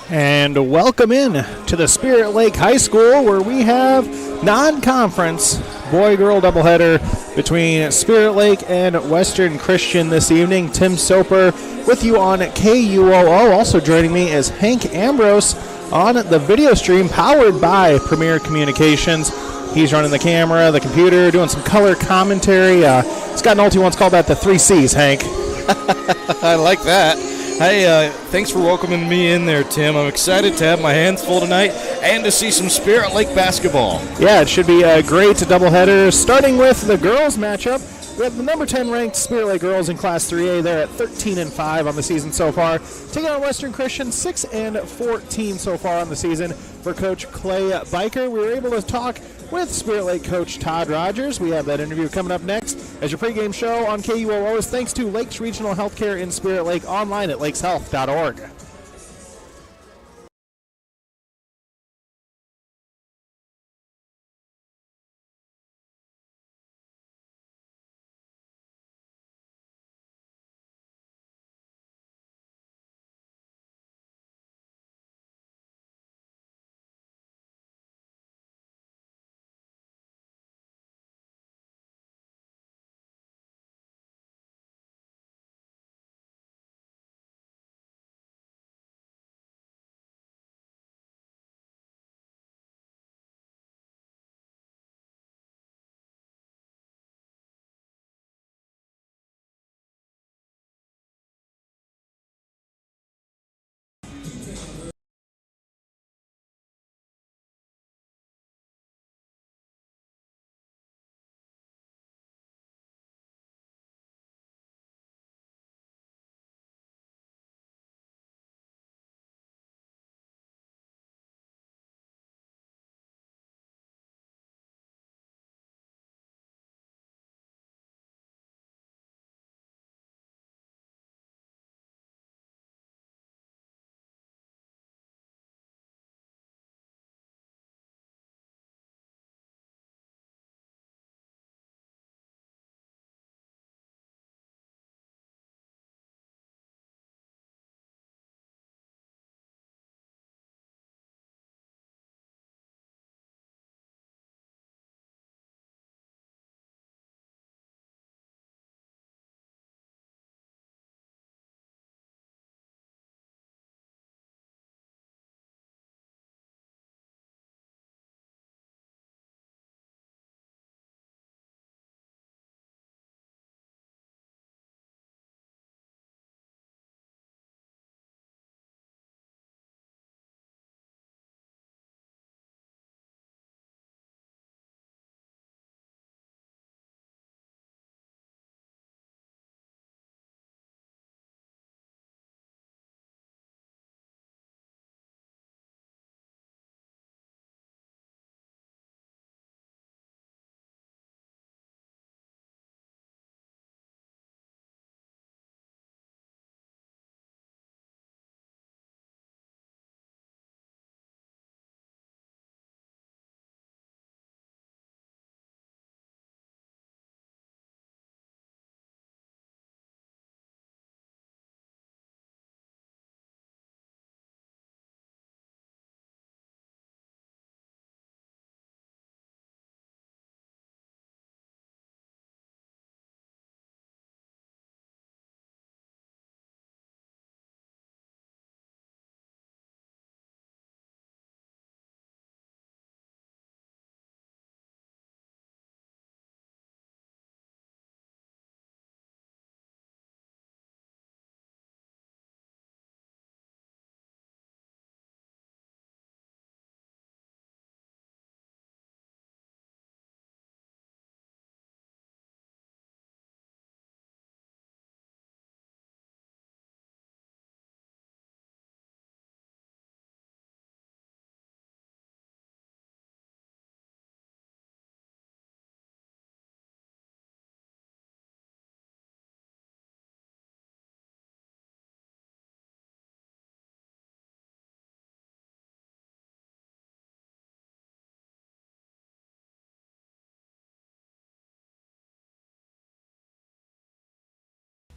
And welcome in to the Spirit Lake High School, where we have non-conference boy-girl doubleheader between Spirit Lake and Western Christian this evening. Tim Soper with you on KUOO. Also joining me is Hank Ambrose on the video stream powered by Premier Communications. He's running the camera, the computer, doing some color commentary. Scott Nolte once called that the 3 C's, Hank. I like that. Hey, thanks for welcoming me in there, Tim. I'm excited to have my hands full tonight and to see some Spirit Lake basketball. Yeah, it should be a great doubleheader. Starting with the girls matchup, we have the number 10 ranked Spirit Lake girls in Class 3A. They're at 13-5 on the season so far. Taking on Western Christian, 6-14 so far on the season for Coach Clay Biker. We were able to talk with Spirit Lake coach Todd Rogers. We have that interview coming up next as your pregame show on KUOO is thanks to Lakes Regional Healthcare in Spirit Lake, online at lakeshealth.org.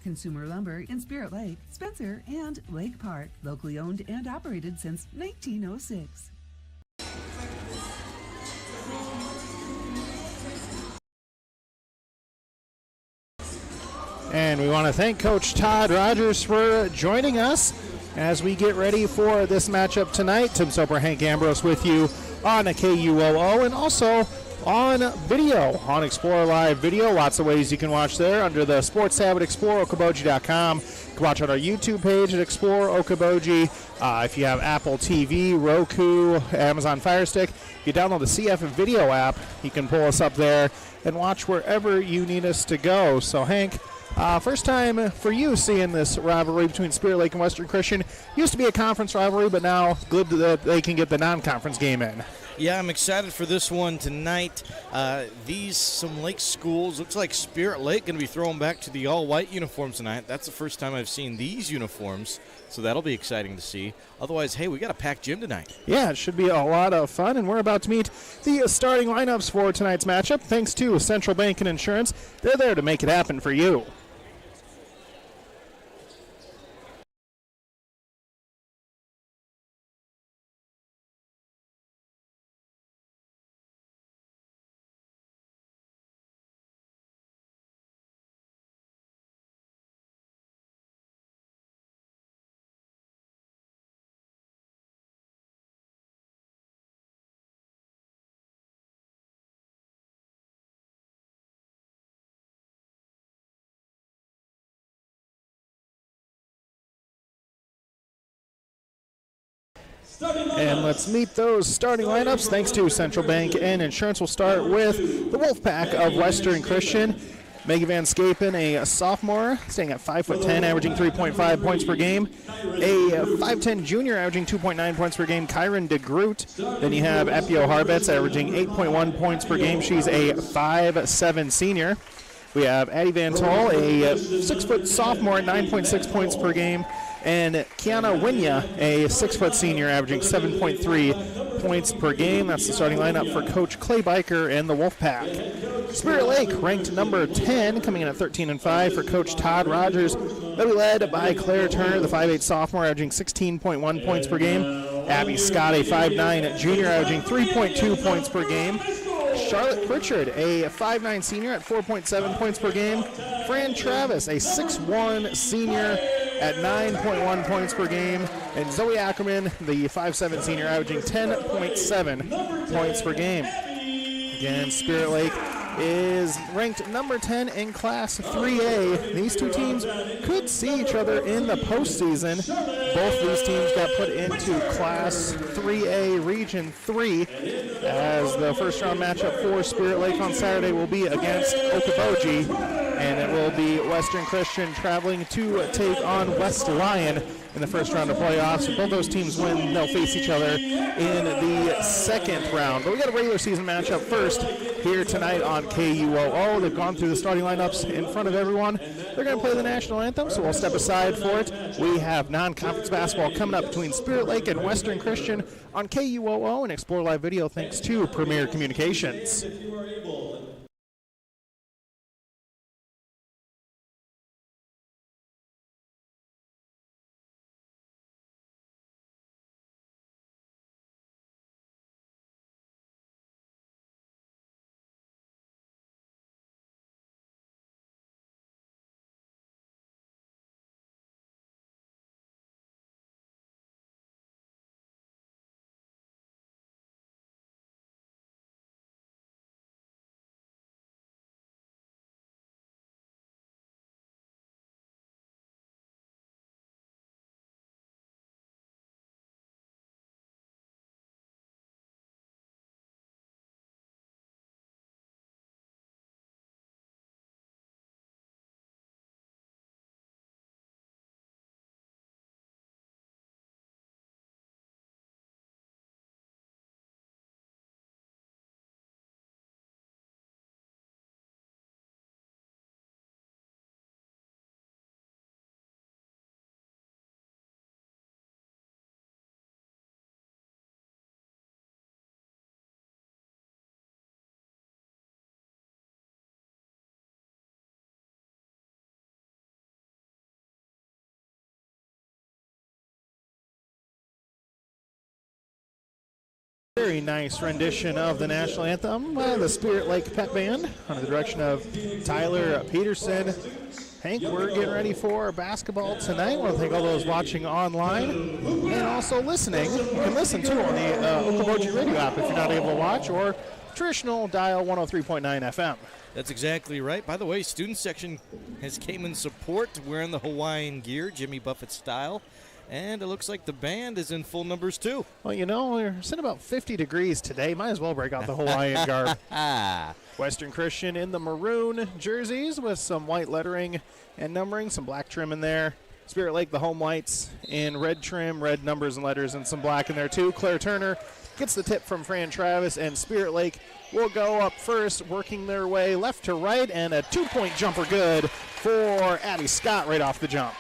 Consumer Lumber in Spirit Lake, Spencer, and Lake Park. Locally owned and operated since 1906. And we want to thank Coach Todd Rogers for joining us as we get ready for this matchup tonight. Tim Soper, Hank Ambrose with you on a KUOO and also on video on Explore Live Video. Lots of ways you can watch there under the sports tab at exploreokoboji.com. You can watch on our YouTube page at Explore Okoboji. If you have Apple TV, Roku, Amazon Fire Stick, you download the CF Video app. You can pull us up there and watch wherever you need us to go. So, Hank, first time for you seeing this rivalry between Spirit Lake and Western Christian. Used to be a conference rivalry, but now good that they can get the non-conference game in. Yeah, I'm excited for this one tonight. Some Lake schools, looks like Spirit Lake going to be thrown back to the all-white uniforms tonight. That's the first time I've seen these uniforms, so that'll be exciting to see. Otherwise, hey, we got a packed gym tonight. Yeah, it should be a lot of fun, and we're about to meet the starting lineups for tonight's matchup. Thanks to Central Bank and Insurance. They're there to make it happen for you. And let's meet those starting lineups. Thanks to Central Bank and Insurance. We'll start with the Wolfpack of Western Christian. Megan Van Scapen, a sophomore, staying at 5'10", averaging 3.5 points per game. A 5'10" junior, averaging 2.9 points per game, Kyron DeGroot. Then you have Epio Harbets, averaging 8.1 points per game. She's a 5'7" senior. We have Addie Van Tol, a 6-foot sophomore, 9.6 points per game. And Kiana Winya, a 6-foot senior, averaging 7.3 points per game. That's the starting lineup for Coach Clay Biker and the Wolfpack. Spirit Lake ranked number 10, coming in at 13-5 for Coach Todd Rogers. They'll be led by Claire Turner, the 5'8 sophomore, averaging 16.1 points per game. Abby Scott, a 5'9 junior, averaging 3.2 points per game. Charlotte Pritchard, a 5'9 senior at 4.7 points per game. Fran Travis, a 6'1 senior at 9.1 points per game. And Zoe Ackerman, the 5'7 senior, averaging 10.7 points per game. Again, Spirit Lake is ranked number 10 in Class 3A. These two teams could see each other in the postseason. Both these teams got put into Class 3A Region 3 as the first round matchup for Spirit Lake on Saturday will be against Okoboji, and it will be Western Christian traveling to take on West Lyon in the first round of playoffs. If both those teams win, they'll face each other in the second round. But we got a regular season matchup first here tonight on KUOO. They've gone through the starting lineups in front of everyone. They're going to play the national anthem, so we'll step aside for it. We have non-conference basketball coming up between Spirit Lake and Western Christian on KUOO and Explore Live Video thanks to Premier Communications. very nice rendition of the national anthem by the Spirit Lake Pep Band under the direction of Tyler Peterson. Hank, we're getting ready for basketball tonight. I want to thank all those watching online and also listening. You can listen too on the Okoboji radio app if you're not able to watch, or traditional dial 103.9 FM. That's exactly right. By the way, student section has came in support wearing the Hawaiian gear, Jimmy Buffett style. And it looks like the band is in full numbers, too. Well, you know, we're sitting about 50 degrees today. Might as well break out the Hawaiian garb. Western Christian in the maroon jerseys with some white lettering and numbering, some black trim in there. Spirit Lake, the home whites, in red trim, red numbers and letters, and some black in there, too. Claire Turner gets the tip from Fran Travis, and Spirit Lake will go up first, working their way left to right, and a two-point jumper good for Abby Scott right off the jump.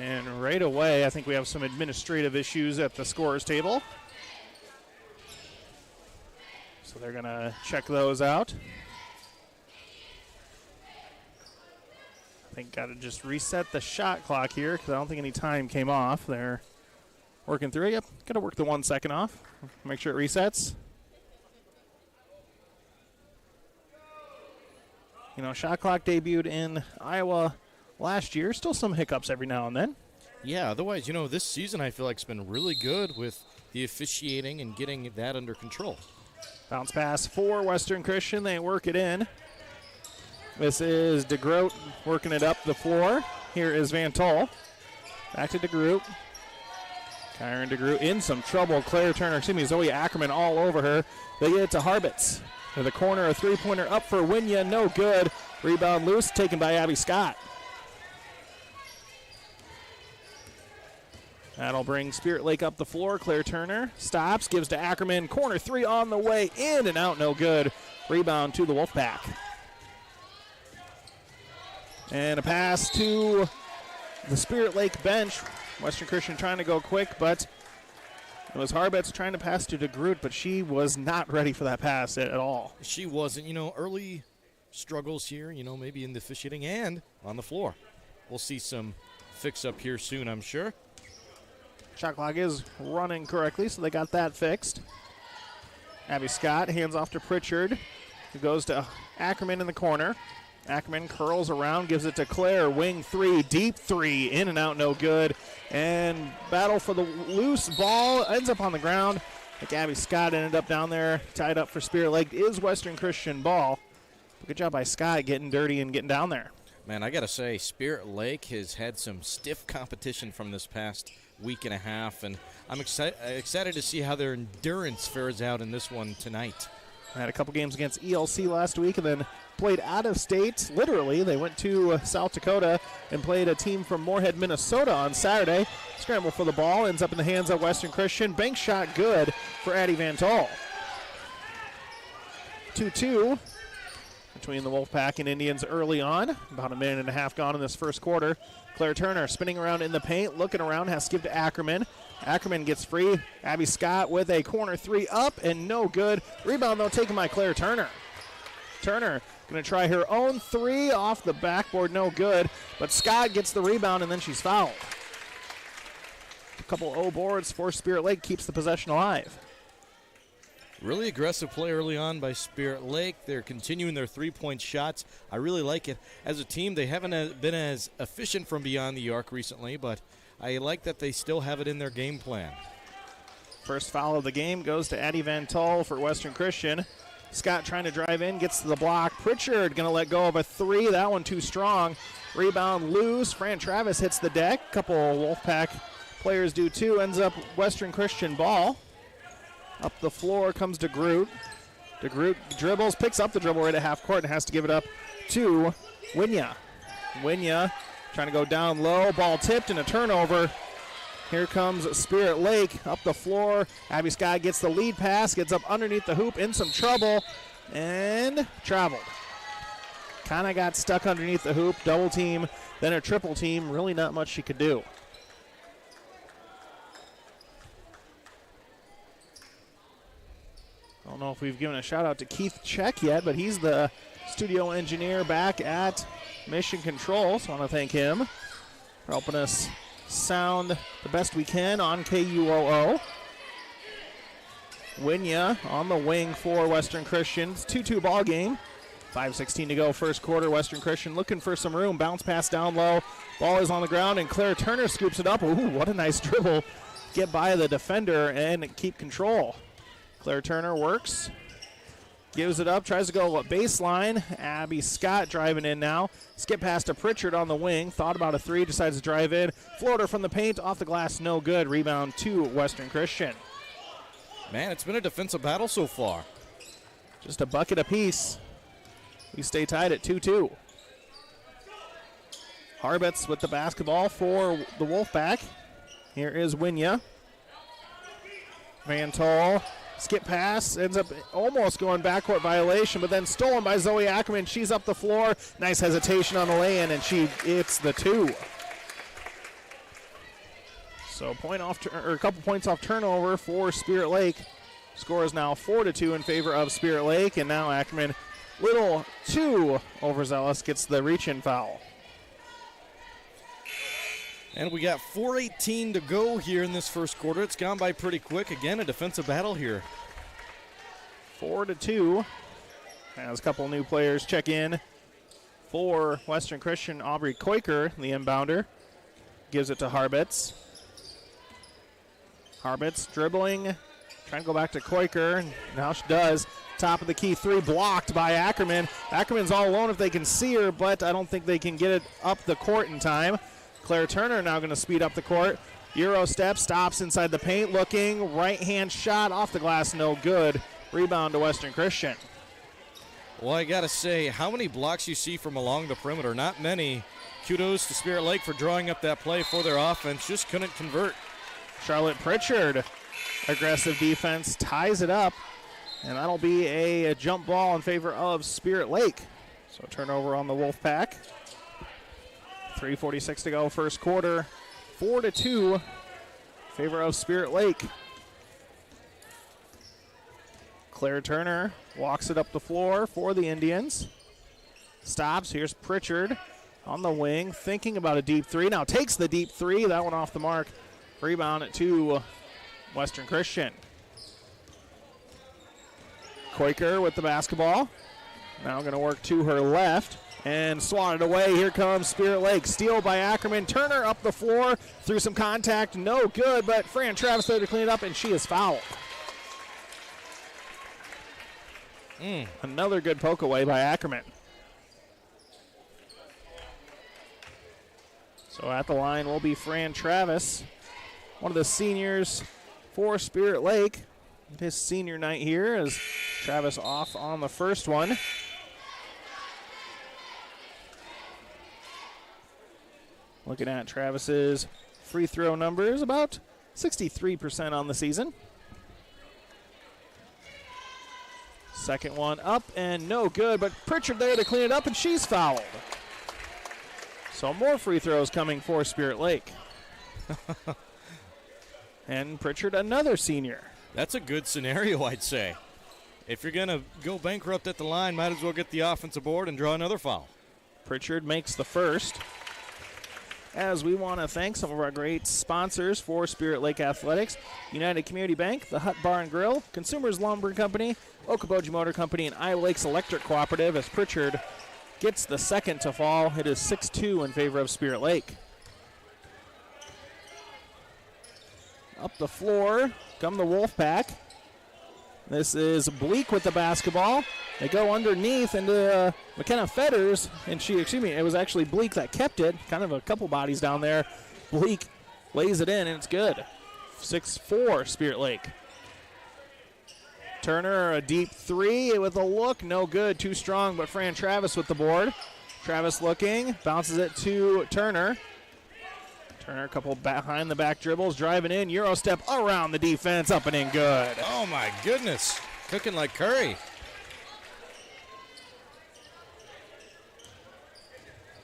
And right away, I think we have some administrative issues at the scorer's table. So they're going to check those out. I think got to just reset the shot clock here because I don't think any time came off. They're working through it. Yep, got to work the 1 second off. Make sure it resets. You know, shot clock debuted in Iowa last year. Still some hiccups every now and then. Yeah, otherwise, you know, this season I feel like it's been really good with the officiating and getting that under control. Bounce pass for Western Christian. They work it in. This is DeGroot working it up the floor. Here is Van Tol. Back to DeGroot. Kyron DeGroot in some trouble. Claire Turner, Zoe Ackerman all over her. They get it to Harbitz. To the corner, a three-pointer up for Winya. No good. Rebound loose, taken by Abby Scott. That'll bring Spirit Lake up the floor. Claire Turner stops, gives to Ackerman. Corner three on the way, in and out, no good. Rebound to the Wolfpack. And a pass to the Spirit Lake bench. Western Christian trying to go quick, but it was Harbitz trying to pass to DeGroot, but she was not ready for that pass at all. She wasn't. You know, early struggles here, you know, maybe in the officiating and on the floor. We'll see some fix-up here soon, I'm sure. Shot clock is running correctly, so they got that fixed. Abby Scott hands off to Pritchard, who goes to Ackerman in the corner. Ackerman curls around, gives it to Claire. Wing three, deep three, in and out, no good. And battle for the loose ball ends up on the ground. I think Abby Scott ended up down there, tied up for Spirit Lake. It is Western Christian ball. Good job by Scott getting dirty and getting down there. Man, I got to say, Spirit Lake has had some stiff competition from this past week and a half, and I'm excited to see how their endurance fares out in this one tonight. I had a couple games against ELC last week and then played out of state. Literally, they went to South Dakota and played a team from Moorhead, Minnesota on Saturday. Scramble for the ball, ends up in the hands of Western Christian. Bank shot good for Addie Van Tol. 2-2 between the Wolfpack and Indians early on. About a minute and a half gone in this first quarter. Claire Turner spinning around in the paint, looking around, has to give to Ackerman. Ackerman gets free. Abby Scott with a corner three up and no good. Rebound, though, taken by Claire Turner. Turner going to try her own three off the backboard, no good. But Scott gets the rebound and then she's fouled. A couple O boards for Spirit Lake, keeps the possession alive. Really aggressive play early on by Spirit Lake. They're continuing their three-point shots. I really like it. As a team, they haven't been as efficient from beyond the arc recently, but I like that they still have it in their game plan. First foul of the game goes to Addie Van Tol for Western Christian. Scott trying to drive in, gets to the block. Pritchard going to let go of a three. That one too strong. Rebound loose. Fran Travis hits the deck. Couple Wolfpack players do too. Ends up Western Christian ball. Up the floor comes DeGroot. DeGroot dribbles, picks up the dribble right at half court and has to give it up to Winya. Winya trying to go down low. Ball tipped and a turnover. Here comes Spirit Lake up the floor. Abby Scott gets the lead pass, gets up underneath the hoop, in some trouble, and traveled. Kind of got stuck underneath the hoop. Double team, then a triple team. Really not much she could do. I don't know if we've given a shout out to Keith Check yet, but he's the studio engineer back at Mission Control, so I want to thank him for helping us sound the best we can on KUOO. Winya on the wing for Western Christian. It's 2-2 ball game. 5:16 to go, first quarter. Western Christian looking for some room. Bounce pass down low. Ball is on the ground, and Claire Turner scoops it up. Ooh, what a nice dribble. Get by the defender and keep control. Claire Turner works. Gives it up, tries to go baseline. Abby Scott driving in now. Skip pass to Pritchard on the wing. Thought about a three, decides to drive in. Floater from the paint, off the glass, no good. Rebound to Western Christian. Man, it's been a defensive battle so far. Just a bucket apiece. We stay tied at 2-2. Harbets with the basketball for the Wolfpack. Here is Winya. Van Tol, skip pass, ends up almost going backcourt violation, but then stolen by Zoe Ackerman. She's up the floor. Nice hesitation on the lay-in, and it's the two. So a couple points off turnover for Spirit Lake. Score is now 4-2 in favor of Spirit Lake, and now Ackerman, little too overzealous, gets the reach-in foul. And we got 4:18 to go here in this first quarter. It's gone by pretty quick. Again, a defensive battle here. 4-2. As a couple new players check in for Western Christian. Aubrey Koiker, the inbounder, gives it to Harbets. Harbets dribbling, trying to go back to Koiker. Now she does. Top of the key three, blocked by Ackerman. Ackerman's all alone if they can see her, but I don't think they can get it up the court in time. Claire Turner now going to speed up the court. Euro step, stops inside the paint, looking. Right-hand shot off the glass, no good. Rebound to Western Christian. Well, I got to say, how many blocks you see from along the perimeter? Not many. Kudos to Spirit Lake for drawing up that play for their offense. Just couldn't convert. Charlotte Pritchard, aggressive defense, ties it up. And that'll be a jump ball in favor of Spirit Lake. So turnover on the Wolfpack. 3:46 to go, first quarter. 4-2 in favor of Spirit Lake. Claire Turner walks it up the floor for the Indians. Stops. Here's Pritchard on the wing, thinking about a deep three. Now takes the deep three. That one off the mark. Rebound to Western Christian. Koiker with the basketball. Now going to work to her left and swatted away. Here comes Spirit Lake. Steal by Ackerman. Turner up the floor through some contact. No good, but Fran Travis there to clean it up, and she is fouled. Another good poke away by Ackerman. So at the line will be Fran Travis, one of the seniors for Spirit Lake. His senior night here as Travis off on the first one. Looking at Travis's free throw numbers, about 63% on the season. Second one up and no good, but Pritchard there to clean it up, and she's fouled. So more free throws coming for Spirit Lake. And Pritchard, another senior. That's a good scenario, I'd say. If you're going to go bankrupt at the line, might as well get the offensive board and draw another foul. Pritchard makes the first. As we want to thank some of our great sponsors for Spirit Lake Athletics: United Community Bank, the Hut Bar and Grill, Consumers Lumber Company, Okoboji Motor Company, and Iowa Lakes Electric Cooperative. As Pritchard gets the second to fall, it is 6-2 in favor of Spirit Lake. Up the floor come the Wolfpack. This is Bleak with the basketball. They go underneath into McKenna Fetters, and it was actually Bleak that kept it. Kind of a couple bodies down there. Bleak lays it in, and it's good. 6-4 Spirit Lake. Turner, a deep three with a look, no good, too strong, but Fran Travis with the board. Travis looking, bounces it to Turner. Turner, a couple behind the back dribbles, driving in, Euro step around the defense, up and in, good. Oh my goodness, cooking like curry.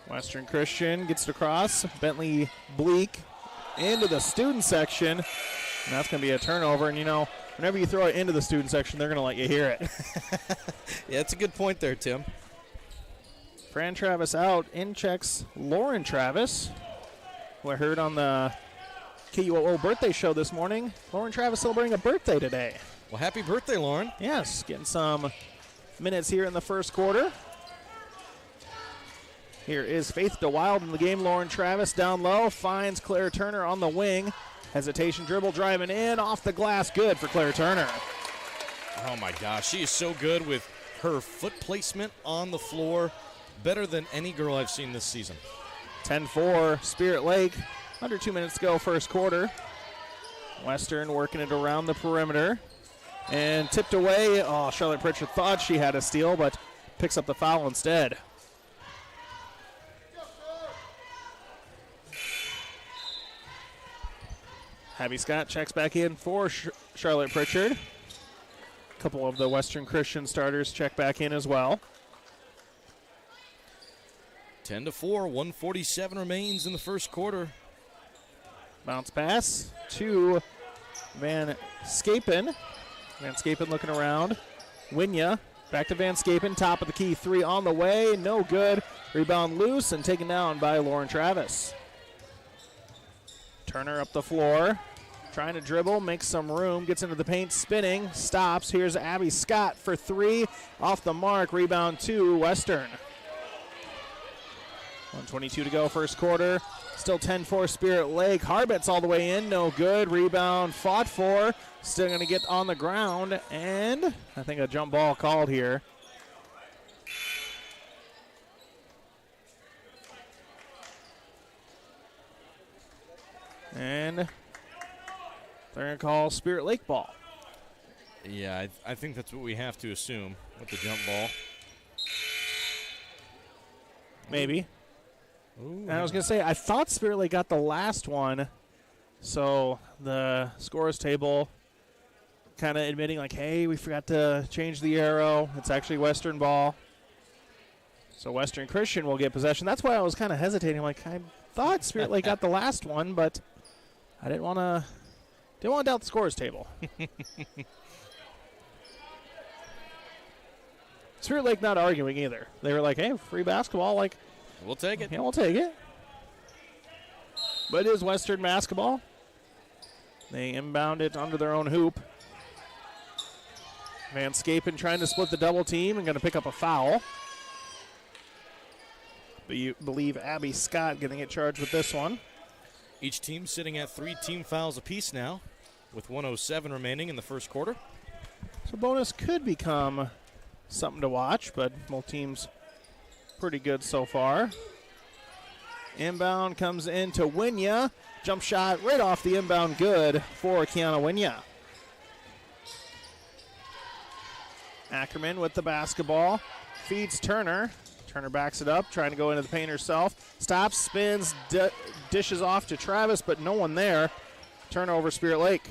Western Christian gets it across. Bentley Bleak into the student section. And that's going to be a turnover. And, whenever you throw it into the student section, they're going to let you hear it. Yeah, that's a good point there, Tim. Fran Travis out. In checks Lauren Travis. I heard on the KUOO birthday show this morning, Lauren Travis celebrating a birthday today. Well, happy birthday, Lauren. Yes, getting some minutes here in the first quarter. Here is Faith DeWild in the game. Lauren Travis down low, finds Claire Turner on the wing. Hesitation dribble driving in, off the glass, good for Claire Turner. Oh my gosh, she is so good with her foot placement on the floor. Better than any girl I've seen this season. 10-4 Spirit Lake. Under 2 minutes to go first quarter. Western working it around the perimeter. And tipped away. Oh, Charlotte Pritchard thought she had a steal, but picks up the foul instead. Abby Scott checks back in for Charlotte Pritchard. A couple of the Western Christian starters check back in as well. 10-4, 147 remains in the first quarter. Bounce pass to Van Scapen. Van Scapen looking around. Winya back to Van Scapen. Top of the key, three on the way. No good. Rebound loose and taken down by Lauren Travis. Turner up the floor. Trying to dribble, makes some room, gets into the paint, spinning, stops. Here's Abby Scott for three. Off the mark, rebound to Western. 1:22 to go first quarter. Still 10-4 Spirit Lake. Harbets all the way in, no good. Rebound fought for. Still going to get on the ground, and I think a jump ball called here. And they're going to call Spirit Lake ball. Yeah, I think that's what we have to assume with the jump ball. Maybe. Ooh. And I was going to say, I thought Spirit Lake got the last one, so the scores table kind of admitting, like, hey, we forgot to change the arrow. It's actually Western ball. So Western Christian will get possession. That's why I was kind of hesitating. Like, I thought Spirit Lake got the last one, but I didn't want to doubt the scores table. Spirit Lake not arguing either. They were like, hey, free basketball, like, we'll take it. Yeah, we'll take it. But it is Western basketball. They inbound it under their own hoop. Van Scapen trying to split the double team and going to pick up a foul. But you believe Abby Scott going to get charged with this one. Each team sitting at 3 team fouls apiece now with 1:07 remaining in the first quarter. So bonus could become something to watch, but both teams pretty good so far. Inbound comes into Winya. Jump shot right off the inbound, good for Kiana Winya. Ackerman with the basketball. Feeds Turner. Turner backs it up, trying to go into the paint herself. Stops, spins, dishes off to Travis, but no one there. Turnover, Spirit Lake.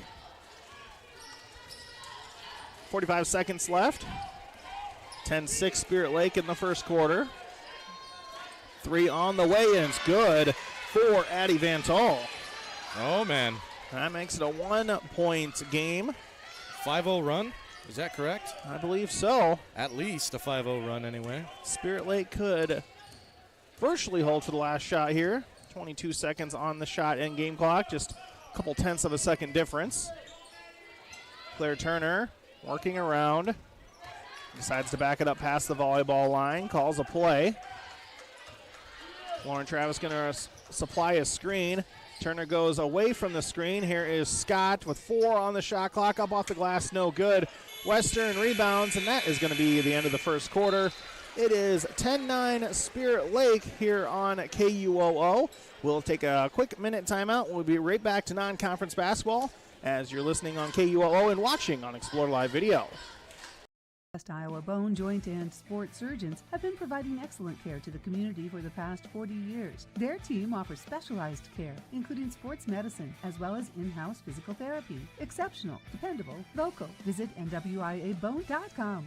45 seconds left. 10-6 Spirit Lake in the first quarter. Three on the way, and it's good for Addie Van Tol. Oh, man. That makes it a 1-point game. 5-0 run, is that correct? I believe so. At least a 5-0 run anyway. Spirit Lake could virtually hold for the last shot here. 22 seconds on the shot and game clock, just a couple tenths of a second difference. Claire Turner working around. Decides to back it up past the volleyball line, calls a play. Lauren Travis going to supply a screen. Turner goes away from the screen. Here is Scott with 4 on the shot clock. Up off the glass, no good. Western rebounds, and that is going to be the end of the first quarter. It is 10-9 Spirit Lake here on KUOO. We'll take a quick minute timeout. We'll be right back to non-conference basketball as you're listening on KUOO and watching on Explore Live Video. West Iowa bone, joint, and sports surgeons have been providing excellent care to the community for the past 40 years. Their team offers specialized care, including sports medicine, as well as in-house physical therapy. Exceptional, dependable, local. Visit NWIAbone.com.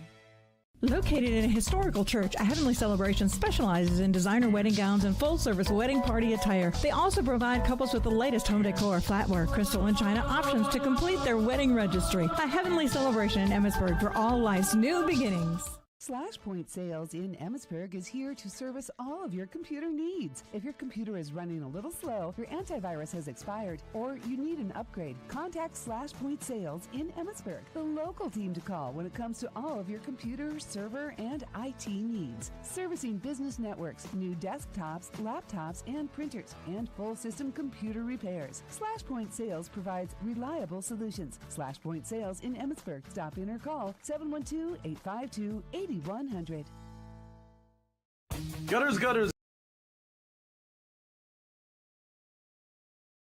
Located in a historical church, A Heavenly Celebration specializes in designer wedding gowns and full-service wedding party attire. They also provide couples with the latest home decor, flatware, crystal, and china options to complete their wedding registry. A Heavenly Celebration in Emmitsburg, for all life's new beginnings. SlashPoint Sales in Emmitsburg is here to service all of your computer needs. If your computer is running a little slow, your antivirus has expired, or you need an upgrade, contact SlashPoint Sales in Emmitsburg, the local team to call when it comes to all of your computer, server, and IT needs. Servicing business networks, new desktops, laptops, and printers, and full system computer repairs. SlashPoint Sales provides reliable solutions. SlashPoint Sales in Emmitsburg. Stop in or call 712-852-8100. Gutters.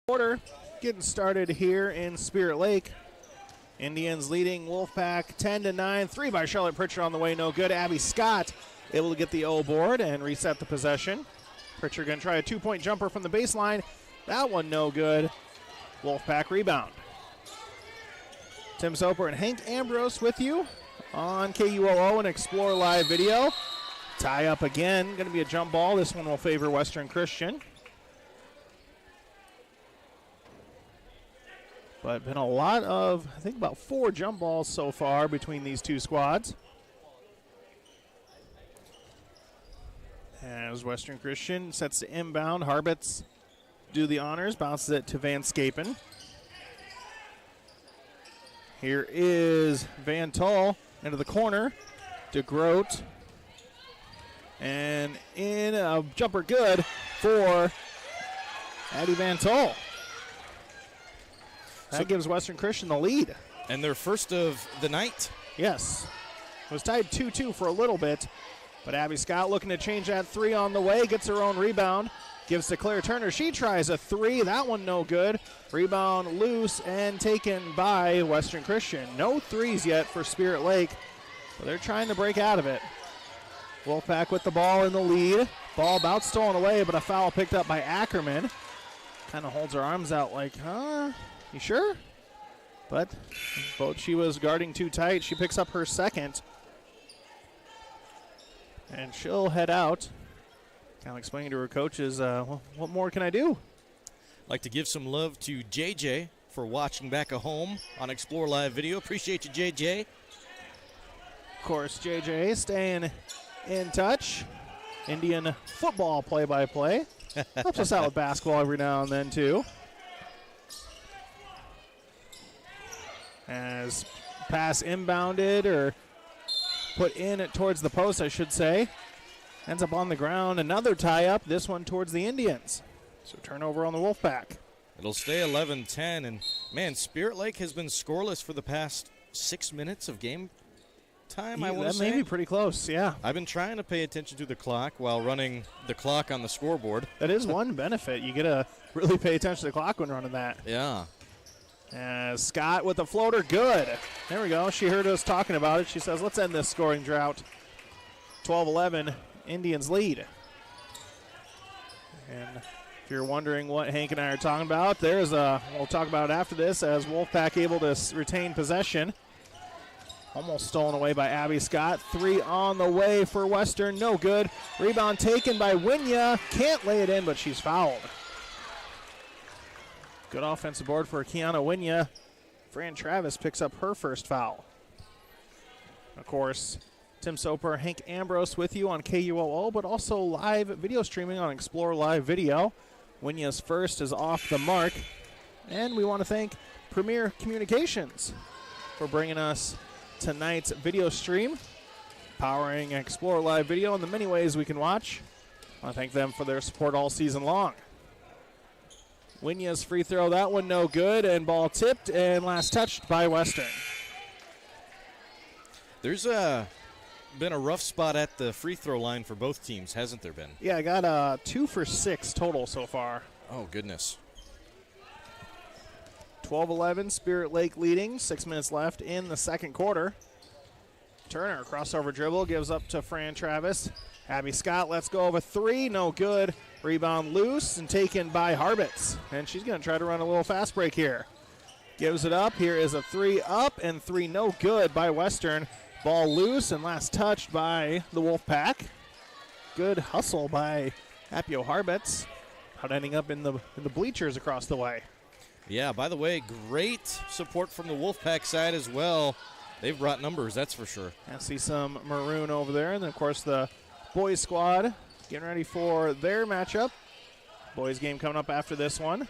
Quarter getting started here in Spirit Lake. Indians leading Wolfpack 10-9. 3 by Charlotte Pritchard on the way, no good. Abby Scott able to get the O board and reset the possession. Pritchard going to try a 2-point jumper from the baseline. That one no good. Wolfpack rebound. Tim Soper and Hank Ambrose with you on KUOO and Explore Live Video. Tie up again. Going to be a jump ball. This one will favor Western Christian. But been a lot of, I think about 4 jump balls so far between these two squads. As Western Christian sets the inbound, Harbits do the honors, bounces it to Van Scapen. Here is Van Tull into the corner. DeGroat. And in a jumper good for Addie Van Tull. That gives Western Christian the lead. And their first of the night. Yes. It was tied 2-2 for a little bit. But Abby Scott looking to change that 3 on the way. Gets her own rebound. Gives to Claire Turner. She tries a 3. That one no good. Rebound loose and taken by Western Christian. No 3s yet for Spirit Lake. But they're trying to break out of it. Wolfpack with the ball in the lead. Ball about stolen away, but a foul picked up by Ackerman. Kind of holds her arms out like, you sure? But both she was guarding too tight. She picks up her second. And she'll head out. Kind of explaining to her coaches, what more can I do? Like to give some love to JJ for watching back at home on Explore Live Video. Appreciate you, JJ. Of course, JJ staying in touch. Indian football play-by-play. Helps us out with basketball every now and then, too. As pass inbounded or put in towards the post, I should say. Ends up on the ground. Another tie-up, this one towards the Indians. So turnover on the Wolfpack. It'll stay 11-10. And, man, Spirit Lake has been scoreless for the past 6 minutes of game time, I want to say. That may be pretty close, yeah. I've been trying to pay attention to the clock while running the clock on the scoreboard. That is one benefit. You get to really pay attention to the clock when running that. Yeah. As Scott with the floater, good. There we go. She heard us talking about it. She says, let's end this scoring drought. 12-11, Indians lead. And if you're wondering what Hank and I are talking about, we'll talk about it after this as Wolfpack able to retain possession. Almost stolen away by Abby Scott. 3 on the way for Western, no good. Rebound taken by Winya. Can't lay it in, but she's fouled. Good offensive board for Kiana Winya. Fran Travis picks up her first foul. Of course, Tim Soper, Hank Ambrose with you on KUOO, but also live video streaming on Explore Live Video. Winya's first is off the mark. And we want to thank Premier Communications for bringing us tonight's video stream, powering Explore Live Video in the many ways we can watch. I want to thank them for their support all season long. Winya's free throw, that one no good, and ball tipped and last touched by Western. There's been a rough spot at the free throw line for both teams, hasn't there been? Yeah, I got 2 for 6 total so far. Oh, goodness. 12-11, Spirit Lake leading, 6 minutes left in the second quarter. Turner, crossover dribble, gives up to Fran Travis. Abby Scott lets go of a 3, no good. Rebound loose and taken by Harbits. And she's going to try to run a little fast break here. Gives it up. Here is a 3 up and 3 no good by Western. Ball loose and last touched by the Wolfpack. Good hustle by Appio Harbits. Out ending up in the bleachers across the way. Yeah, by the way, great support from the Wolfpack side as well. They've brought numbers, that's for sure. I see some maroon over there. And then, of course, the boys squad getting ready for their matchup. Boys game coming up after this one.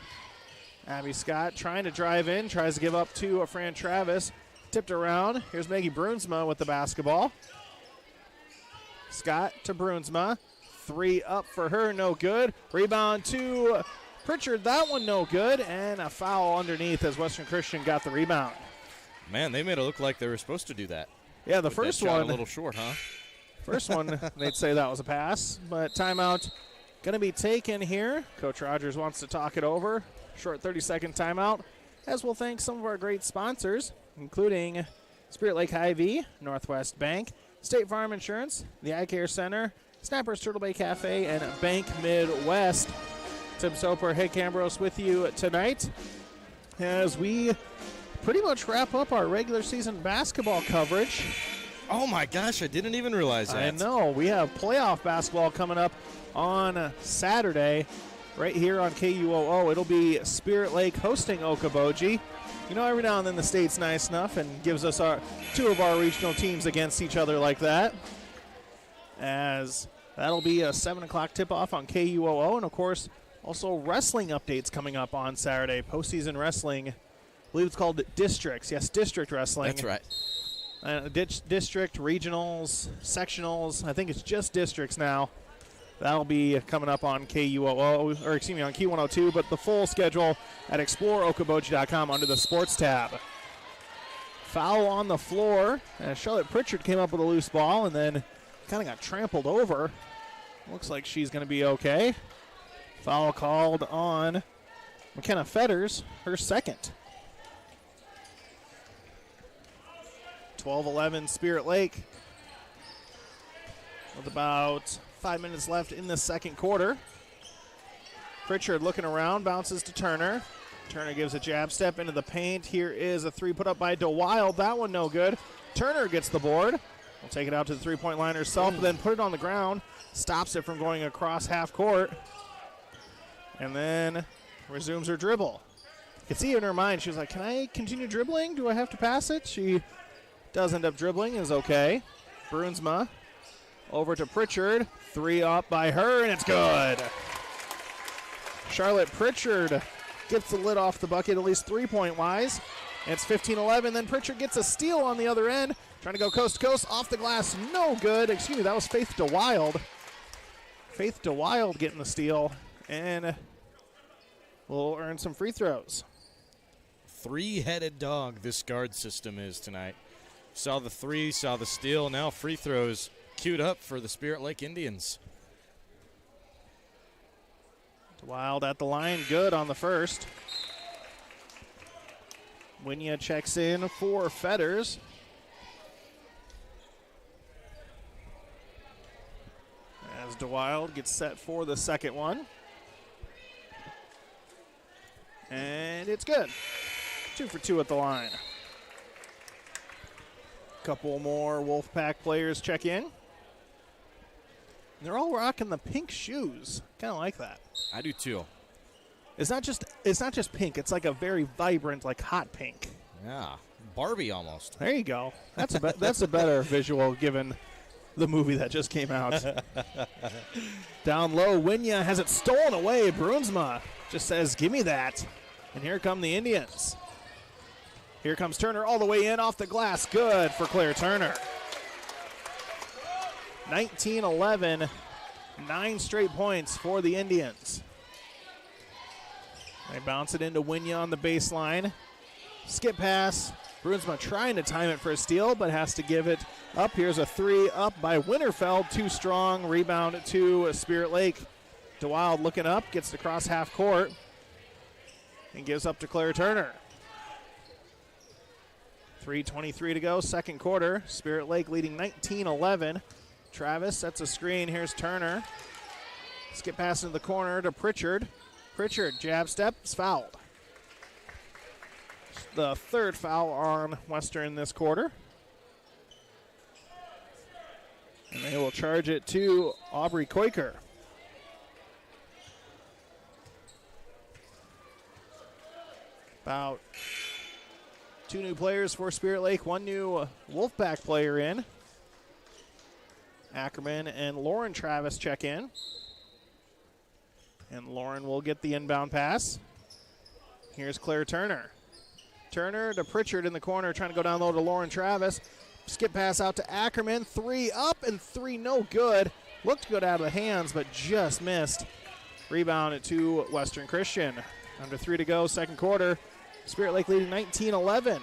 Abby Scott trying to drive in, tries to give up to Fran Travis. Tipped around. Here's Maggie Brunsma with the basketball. Scott to Brunsma. 3 up for her, no good. Rebound to Pritchard, that one no good. And a foul underneath as Western Christian got the rebound. Man, they made it look like they were supposed to do that. Yeah, the first that shot one. A little short, huh? First one, they'd say that was a pass. But timeout going to be taken here. Coach Rogers wants to talk it over. Short 30-second timeout. As we'll thank some of our great sponsors, including Spirit Lake Hy-Vee, Northwest Bank, State Farm Insurance, the Eye Care Center, Snappers Turtle Bay Cafe, and Bank Midwest. Tim Soper, Hey Cambros with you tonight as we pretty much wrap up our regular season basketball coverage. Oh my gosh, I didn't even realize that. I know. We have playoff basketball coming up on Saturday right here on KUOO. It'll be Spirit Lake hosting Okoboji. You know, every now and then the state's nice enough and gives us two of our regional teams against each other like that. As that'll be a 7 o'clock tip-off on KUOO. And, of course, also wrestling updates coming up on Saturday. Postseason wrestling. I believe it's called Districts. Yes, District Wrestling. That's right. District, regionals, sectionals. I think it's just districts now. That'll be coming up on KUOO, or excuse me, on Q102, but the full schedule at exploreokoboji.com under the sports tab. Foul on the floor, and Charlotte Pritchard came up with a loose ball and then kind of got trampled over. Looks like she's going to be okay. Foul called on McKenna Fetters, her second. 12-11 Spirit Lake with about 5 minutes left in the second quarter. Pritchard looking around, bounces to Turner. Turner gives a jab step into the paint. Here is a three put up by DeWild. That one no good. Turner gets the board. Will take it out to the three-point line herself, then put it on the ground. Stops it from going across half court. And then resumes her dribble. You can see in her mind, she was like, can I continue dribbling? Do I have to pass it? She does end up dribbling, is okay. Brunsma over to Pritchard. 3 up by her, and it's good. Charlotte Pritchard gets the lid off the bucket, at least 3-point-wise. It's 15-11. Then Pritchard gets a steal on the other end. Trying to go coast to coast. Off the glass. No good. Excuse me, that was Faith DeWild. Faith DeWild getting the steal. And will earn some free throws. Three-headed dog this guard system is tonight. Saw the three, saw the steal. Now free throws queued up for the Spirit Lake Indians. DeWild at the line. Good on the first. Winya checks in for Fetters. As DeWild gets set for the second one. And it's good. 2 for 2 at the line. Couple more Wolfpack players check in. They're all rocking the pink shoes. Kind of like that. I do too. It's not just pink. It's like a very vibrant, like hot pink. Yeah, Barbie almost. There you go. That's a better visual given the movie that just came out. Down low, Winya has it stolen away. Brunsma just says, give me that. And here come the Indians. Here comes Turner all the way in off the glass. Good for Claire Turner. 19-11, 9 straight points for the Indians. They bounce it into Winya on the baseline. Skip pass. Brunsma trying to time it for a steal, but has to give it up. Here's a 3 up by Winterfeld. Too strong. Rebound to Spirit Lake. DeWild looking up, gets it across half court, and gives up to Claire Turner. 3:23 to go, second quarter. Spirit Lake leading 19-11. Travis sets a screen. Here's Turner. Skip pass into the corner to Pritchard. Pritchard, jab step, is fouled. The third foul on Western this quarter. And they will charge it to Aubrey Koiker. About 2 new players for Spirit Lake, 1 new Wolfpack player in. Ackerman and Lauren Travis check in. And Lauren will get the inbound pass. Here's Claire Turner. Turner to Pritchard in the corner, trying to go down low to Lauren Travis. Skip pass out to Ackerman. 3 up and 3 no good. Looked good out of the hands, but just missed. Rebound to Western Christian. Under 3 to go, second quarter. Spirit Lake leading 19-11.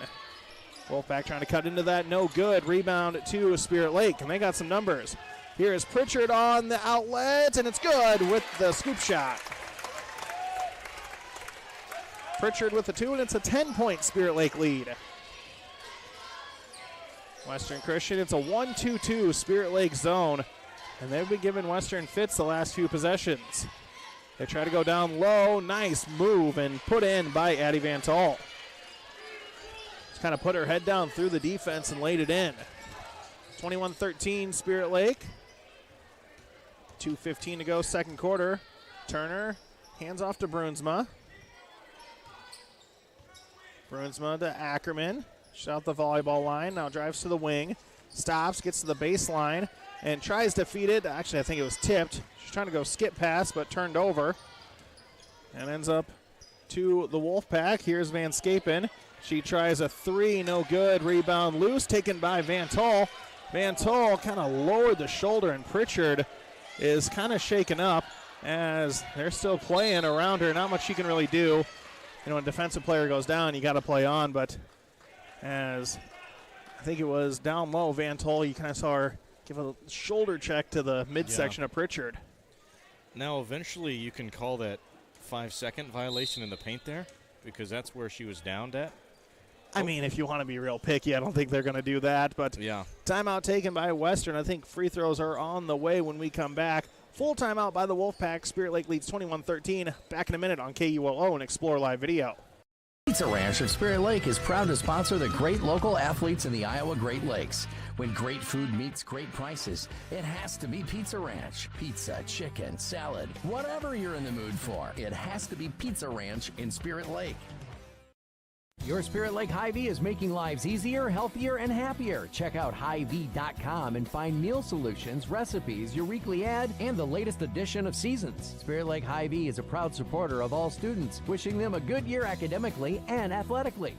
Wolfpack trying to cut into that, no good. Rebound to Spirit Lake, and they got some numbers. Here is Pritchard on the outlet, and it's good with the scoop shot. Pritchard with the 2, and it's a 10-point Spirit Lake lead. Western Christian, it's a 1-2-2 Spirit Lake zone, and they've been giving Western fits the last few possessions. They try to go down low, nice move, and put in by Addie Van Tol. Just kind of put her head down through the defense and laid it in. 21-13 Spirit Lake. 2:15 to go, second quarter. Turner hands off to Brunsma. Brunsma to Ackerman. Shot the volleyball line, now drives to the wing. Stops, gets to the baseline, and tries to feed it. Actually, I think it was tipped. She's trying to go skip pass, but turned over. And ends up to the Wolfpack. Here's Van Scapen. She tries a 3, no good. Rebound loose, taken by Van Tol. Van Tol kind of lowered the shoulder, and Pritchard is kind of shaken up as they're still playing around her. Not much she can really do. You know, when a defensive player goes down, you got to play on, but as I think it was down low, Van Tol, you kind of saw her give a shoulder check to the midsection of Pritchard. Now, eventually, you can call that 5-second violation in the paint there because that's where she was downed at. I mean, if you want to be real picky, I don't think they're going to do that. But yeah, timeout taken by Western. I think free throws are on the way when we come back. Full timeout by the Wolfpack. Spirit Lake leads 21-13. Back in a minute on KULO and Explore Live Video. Pizza Ranch of Spirit Lake is proud to sponsor the great local athletes in the Iowa Great Lakes. When great food meets great prices, it has to be Pizza Ranch. Pizza, chicken, salad, whatever you're in the mood for, it has to be Pizza Ranch in Spirit Lake. Your Spirit Lake Hy-Vee is making lives easier, healthier, and happier. Check out Hy-Vee.com and find meal solutions, recipes, your weekly ad, and the latest edition of Seasons. Spirit Lake Hy-Vee is a proud supporter of all students, wishing them a good year academically and athletically.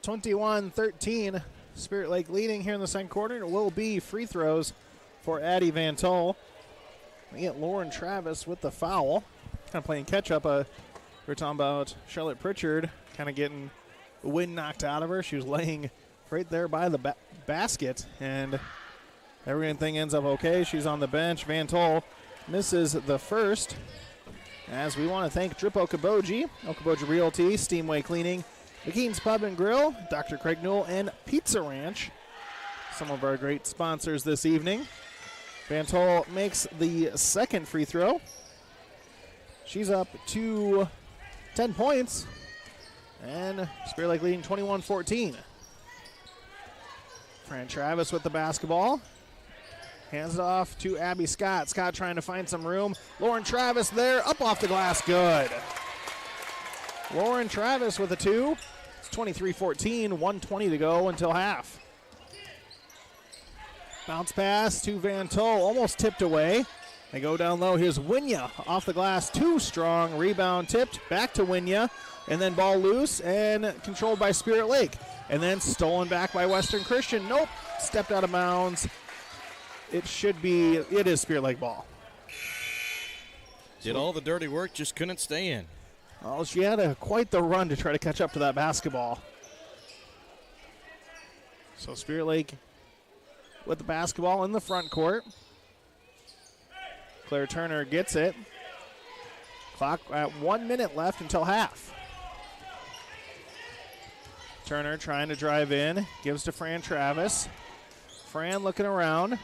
(21-13). Spirit Lake leading here in the second quarter. It will be free throws for Addie Van Tol. We get Lauren Travis with the foul. Kind of playing catch up. We're talking about Charlotte Pritchard kind of getting the wind knocked out of her. She was laying right there by the basket, and everything ends up okay. She's on the bench. Van Tol misses the first. As we want to thank Drip Okaboji, Okaboji Realty, Steamway Cleaning, McKean's Pub and Grill, Dr. Craig Newell, and Pizza Ranch. Some of our great sponsors this evening. Van Tol makes the second free throw. She's up to 10 points. And Spirit Lake leading 21-14. Fran Travis with the basketball. Hands it off to Abby Scott. Scott trying to find some room. Lauren Travis there, up off the glass, good. Lauren Travis with a 2. It's 23-14, 1:20 to go until half. Bounce pass to Van Tol, almost tipped away. They go down low. Here's Winya off the glass, too strong. Rebound tipped, back to Winya, and then ball loose and controlled by Spirit Lake. And then stolen back by Western Christian. Nope, stepped out of bounds. It is Spirit Lake ball. Did all the dirty work, just couldn't stay in. Well, she had quite the run to try to catch up to that basketball. So Spirit Lake with the basketball in the front court. Claire Turner gets it. Clock at 1 minute left until half. Turner trying to drive in, gives to Fran Travis. Fran looking around,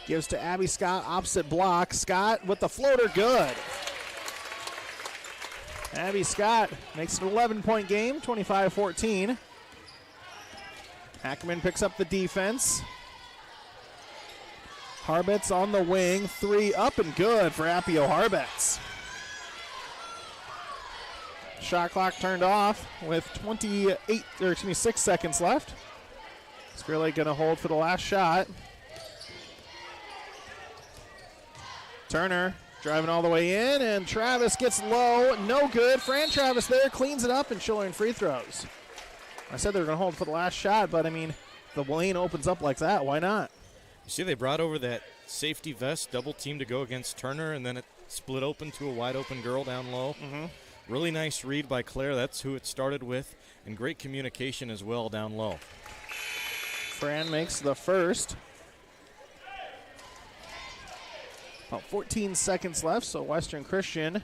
gives to Abby Scott, opposite block. Scott with the floater, good. Abby Scott makes it an 11-point game, 25-14. Ackerman picks up the defense. Harbets on the wing, 3 up and good for Appio Harbets. Shot clock turned off with 6 seconds left. Spirit Lake gonna hold for the last shot. Turner driving all the way in, and Travis gets low, no good. Fran Travis there cleans it up, and she'll earn free throws. I said they were gonna hold for the last shot, but I mean, the lane opens up like that, why not? You see they brought over that safety vest double team to go against Turner, and then it split open to a wide open girl down low. Really nice read by Claire. That's who it started with, and great communication as well down low. Fran makes the first. About 14 seconds left, so Western Christian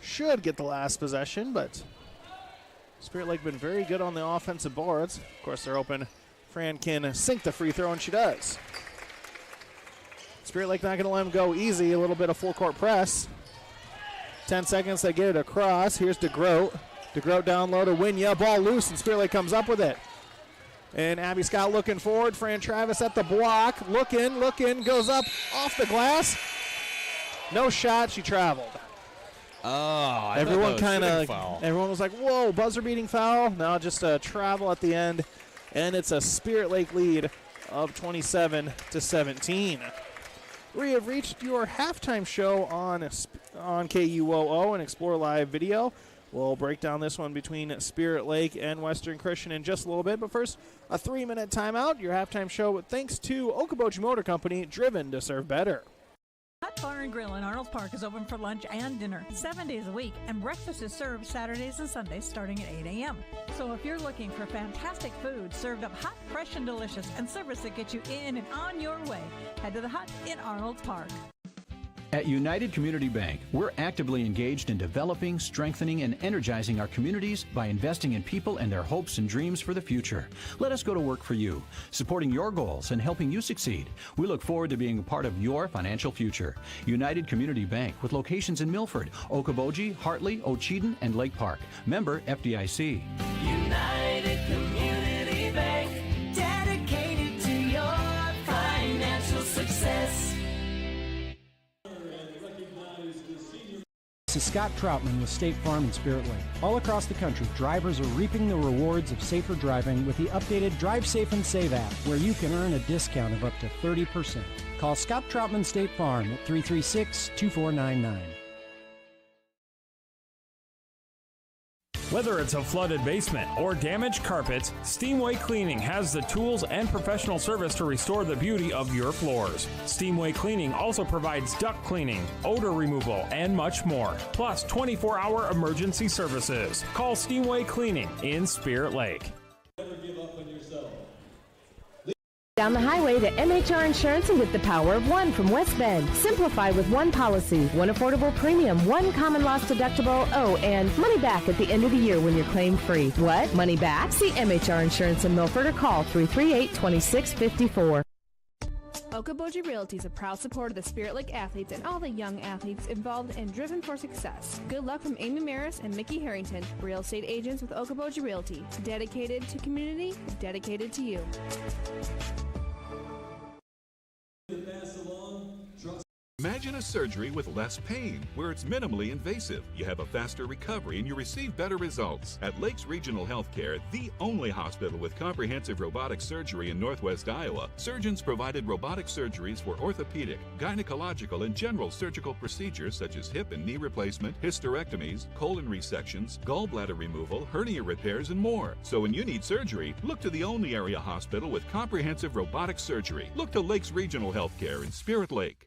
should get the last possession, but Spirit Lake been very good on the offensive boards. Of course, they're open. Fran can sink the free throw, and she does. Spirit Lake not going to let him go easy. A little bit of full court press. 10 seconds, they get it across. Here's DeGroat. DeGroat down low to Winya. Ball loose, and Spirit Lake comes up with it. And Abby Scott looking forward. Fran Travis at the block. Looking, goes up off the glass. No shot, she traveled. Oh, everyone was like, whoa, buzzer beating foul. No, just a travel at the end. And it's a Spirit Lake lead of 27-17. We have reached your halftime show on KUOO and Explore Live Video. We'll break down this one between Spirit Lake and Western Christian in just a little bit. But first, a 3-minute timeout. Your halftime show thanks to Okoboji Motor Company, driven to serve better. Hot Bar and Grill in Arnold Park is open for lunch and dinner 7 days a week, and breakfast is served Saturdays and Sundays starting at 8 a.m. So if you're looking for fantastic food served up hot, fresh, and delicious, and service that gets you in and on your way, head to the Hut in Arnold Park. At United Community Bank, we're actively engaged in developing, strengthening, and energizing our communities by investing in people and their hopes and dreams for the future. Let us go to work for you, supporting your goals and helping you succeed. We look forward to being a part of your financial future. United Community Bank, with locations in Milford, Okoboji, Hartley, Ocheyedan, and Lake Park. Member FDIC. United Community Bank, dedicated to your financial success. This is Scott Troutman with State Farm and Spirit Lake. All across the country, drivers are reaping the rewards of safer driving with the updated Drive Safe and Save app, where you can earn a discount of up to 30%. Call Scott Troutman State Farm at 336-2499. Whether it's a flooded basement or damaged carpets, Steamway Cleaning has the tools and professional service to restore the beauty of your floors. Steamway Cleaning also provides duct cleaning, odor removal, and much more, plus 24-hour emergency services. Call Steamway Cleaning in Spirit Lake. Never give up on yourself. Down the highway to MHR Insurance and get the power of one from West Bend. Simplify with one policy, one affordable premium, one common loss deductible, and money back at the end of the year when you're claim free. What? Money back? See MHR Insurance in Milford or call 338-2654. Okoboji Realty is a proud supporter of the Spirit Lake athletes and all the young athletes involved and driven for success. Good luck from Amy Maris and Mickey Harrington, real estate agents with Okoboji Realty. Dedicated to community, dedicated to you. Imagine a surgery with less pain, where it's minimally invasive. You have a faster recovery and you receive better results. At Lakes Regional Healthcare, the only hospital with comprehensive robotic surgery in Northwest Iowa, surgeons provided robotic surgeries for orthopedic, gynecological, and general surgical procedures such as hip and knee replacement, hysterectomies, colon resections, gallbladder removal, hernia repairs, and more. So when you need surgery, look to the only area hospital with comprehensive robotic surgery. Look to Lakes Regional Healthcare in Spirit Lake.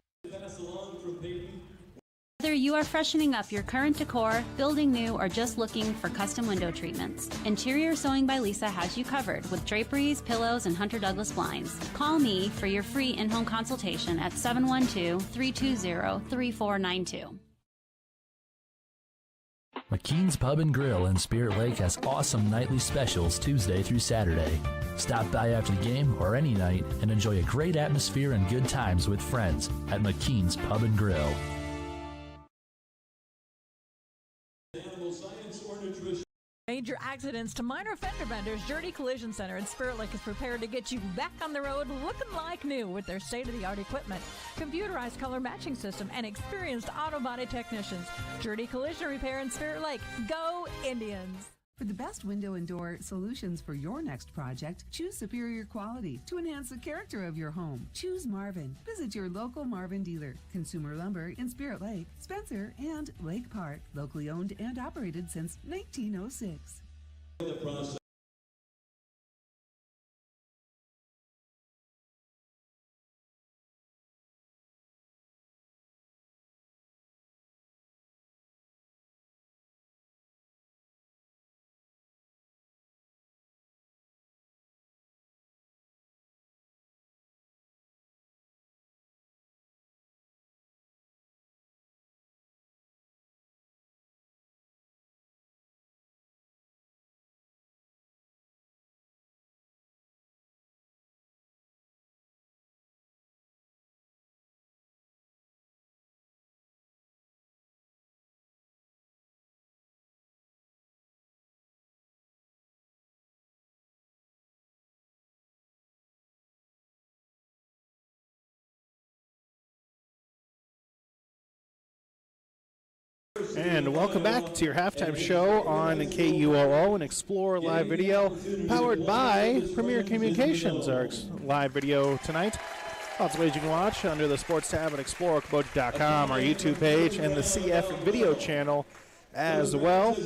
Whether you are freshening up your current decor, building new, or just looking for custom window treatments, Interior Sewing by Lisa has you covered with draperies, pillows, and Hunter Douglas blinds. Call me for your free in-home consultation at 712-320-3492. McKean's Pub and Grill in Spirit Lake has awesome nightly specials Tuesday through Saturday. Stop by after the game or any night and enjoy a great atmosphere and good times with friends at McKean's Pub and Grill. Major accidents to minor fender benders, Journey Collision Center in Spirit Lake is prepared to get you back on the road looking like new with their state-of-the-art equipment, computerized color matching system, and experienced auto body technicians. Journey Collision Repair in Spirit Lake. Go Indians! For the best window and door solutions for your next project, choose superior quality to enhance the character of your home. Choose Marvin. Visit your local Marvin dealer. Consumer Lumber in Spirit Lake, Spencer, and Lake Park. Locally owned and operated since 1906. And welcome back to your halftime show on KUOO and Explore Live Video, powered by Premier Communications, our live video tonight. Lots of ways you can watch under the sports tab at exploreokaboji.com, our YouTube page, and the CF video channel as well.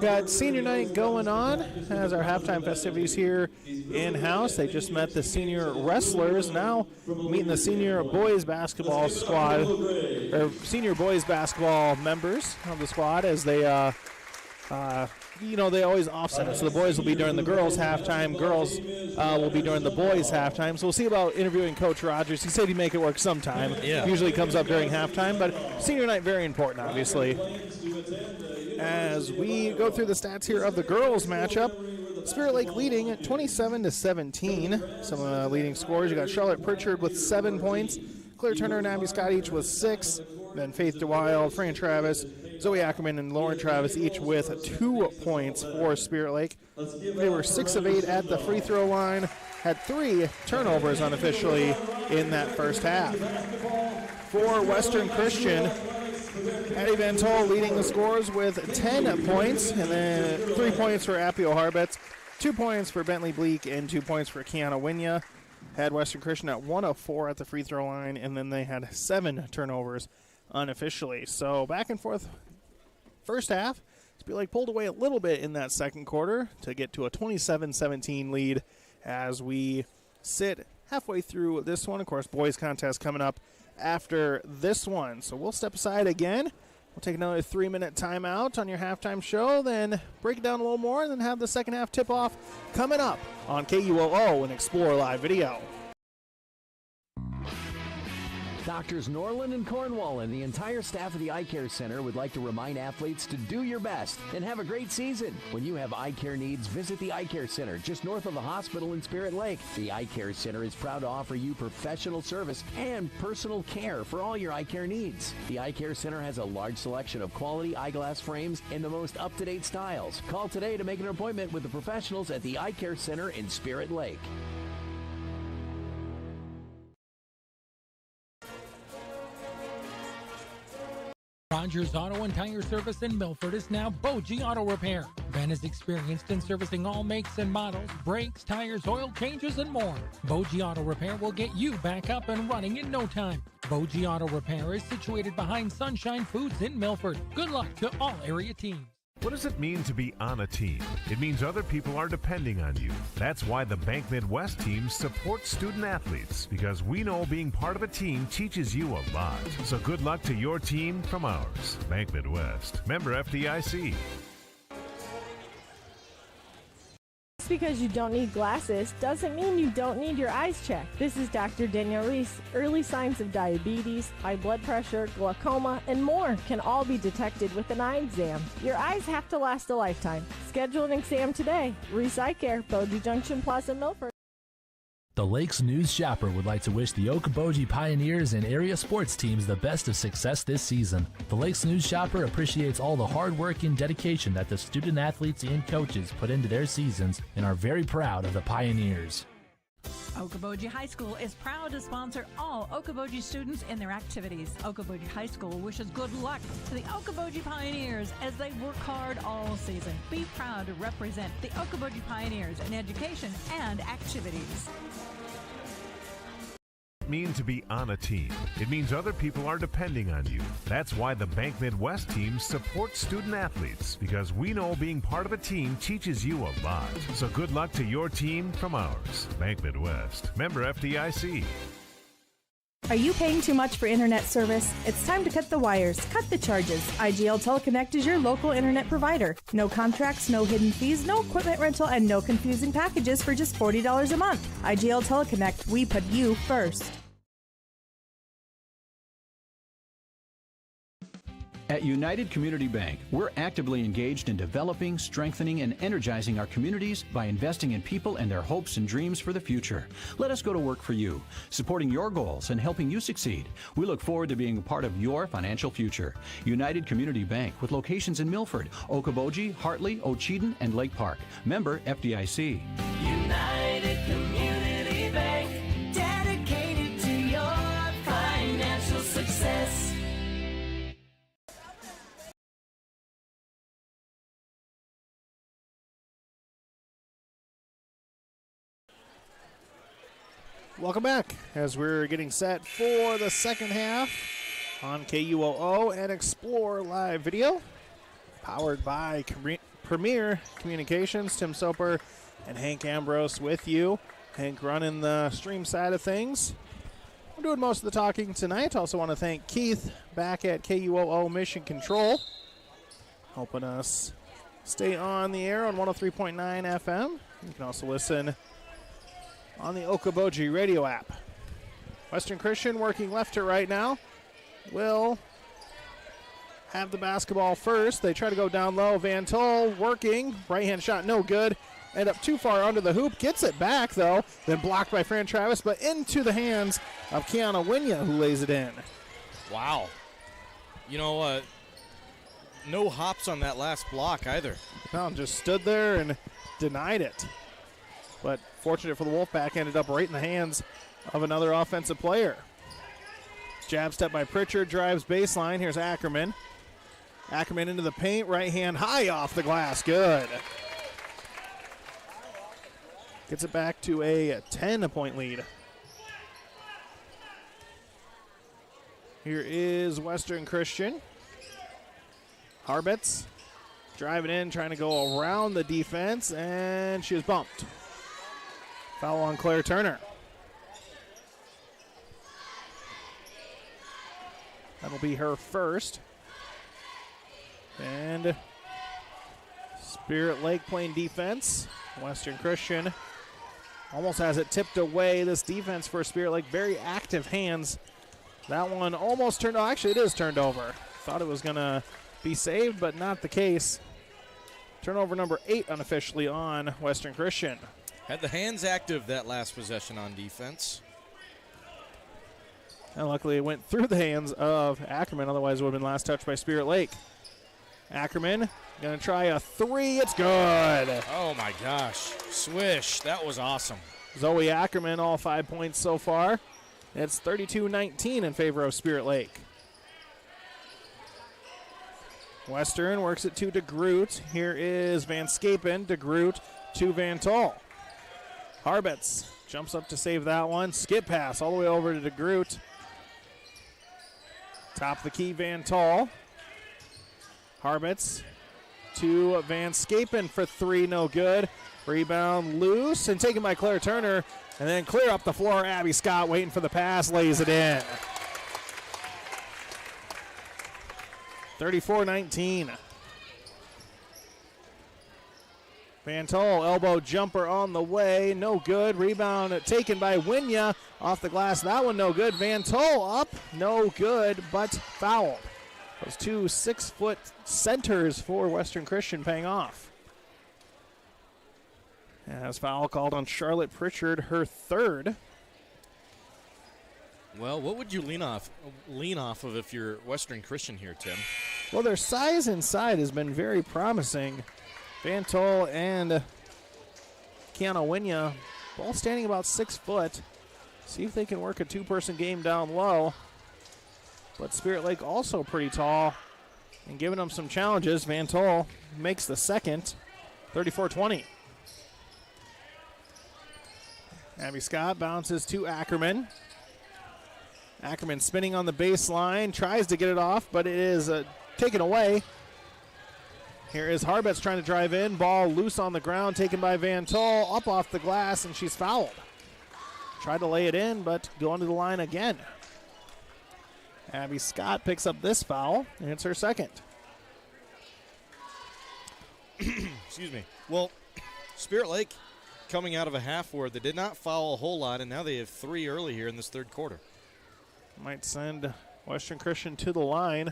Got senior night going on as our halftime festivities here in-house. They just met the senior wrestlers, now meeting the senior boys basketball squad, or senior boys basketball members of the squad, as they they always offset it. So the boys will be during the girls' halftime. Girls will be during the boys' halftime. So we'll see about interviewing Coach Rogers. He said he'd make it work sometime. Yeah. Usually comes up during halftime, but senior night, very important, obviously. As we go through the stats here of the girls' matchup, Spirit Lake leading at 27-17. Some leading scorers. You got Charlotte Pritchard with 7 points. Claire Turner and Abby Scott each with 6. Then Faith DeWild, Fran Travis, Zoe Ackerman, and Lauren Travis each with 2 points for Spirit Lake. They were 6 of 8 at the free throw line, had 3 turnovers unofficially in that first half. For Western Christian, Addie Van Tol leading the scores with 10 points, and then 3 points for Appio Harbets, 2 points for Bentley Bleak, and 2 points for Kiana Winya. Had Western Christian at 1 of 4 at the free throw line, and then they had 7 turnovers unofficially. So back and forth first half. Spirit Lake pulled away a little bit in that second quarter to get to a 27-17 lead as we sit halfway through this one. Of course, boys contest coming up after this one. So we'll step aside again. We'll take another 3-minute timeout on your halftime show, then break it down a little more, and then have the second half tip-off coming up on KUOO and Explore Live Video. Doctors Norland and Cornwall and the entire staff of the Eye Care Center would like to remind athletes to do your best and have a great season. When you have eye care needs, visit the Eye Care Center just north of the hospital in Spirit Lake. The Eye Care Center is proud to offer you professional service and personal care for all your eye care needs. The Eye Care Center has a large selection of quality eyeglass frames in the most up-to-date styles. Call today to make an appointment with the professionals at the Eye Care Center in Spirit Lake. Rogers Auto and Tire Service in Milford is now Boji Auto Repair. Ben is experienced in servicing all makes and models, brakes, tires, oil changes, and more. Boji Auto Repair will get you back up and running in no time. Boji Auto Repair is situated behind Sunshine Foods in Milford. Good luck to all area teams. What does it mean to be on a team? It means other people are depending on you. That's why the Bank Midwest team supports student athletes, because we know being part of a team teaches you a lot. So good luck to your team from ours. Bank Midwest, member FDIC. because you don't need glasses doesn't mean you don't need your eyes checked. This is Dr. Danielle Reese. Early signs of diabetes, high blood pressure, glaucoma, and more can all be detected with an eye exam. Your eyes have to last a lifetime. Schedule an exam today. Reese Eye Care, Bogey Junction Plaza, Milford. The Lakes News Shopper would like to wish the Okoboji Pioneers and area sports teams the best of success this season. The Lakes News Shopper appreciates all the hard work and dedication that the student athletes and coaches put into their seasons and are very proud of the Pioneers. Okoboji High School is proud to sponsor all Okoboji students in their activities. Okoboji High School wishes good luck to the Okoboji Pioneers as they work hard all season. Be proud to represent the Okoboji Pioneers in education and activities. Mean to be on a team. It means other people are depending on you. That's why the Bank Midwest teams support student athletes, because we know being part of a team teaches you a lot. So good luck to your team from ours. Bank Midwest, member FDIC. Are you paying too much for internet service? It's time to cut the wires, cut the charges. IGL Teleconnect is your local internet provider. No contracts, no hidden fees, no equipment rental, and no confusing packages for just $40 a month. IGL Teleconnect, we put you first. At United Community Bank, we're actively engaged in developing, strengthening, and energizing our communities by investing in people and their hopes and dreams for the future. Let us go to work for you, supporting your goals and helping you succeed. We look forward to being a part of your financial future. United Community Bank, with locations in Milford, Okoboji, Hartley, Ocheyedan, and Lake Park. Member FDIC. United Community Bank, dedicated to your financial success. Welcome back as we're getting set for the second half on KUOO and Explore Live Video, powered by Premier Communications. Tim Soper and Hank Ambrose with you. Hank running the stream side of things. I'm doing most of the talking tonight. Also want to thank Keith back at KUOO Mission Control, helping us stay on the air on 103.9 FM. You can also listen on the Okoboji radio app. Western Christian working left to right now. Will have the basketball first. They try to go down low. Van Tol working. Right-hand shot, no good. End up too far under the hoop. Gets it back, though. Then blocked by Fran Travis, but into the hands of Kiana Winya, who lays it in. Wow. You know, no hops on that last block either. No, just stood there and denied it. But fortunate for the Wolfpack, ended up right in the hands of another offensive player. Jab step by Pritchard, drives baseline. Here's Ackerman. Ackerman into the paint, right hand high off the glass. Good. Gets it back to a 10-point lead. Here is Western Christian. Harbitz driving in, trying to go around the defense, and she is bumped. Foul on Claire Turner. That'll be her first. And Spirit Lake playing defense. Western Christian almost has it tipped away. This defense for Spirit Lake, very active hands. That one almost turned, actually it is turned over. Thought it was going to be saved, but not the case. Turnover number 8 unofficially on Western Christian. Had the hands active that last possession on defense. And luckily it went through the hands of Ackerman, otherwise it would have been last touch by Spirit Lake. Ackerman going to try a 3. It's good. Oh my gosh. Swish. That was awesome. Zoe Ackerman, all 5 points so far. It's 32-19 in favor of Spirit Lake. Western works it to DeGroot. Here is Van Scapen. DeGroot to Van Tol. Harbitz jumps up to save that one. Skip pass all the way over to DeGroot. Top of the key, Van Tol. Harbitz to Van Scapen for 3, no good. Rebound loose and taken by Claire Turner. And then clear up the floor. Abby Scott waiting for the pass, lays it in. 34-19. Van Tol, elbow jumper on the way, no good. Rebound taken by Winya off the glass. That one no good. Van Tol up, no good, but fouled. Those 2 6-foot centers for Western Christian paying off. As foul called on Charlotte Pritchard, her third. Well, what would you lean off of if you're Western Christian here, Tim? Well, their size inside has been very promising. Van Tol and Kiana Winya both standing about 6 foot. See if they can work a 2-person game down low. But Spirit Lake also pretty tall and giving them some challenges. Van Tol makes the second, 34-20. Abby Scott bounces to Ackerman. Ackerman spinning on the baseline, tries to get it off, but it is taken away. Here is Harbets trying to drive in. Ball loose on the ground, taken by Van Tol, up off the glass, and she's fouled. Tried to lay it in, but going to the line again. Abby Scott picks up this foul, and it's her second. Excuse me. Well, Spirit Lake coming out of a half where they did not foul a whole lot, and now they have 3 early here in this third quarter. Might send Western Christian to the line.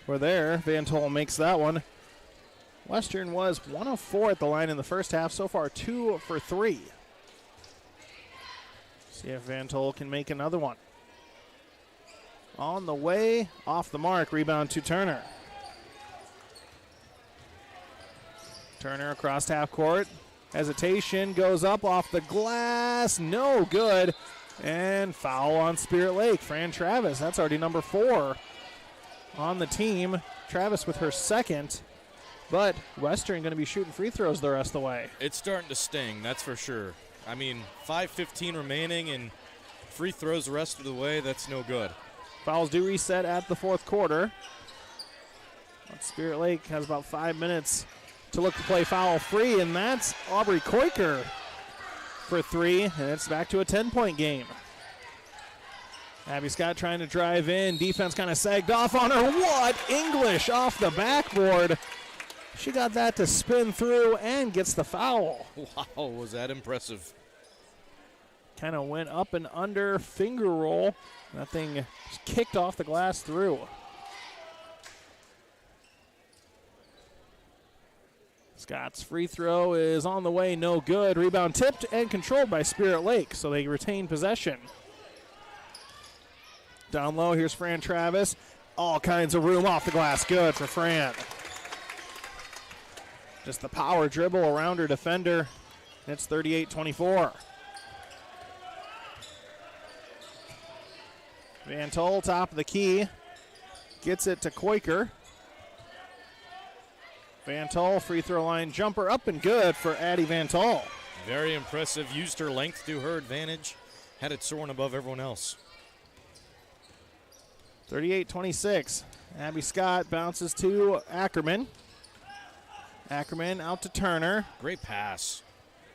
We're there. Van Tol makes that one. Western was 1 of 4 at the line in the first half. So far, 2 for 3. See if Van Tol can make another one. On the way, off the mark. Rebound to Turner. Turner across half court. Hesitation, goes up off the glass. No good. And foul on Spirit Lake. Fran Travis, that's already number 4 on the team. Travis with her second. But Western going to be shooting free throws the rest of the way. It's starting to sting, that's for sure. I mean, 5:15 remaining and free throws the rest of the way, that's no good. Fouls do reset at the fourth quarter. But Spirit Lake has about 5 minutes to look to play foul free, and that's Aubrey Koiker for 3, and it's back to a 10-point game. Abby Scott trying to drive in. Defense kind of sagged off on her. What? English off the backboard. She got that to spin through and gets the foul. Wow, was that impressive. Kind of went up and under, finger roll. That thing kicked off the glass through. Scott's free throw is on the way, no good. Rebound tipped and controlled by Spirit Lake, so they retain possession. Down low, here's Fran Travis. All kinds of room off the glass, good for Fran. Just the power dribble around her defender. It's 38-24. Van Tol, top of the key. Gets it to Koiker. Van Tol, free throw line jumper up and good for Addie Van Tol. Very impressive. Used her length to her advantage. Had it soaring above everyone else. 38-26. Abby Scott bounces to Ackerman. Ackerman out to Turner. Great pass.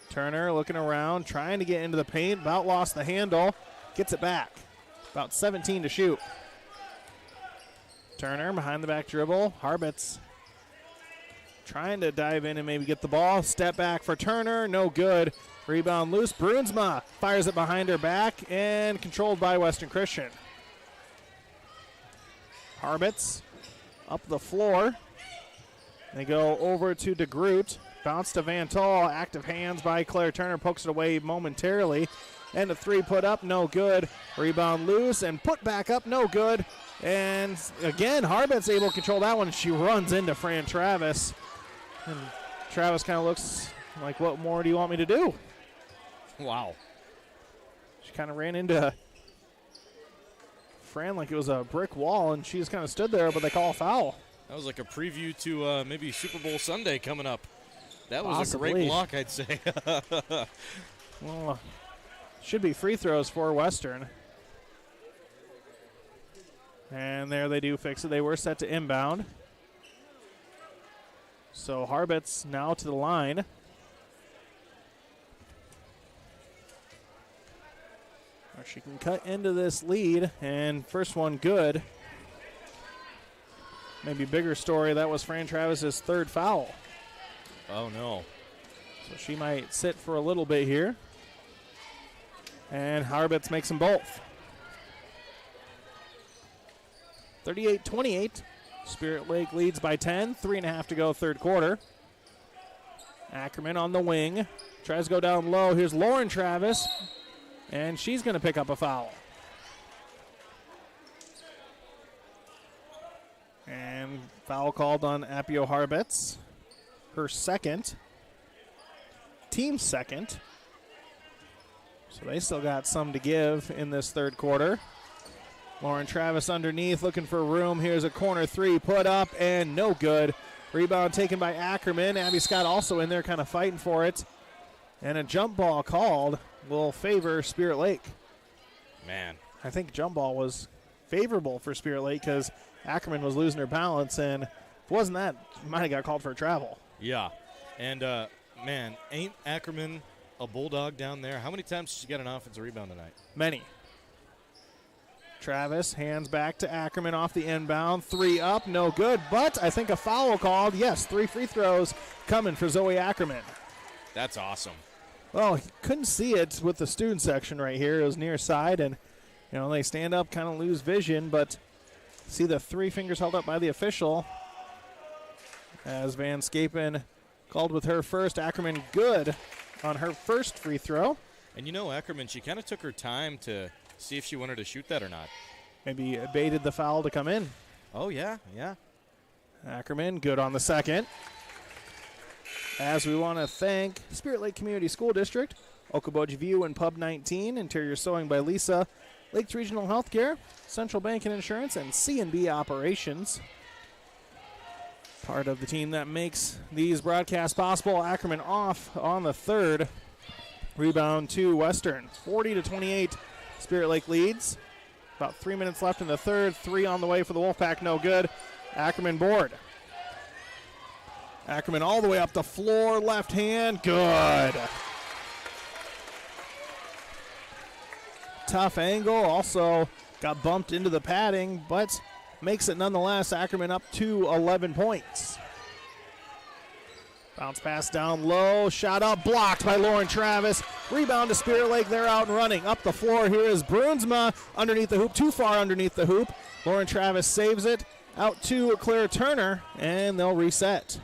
Turner looking around, trying to get into the paint. About lost the handle. Gets it back. About 17 to shoot. Turner behind the back dribble. Harbets trying to dive in and maybe get the ball. Step back for Turner. No good. Rebound loose. Brunsma fires it behind her back and controlled by Western Christian. Harbets up the floor. They go over to DeGroot. Bounce to Van Tol. Active hands by Claire Turner. Pokes it away momentarily. And a 3 put up. No good. Rebound loose and put back up. No good. And again, Harbets able to control that one. She runs into Fran Travis. And Travis kind of looks like, what more do you want me to do? Wow. She kind of ran into Fran like it was a brick wall, and she just kind of stood there, but they call a foul. That was like a preview to maybe Super Bowl Sunday coming up. That was Possibly. a great block, I'd say. Well, should be free throws for Western. And there they do fix it. They were set to inbound. So Harbets now to the line. She can cut into this lead, and first one good. Maybe bigger story, that was Fran Travis's third foul. Oh, no. So she might sit for a little bit here. And Harbitz makes them both. 38-28. Spirit Lake leads by 10. 3.5 to go, third quarter. Ackerman on the wing. Tries to go down low. Here's Lauren Travis. And she's going to pick up a foul. And foul called on Apio Harbitz. Her second. Team second. So they still got some to give in this third quarter. Lauren Travis underneath, looking for room. Here's a corner three, put up, and no good. Rebound taken by Ackerman. Abby Scott also in there kind of fighting for it. And a jump ball called will favor Spirit Lake. Man. I think jump ball was favorable for Spirit Lake because Ackerman was losing her balance, and if it wasn't that, might have got called for a travel. Yeah. And, man, ain't Ackerman a bulldog down there? How many times did she get an offensive rebound tonight? Many. Travis hands back to Ackerman off the inbound. Three up, no good, but I think a foul called. Yes, 3 free throws coming for Zoe Ackerman. That's awesome. Well, couldn't see it with the student section right here. It was near side, and, you know, they stand up, kind of lose vision, but see the 3 fingers held up by the official as Van Scapen called with her first. Ackerman good on her first free throw. And, you know, Ackerman, she kind of took her time to see if she wanted to shoot that or not. Maybe baited the foul to come in. Oh, yeah, yeah. Ackerman good on the second. As we want to thank Spirit Lake Community School District, Okoboji View and Pub 19, Interior Sewing by Lisa, Lakes Regional Healthcare, Central Bank and Insurance, and C&B Operations. Part of the team that makes these broadcasts possible. Ackerman off on the third. Rebound to Western. 40-28. Spirit Lake leads. About 3 minutes left in the third. 3 on the way for the Wolfpack. No good. Ackerman board. Ackerman all the way up the floor. Left hand. Good. Tough angle. Also got bumped into the padding, but makes it nonetheless. Ackerman up to 11 points. Bounce pass down low. Shot up. Blocked by Lauren Travis. Rebound to Spirit Lake. They're out and running. Up the floor. Here is Brunsma underneath the hoop. Too far underneath the hoop. Lauren Travis saves it. Out to Claire Turner, and they'll reset.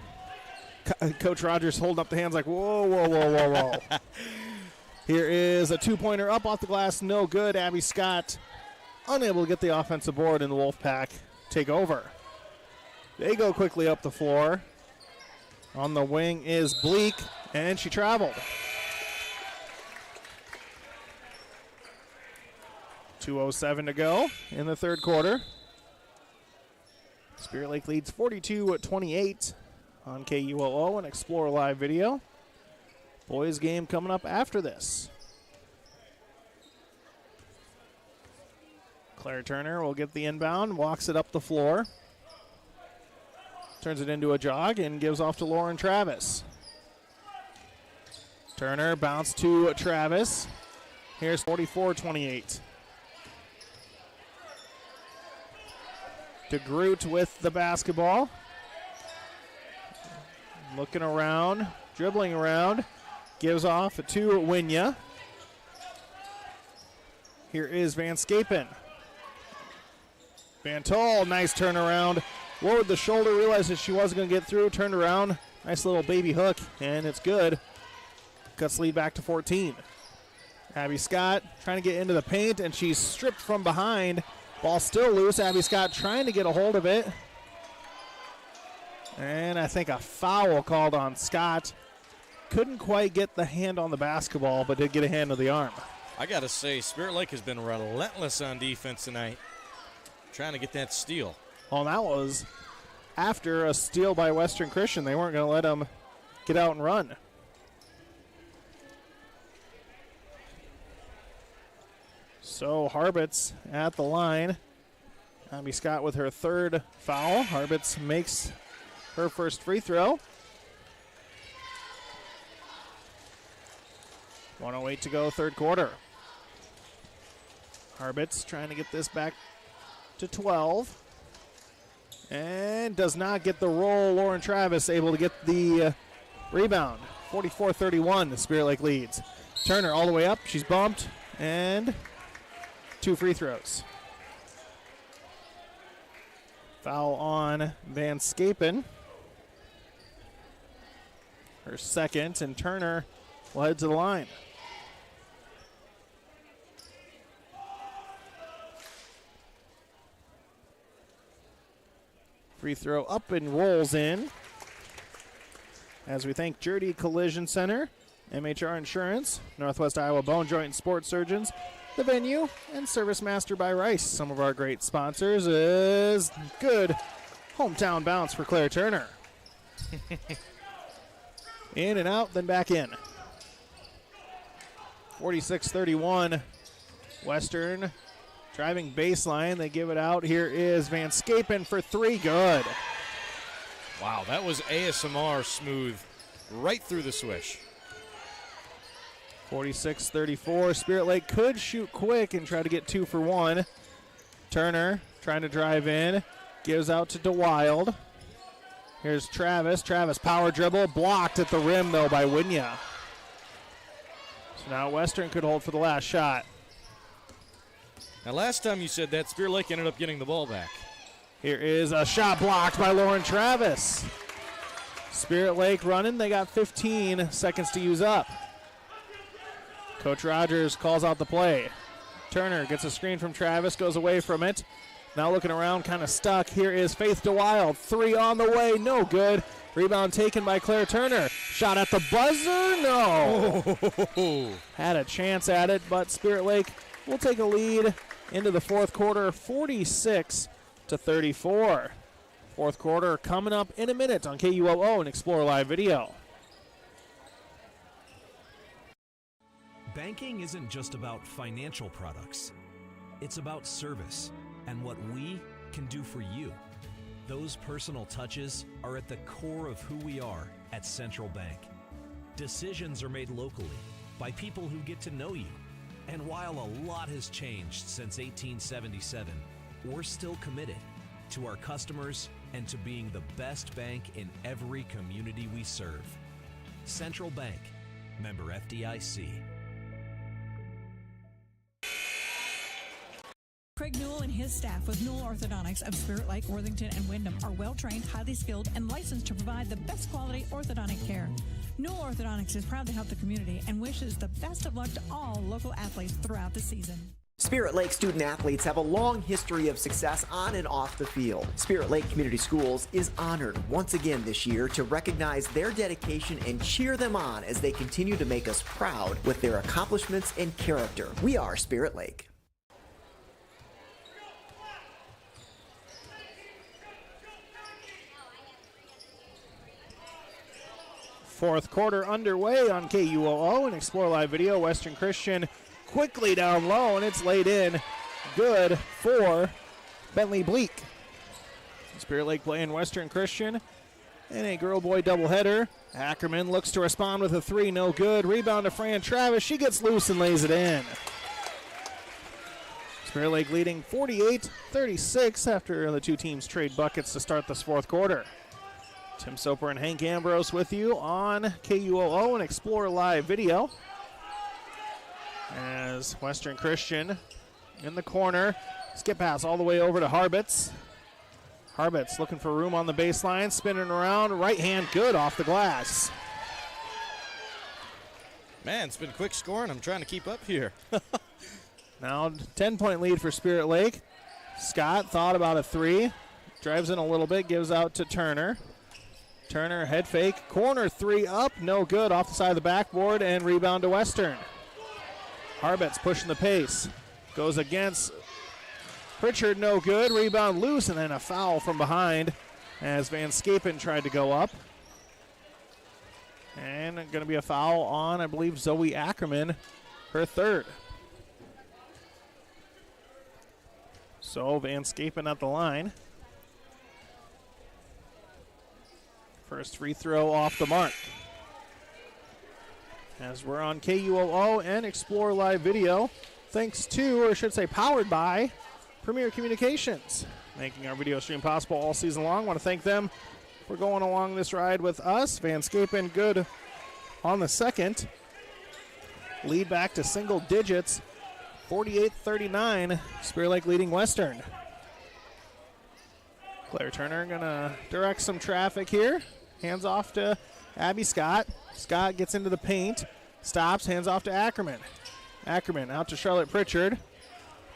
Coach Rogers holding up the hands like, whoa, whoa, whoa, whoa, whoa. Here is a two-pointer up off the glass. No good. Abby Scott unable to get the offensive board, and the Wolfpack take over. They go quickly up the floor. On the wing is Bleak, and she traveled. 2:07 to go in the third quarter. Spirit Lake leads 42-28 on KUOO and Explore Live Video. Boys game coming up after this. Claire Turner will get the inbound, walks it up the floor. Turns it into a jog and gives off to Lauren Travis. Turner bounce to Travis. Here's 44-28. DeGroot with the basketball. Looking around, dribbling around. Gives off to Winya. Here is Van Scapen. Van Tol, nice turnaround. Lowered the shoulder, realized that she wasn't going to get through, turned around. Nice little baby hook, and it's good. Cuts lead back to 14. Abby Scott trying to get into the paint, and she's stripped from behind. Ball still loose. Abby Scott trying to get a hold of it. And I think a foul called on Scott. Couldn't quite get the hand on the basketball, but did get a hand on the arm. I got to say, Spirit Lake has been relentless on defense tonight, trying to get that steal. Well, that was after a steal by Western Christian. They weren't going to let them get out and run. So Harbitz at the line. Abby Scott with her third foul. Harbitz makes her first free throw. 1:08 to go, third quarter. Harbitz trying to get this back to 12. And does not get the roll. Lauren Travis able to get the rebound. 44-31, the Spirit Lake leads. Turner all the way up. She's bumped. And 2 free throws. Foul on Van Scapen. Her second, and Turner will head to the line. Free throw up and rolls in. As we thank Jurdy Collision Center, MHR Insurance, Northwest Iowa Bone Joint and Sports Surgeons, the venue, and Service Master by Rice. Some of our great sponsors is good hometown bounce for Claire Turner. In and out, then back in. 46-31, Western driving baseline. They give it out. Here is Van Scapen for 3. Good. Wow, that was ASMR smooth right through the swish. 46-34. Spirit Lake could shoot quick and try to get 2 for 1. Turner trying to drive in. Gives out to DeWild. Here's Travis. Travis power dribble. Blocked at the rim, though, by Winya. So now Western could hold for the last shot. Now, last time you said that, Spirit Lake ended up getting the ball back. Here is a shot blocked by Lauren Travis. Spirit Lake running. They got 15 seconds to use up. Coach Rogers calls out the play. Turner gets a screen from Travis, goes away from it. Now looking around, kind of stuck. Here is Faith DeWild. 3 on the way, no good. Rebound taken by Claire Turner. Shot at the buzzer, no. Oh. Had a chance at it, but Spirit Lake will take a lead into the fourth quarter, 46-34. Fourth quarter coming up in a minute on KUOO and Explore Live Video. Banking isn't just about financial products. It's about service and what we can do for you. Those personal touches are at the core of who we are at Central Bank. Decisions are made locally by people who get to know you. And while a lot has changed since 1877, we're still committed to our customers and to being the best bank in every community we serve. Central Bank, member FDIC. Craig Newell and his staff with Newell Orthodontics of Spirit Lake, Worthington, and Wyndham are well-trained, highly skilled, and licensed to provide the best quality orthodontic care. Newell Orthodontics is proud to help the community and wishes the best of luck to all local athletes throughout the season. Spirit Lake student athletes have a long history of success on and off the field. Spirit Lake Community Schools is honored once again this year to recognize their dedication and cheer them on as they continue to make us proud with their accomplishments and character. We are Spirit Lake. Fourth quarter underway on KUOO and Explore Live Video. Western Christian quickly down low, and it's laid in. Good for Bentley Bleak. Spirit Lake playing Western Christian in a girl-boy doubleheader. Ackerman looks to respond with a 3, no good. Rebound to Fran Travis. She gets loose and lays it in. Spirit Lake leading 48-36 after the two teams trade buckets to start this fourth quarter. Tim Soper and Hank Ambrose with you on KUOO and Explore Live Video. As Western Christian in the corner. Skip pass all the way over to Harbitz. Harbitz looking for room on the baseline, spinning around. Right hand good off the glass. Man, it's been quick scoring. I'm trying to keep up here. Now 10-point lead for Spirit Lake. Scott thought about a 3. Drives in a little bit, gives out to Turner. Turner head fake, corner 3 up, no good, off the side of the backboard, and rebound to Western. Harbitz pushing the pace, goes against Pritchard, no good, rebound loose, and then a foul from behind as Van Scapen tried to go up. And going to be a foul on, I believe, Zoe Ackerman, her third. So Van Scapen at the line. First free throw off the mark. As we're on KUOO and Explore Live Video, thanks to, or I should say powered by, Premier Communications, making our video stream possible all season long. Want to thank them for going along this ride with us. Van Scapen, good on the second. Lead back to single digits, 48-39. Spirit Lake leading Western. Claire Turner going to direct some traffic here. Hands off to Abby Scott. Scott gets into the paint, stops, hands off to Ackerman. Ackerman out to Charlotte Pritchard.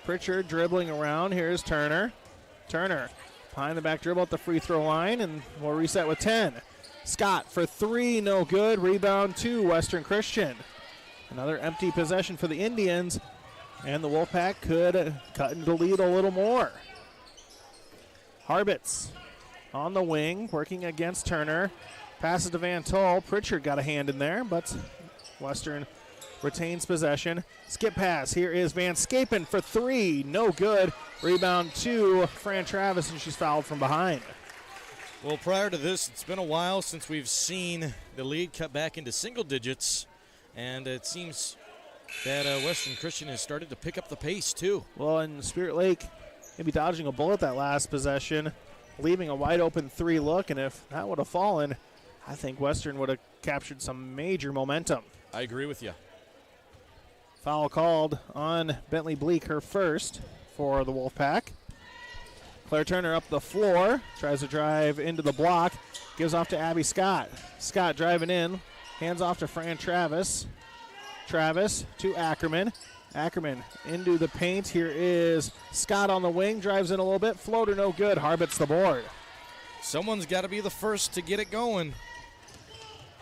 Pritchard dribbling around. Here's Turner. Turner behind the back dribble at the free throw line, and we'll reset with 10. Scott for three, no good. Rebound to Western Christian. Another empty possession for the Indians, and the Wolfpack could cut into the lead a little more. Harbitz on the wing, working against Turner. Passes to Van Tol. Pritchard got a hand in there, but Western retains possession. Skip pass. Here is Van Scapen for three. No good. Rebound to Fran Travis, and she's fouled from behind. Well, prior to this, it's been a while since we've seen the lead cut back into single digits, and it seems that Western Christian has started to pick up the pace, too. Well, and Spirit Lake maybe dodging a bullet that last possession, leaving a wide open three look, and if that would have fallen, I think Western would have captured some major momentum. I agree with you. Foul called on Bentley Bleak, her first for the Wolfpack. Claire Turner up the floor, tries to drive into the block, gives off to Abby Scott. Scott driving in, hands off to Fran Travis. Travis to Ackerman. Ackerman into the paint. Here is Scott on the wing, drives in a little bit. Floater no good. Harbitz the board. Someone's got to be the first to get it going.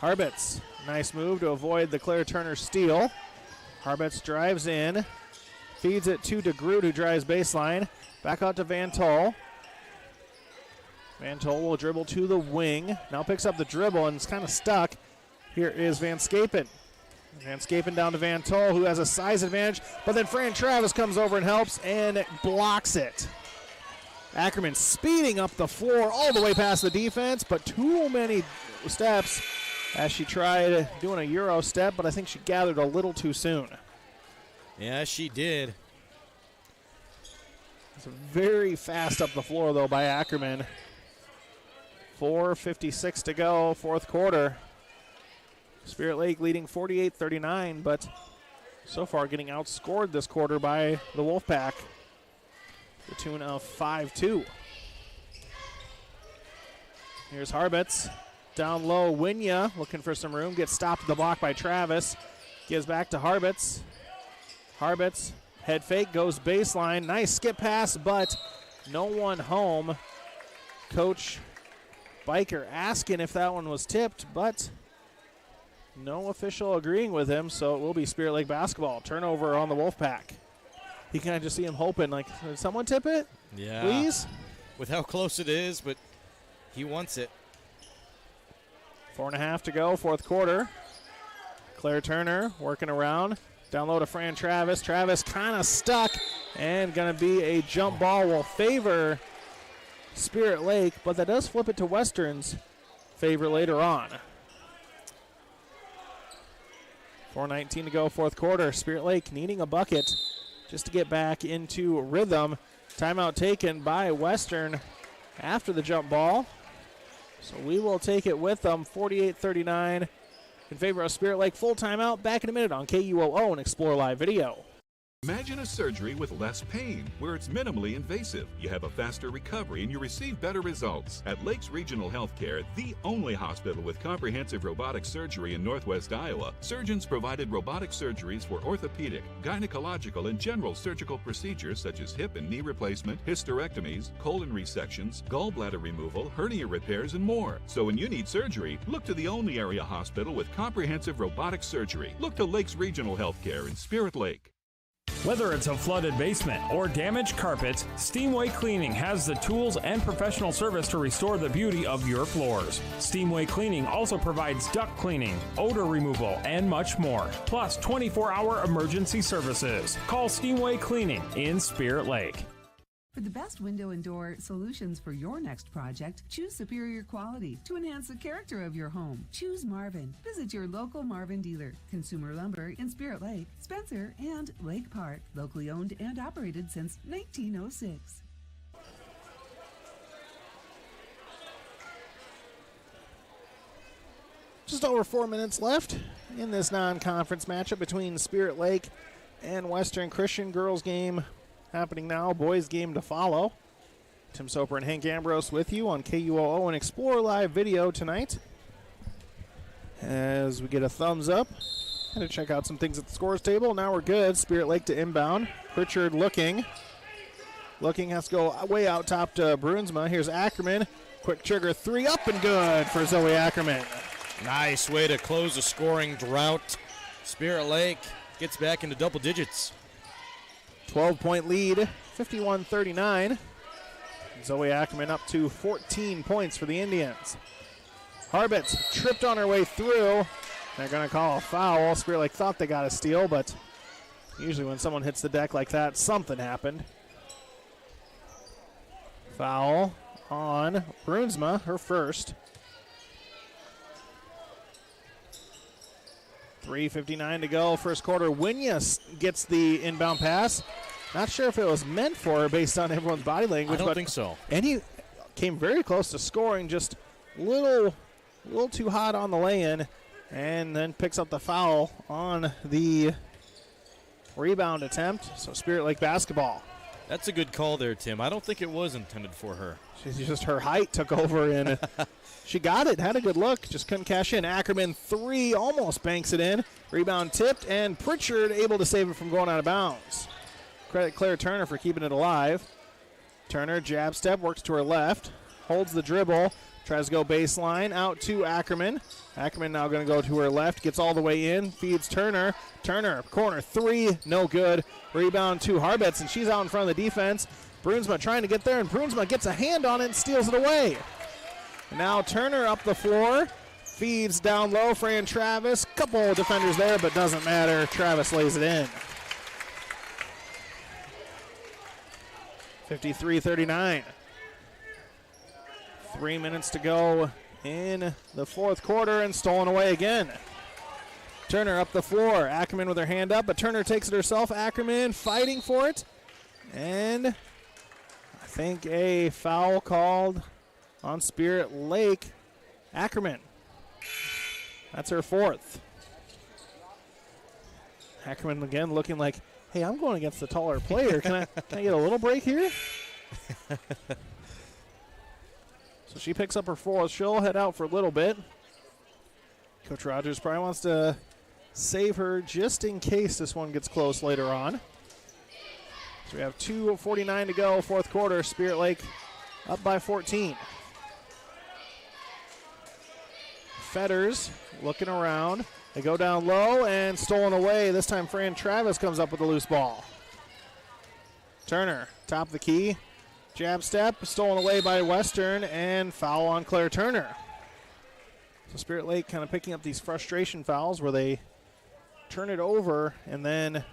Harbitz, nice move to avoid the Claire Turner steal. Harbitz drives in, feeds it to DeGroot, who drives baseline. Back out to Van Tol. Van Tol will dribble to the wing. Now picks up the dribble and is kind of stuck. Here is Van Scapen. Van Scapen down to Van Tol, who has a size advantage, but then Fran Travis comes over and helps and blocks it. Ackerman speeding up the floor all the way past the defense, but too many steps as she tried doing a Euro step, but I think she gathered a little too soon. Yeah, she did. It's very fast up the floor, though, by Ackerman. 4:56 to go, fourth quarter. Spirit Lake leading 48-39, but so far getting outscored this quarter by the Wolfpack. The tune of 5-2. Here's Harbitz. Down low, Winya looking for some room. Gets stopped at the block by Travis. Gives back to Harbitz. Harbitz, head fake, goes baseline. Nice skip pass, but no one home. Coach Biker asking if that one was tipped, but no official agreeing with him, so it will be Spirit Lake basketball. Turnover on the Wolfpack. You can just see him hoping, like, did someone tip it? Yeah. Please? With how close it is, but he wants it. 4.5 to go, fourth quarter. Claire Turner working around. Down low to Fran Travis. Travis kind of stuck, and going to be a jump ball will favor Spirit Lake, but that does flip it to Western's favor later on. 4:19 to go, fourth quarter. Spirit Lake needing a bucket just to get back into rhythm. Timeout taken by Western after the jump ball. So we will take it with them, 48-39 in favor of Spirit Lake. Full timeout, back in a minute on KUOO and Explore Live Video. Imagine a surgery with less pain, where it's minimally invasive. You have a faster recovery and you receive better results. At Lakes Regional Healthcare, the only hospital with comprehensive robotic surgery in Northwest Iowa, surgeons provided robotic surgeries for orthopedic, gynecological, and general surgical procedures such as hip and knee replacement, hysterectomies, colon resections, gallbladder removal, hernia repairs, and more. So when you need surgery, look to the only area hospital with comprehensive robotic surgery. Look to Lakes Regional Healthcare in Spirit Lake. Whether it's a flooded basement or damaged carpets, Steamway Cleaning has the tools and professional service to restore the beauty of your floors. Steamway Cleaning also provides duct cleaning, odor removal, and much more. Plus 24-hour emergency services. Call Steamway Cleaning in Spirit Lake. For the best window and door solutions for your next project, choose superior quality to enhance the character of your home. Choose Marvin. Visit your local Marvin dealer. Consumer Lumber in Spirit Lake, Spencer, and Lake Park. Locally owned and operated since 1906. Just over 4 minutes left in this non-conference matchup between Spirit Lake and Western Christian. Girls game happening now, boys game to follow. Tim Soper and Hank Ambrose with you on KUOO and Explore Live Video tonight. As we get a thumbs up, had to check out some things at the scores table. Now we're good. Spirit Lake to inbound. Pritchard looking. Looking, has to go way out top to Brunsma. Here's Ackerman. Quick trigger three, up and good for Zoe Ackerman. Nice way to close a scoring drought. Spirit Lake gets back into double digits. 12-point lead, 51-39. Zoe Ackerman up to 14 points for the Indians. Harbitz tripped on her way through. They're going to call a foul. Spirit Lake thought they got a steal, but usually when someone hits the deck like that, something happened. Foul on Brunsma, her first. 3:59 to go, first quarter. Winya gets the inbound pass. Not sure if it was meant for her based on everyone's body language. I don't think so. And he came very close to scoring, just a little too hot on the lay-in, and then picks up the foul on the rebound attempt. So Spirit Lake basketball. That's a good call there, Tim. I don't think it was intended for her. She's just, her height took over, and she got it, had a good look, just couldn't cash in. Ackerman three, almost banks it in. Rebound tipped, and Pritchard able to save it from going out of bounds. Credit Claire Turner for keeping it alive. Turner, jab step, works to her left, holds the dribble, tries to go baseline, out to Ackerman. Ackerman now going to go to her left, gets all the way in, feeds Turner. Turner, corner three, no good. Rebound to Harbitz, and she's out in front of the defense. Brunsma trying to get there, and Brunsma gets a hand on it and steals it away. And now Turner up the floor, feeds down low, Fran Travis. Couple defenders there, but doesn't matter. Travis lays it in. 53-39. 3 minutes to go in the fourth quarter, and stolen away again. Turner up the floor. Ackerman with her hand up, but Turner takes it herself. Ackerman fighting for it. And I think a foul called on Spirit Lake. Ackerman. That's her fourth. Ackerman again looking like, hey, I'm going against the taller player. Can I get a little break here? So she picks up her fourth. She'll head out for a little bit. Coach Rogers probably wants to save her just in case this one gets close later on. So we have 2:49 to go, fourth quarter. Spirit Lake up by 14. Fetters looking around. They go down low and stolen away. This time Fran Travis comes up with a loose ball. Turner, top of the key. Jab step, stolen away by Western, and foul on Claire Turner. So Spirit Lake kind of picking up these frustration fouls where they turn it over and then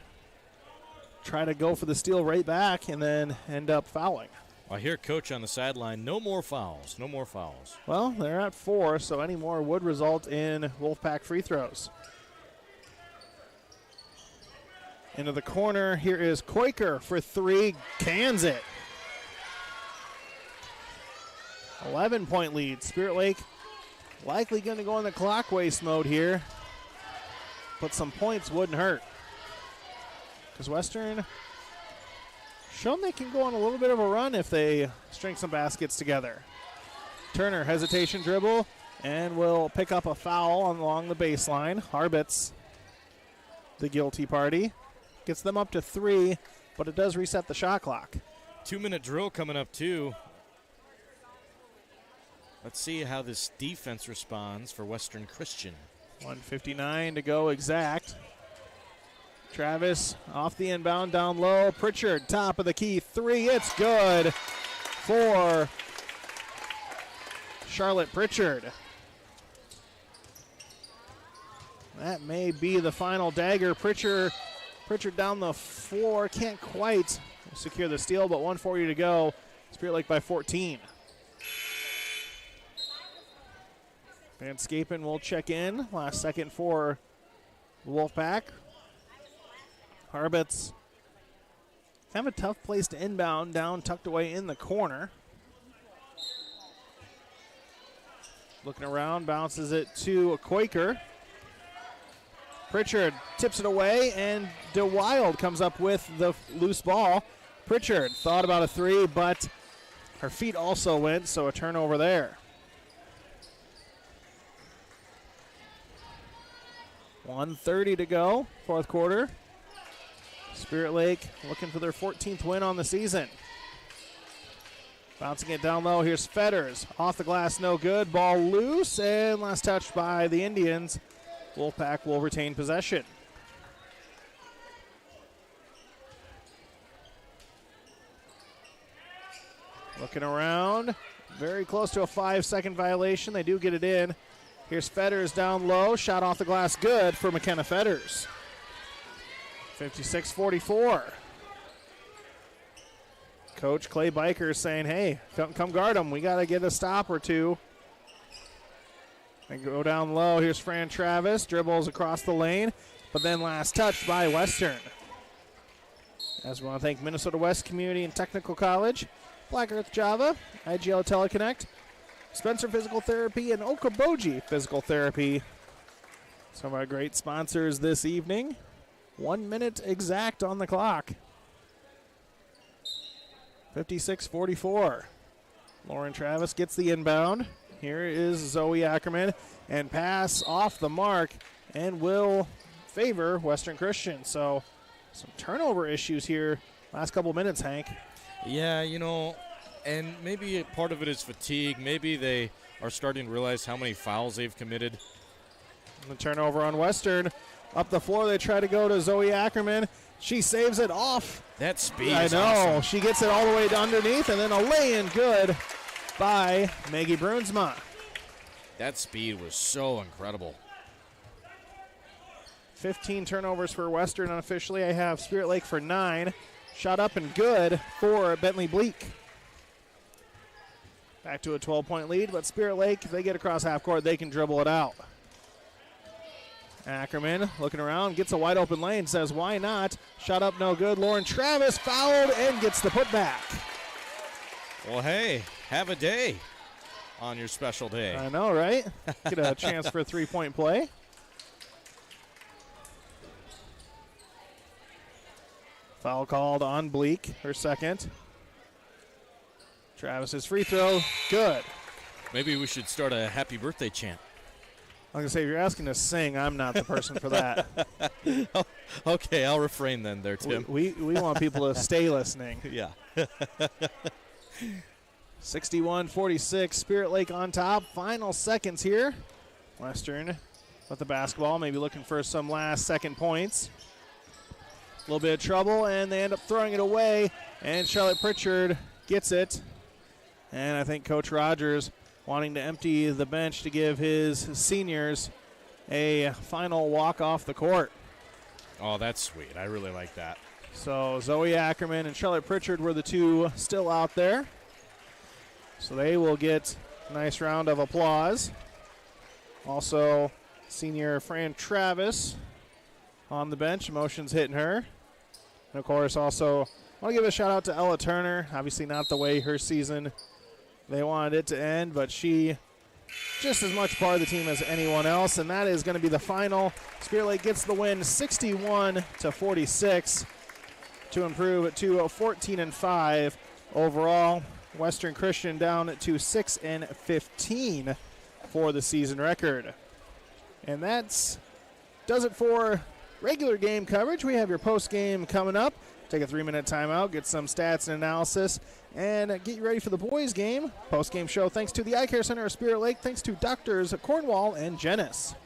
try to go for the steal right back and then end up fouling. I hear Coach on the sideline, no more fouls, no more fouls. Well, they're at 4, so any more would result in Wolfpack free throws. Into the corner, here is Koiker for three, cans it. 11-point lead. Spirit Lake likely going to go in the clock waste mode here, but some points wouldn't hurt. Because Western shown they can go on a little bit of a run if they string some baskets together. Turner, hesitation dribble, and will pick up a foul along the baseline. Harbitz, the guilty party, gets them up to 3, but it does reset the shot clock. 2-minute drill coming up too. Let's see how this defense responds for Western Christian. 1:59 to go exact. Travis off the inbound, down low. Pritchard, top of the key, 3. It's good for Charlotte Pritchard. That may be the final dagger. Pritchard down the floor, can't quite secure the steal, but 1:40 to go. Spirit Lake by 14. Van Scapen will check in. Last second for the Wolfpack. Harbitz, kind of a tough place to inbound, down tucked away in the corner. Looking around, bounces it to a Quaker. Pritchard tips it away, and DeWild comes up with the loose ball. Pritchard thought about a three, but her feet also went, so a turnover there. 1:30 to go, fourth quarter. Spirit Lake looking for their 14th win on the season. Bouncing it down low, here's Fetters. Off the glass, no good. Ball loose, and last touch by the Indians. Wolfpack will retain possession. Looking around, very close to a 5-second violation. They do get it in. Here's Fetters down low, shot off the glass, good for McKenna Fetters. 56-44. Coach Clay Biker saying, hey, come guard them. We got to get a stop or two. They go down low. Here's Fran Travis. Dribbles across the lane, but then last touch by Western. As we want to thank Minnesota West Community and Technical College, Black Earth Java, IGL Teleconnect, Spencer Physical Therapy, and Okoboji Physical Therapy. Some of our great sponsors this evening. 1 minute exact on the clock. 56-44. Lauren Travis gets the inbound. Here is Zoe Ackerman, and pass off the mark and will favor Western Christian. So some turnover issues here last couple minutes, Hank. Yeah, and maybe part of it is fatigue. Maybe they are starting to realize how many fouls they've committed. The turnover on Western. Up the floor, they try to go to Zoe Ackerman. She saves it off. That speed I is know. awesome. She gets it all the way to underneath, and then a lay-in good by Maggie Brunsma. That speed was so incredible. 15 turnovers for Western unofficially. I have Spirit Lake for 9. Shot up and good for Bentley Bleak. Back to a 12-point lead, but Spirit Lake, if they get across half court, they can dribble it out. Ackerman looking around, gets a wide open lane, says why not? Shot up, no good. Lauren Travis fouled and gets the putback. Well, hey, have a day on your special day. I know, right? Get a chance for a three-point play. Foul called on Bleak, her second. Travis's free throw, good. Maybe we should start a happy birthday chant. I'm going to say, if you're asking to sing, I'm not the person for that. Okay, I'll refrain then there, Tim. We want people to stay listening. Yeah. 61-46, Spirit Lake on top. Final seconds here. Western with the basketball, maybe looking for some last-second points. A little bit of trouble, and they end up throwing it away, and Charlotte Pritchard gets it. And I think Coach Rogers wanting to empty the bench to give his seniors a final walk off the court. Oh, that's sweet. I really like that. So Zoe Ackerman and Charlotte Pritchard were the two still out there. So they will get a nice round of applause. Also, senior Fran Travis on the bench. Emotions hitting her. And, of course, also want to give a shout-out to Ella Turner. Obviously not the way her season they wanted it to end, but she just as much part of the team as anyone else, and that is going to be the final. Spirit Lake gets the win 61-46 to improve to 14-5 overall. Western Christian down to 6-15 for the season record. And that does it for regular game coverage. We have your post game coming up. Take a 3-minute timeout, get some stats and analysis, and get you ready for the boys' game. Post-game show thanks to the Eye Care Center of Spirit Lake, thanks to Doctors Cornwall and Jennis.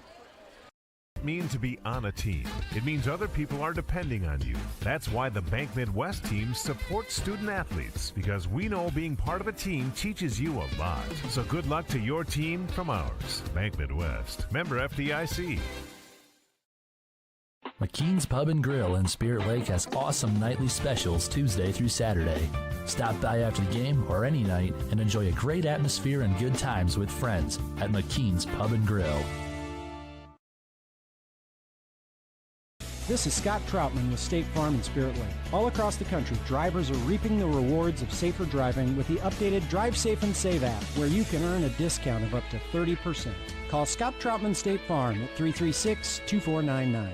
Mean to be on a team. It means other people are depending on you. That's why the Bank Midwest team supports student athletes, because we know being part of a team teaches you a lot. So good luck to your team from ours. Bank Midwest, member FDIC. McKean's Pub and Grill in Spirit Lake has awesome nightly specials Tuesday through Saturday. Stop by after the game or any night and enjoy a great atmosphere and good times with friends at McKean's Pub and Grill. This is Scott Troutman with State Farm and Spirit Lake. All across the country, drivers are reaping the rewards of safer driving with the updated Drive Safe and Save app, where you can earn a discount of up to 30%. Call Scott Troutman State Farm at 336-2499.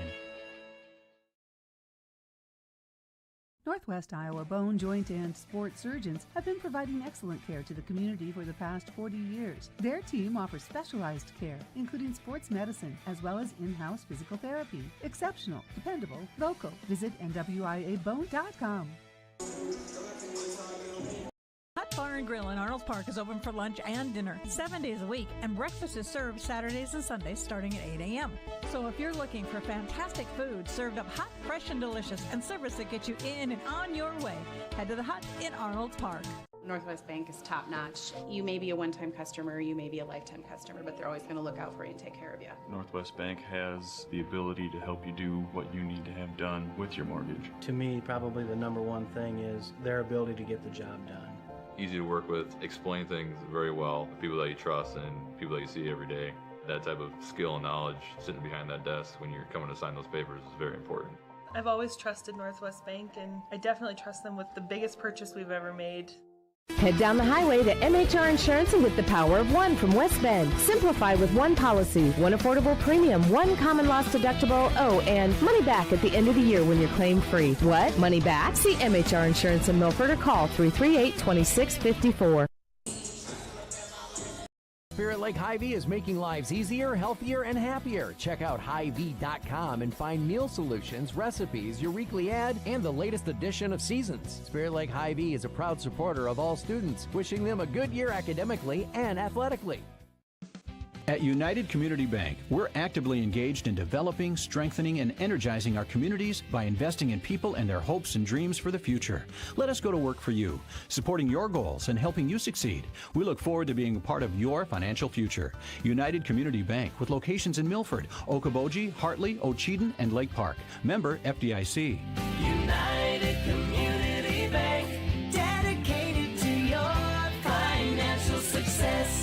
Northwest Iowa Bone, Joint, and Sports Surgeons have been providing excellent care to the community for the past 40 years. Their team offers specialized care, including sports medicine, as well as in-house physical therapy. Exceptional, dependable, local. Visit NWIABone.com. Hot Bar and Grill in Arnold Park is open for lunch and dinner 7 days a week, and breakfast is served Saturdays and Sundays starting at 8 a.m. So if you're looking for fantastic food served up hot, fresh, and delicious, and service that gets you in and on your way, head to the Hut in Arnold Park. Northwest Bank is top-notch. You may be a one-time customer, you may be a lifetime customer, but they're always going to look out for you and take care of you. Northwest Bank has the ability to help you do what you need to have done with your mortgage. To me, probably the number one thing is their ability to get the job done. Easy to work with, explain things very well, people that you trust and people that you see every day. That type of skill and knowledge sitting behind that desk when you're coming to sign those papers is very important. I've always trusted Northwest Bank, and I definitely trust them with the biggest purchase we've ever made. Head down the highway to MHR Insurance and get the power of one from West Bend. Simplify with one policy, one affordable premium, one common loss deductible, and money back at the end of the year when you're claim free. What? Money back? See MHR Insurance in Milford or call 338-2654. Spirit Lake Hy-Vee is making lives easier, healthier, and happier. Check out Hy-Vee.com and find meal solutions, recipes, your weekly ad, and the latest edition of Seasons. Spirit Lake Hy-Vee is a proud supporter of all students, wishing them a good year academically and athletically. At United Community Bank, we're actively engaged in developing, strengthening, and energizing our communities by investing in people and their hopes and dreams for the future. Let us go to work for you, supporting your goals and helping you succeed. We look forward to being a part of your financial future. United Community Bank, with locations in Milford, Okoboji, Hartley, Ocheyedan, and Lake Park. Member FDIC. United Community Bank, dedicated to your financial success.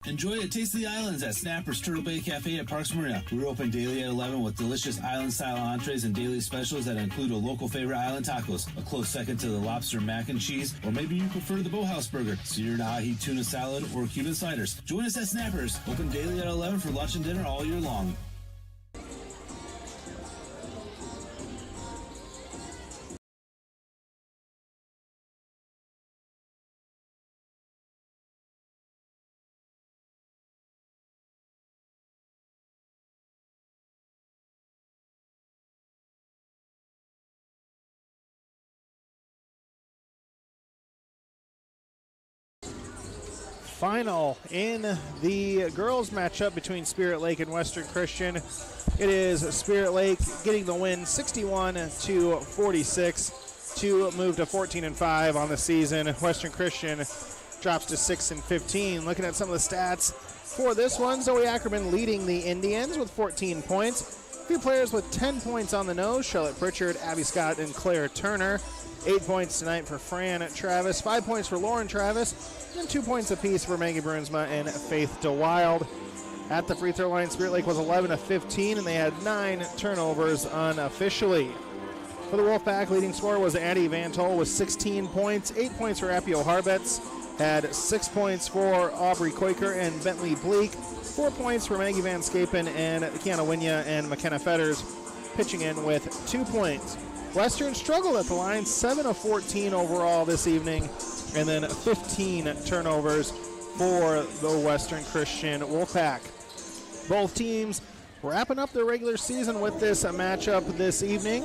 Enjoy a taste of the islands at Snapper's Turtle Bay Cafe at Parks Marina. We're open daily at 11 with delicious island-style entrees and daily specials that include a local favorite island tacos, a close second to the lobster mac and cheese, or maybe you prefer the Boathouse burger, seared ahi tuna salad, or Cuban sliders. Join us at Snapper's, open daily at 11 for lunch and dinner all year long. Final in the girls matchup between Spirit Lake and Western Christian. It is Spirit Lake getting the win 61-46 to move to 14-5 on the season. Western Christian drops to 6-15. Looking at some of the stats for this one, Zoe Ackerman leading the Indians with 14 points. A few players with 10 points on the nose: Charlotte Pritchard, Abby Scott, and Claire Turner. 8 points tonight for Fran Travis, 5 points for Lauren Travis, and 2 points apiece for Maggie Brunsma and Faith DeWild. At the free throw line, Spirit Lake was 11 of 15, and they had 9 turnovers unofficially. For the Wolfpack, leading scorer was Addie Van Tol with 16 points, 8 points for Appio Harbets, had 6 points for Aubrey Quaker and Bentley Bleak, 4 points for Maggie Van Scapen and Kiana Winya, and McKenna Fetters pitching in with 2 points. Western struggled at the line, 7 of 14 overall this evening, and then 15 turnovers for the Western Christian Wolfpack. Both teams wrapping up their regular season with this matchup this evening.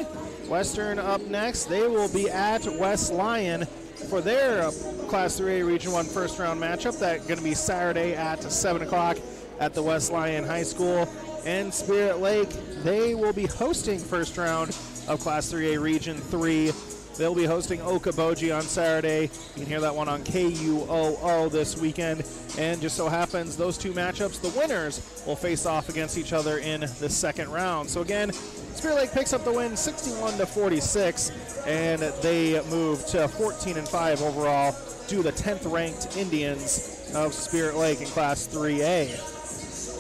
Western up next. They will be at West Lyon for their Class 3A Region 1 first round matchup. That's going to be Saturday at 7 o'clock at the West Lyon High School. And Spirit Lake, they will be hosting first round of Class 3A Region 3. They'll be hosting Okoboji on Saturday. You can hear that one on KUOO this weekend. And just so happens, those two matchups, the winners will face off against each other in the second round. So again, Spirit Lake picks up the win 61-46, and they move to 14-5 overall to the 10th ranked Indians of Spirit Lake in Class 3A.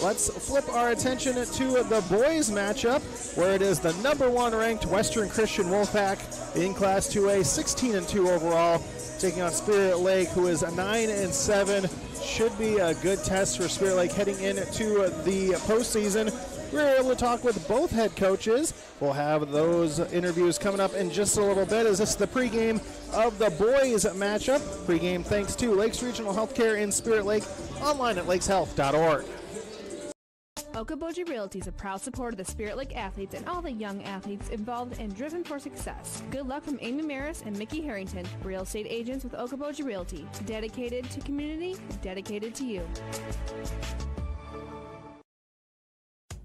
let's flip our attention to the boys matchup, where it is the number 1 ranked Western Christian Wolfpack in Class 2A, 16-2 overall, taking on Spirit Lake, who is 9-7. Should be a good test for Spirit Lake heading into the postseason. We were able to talk with both head coaches. We'll have those interviews coming up in just a little bit, as this is the pregame of the boys matchup. Pregame thanks to Lakes Regional Healthcare in Spirit Lake, online at lakeshealth.org. Okoboji Realty is a proud supporter of the Spirit Lake athletes and all the young athletes involved and driven for success. Good luck from Amy Maris and Mickey Harrington, real estate agents with Okoboji Realty. Dedicated to community, dedicated to you.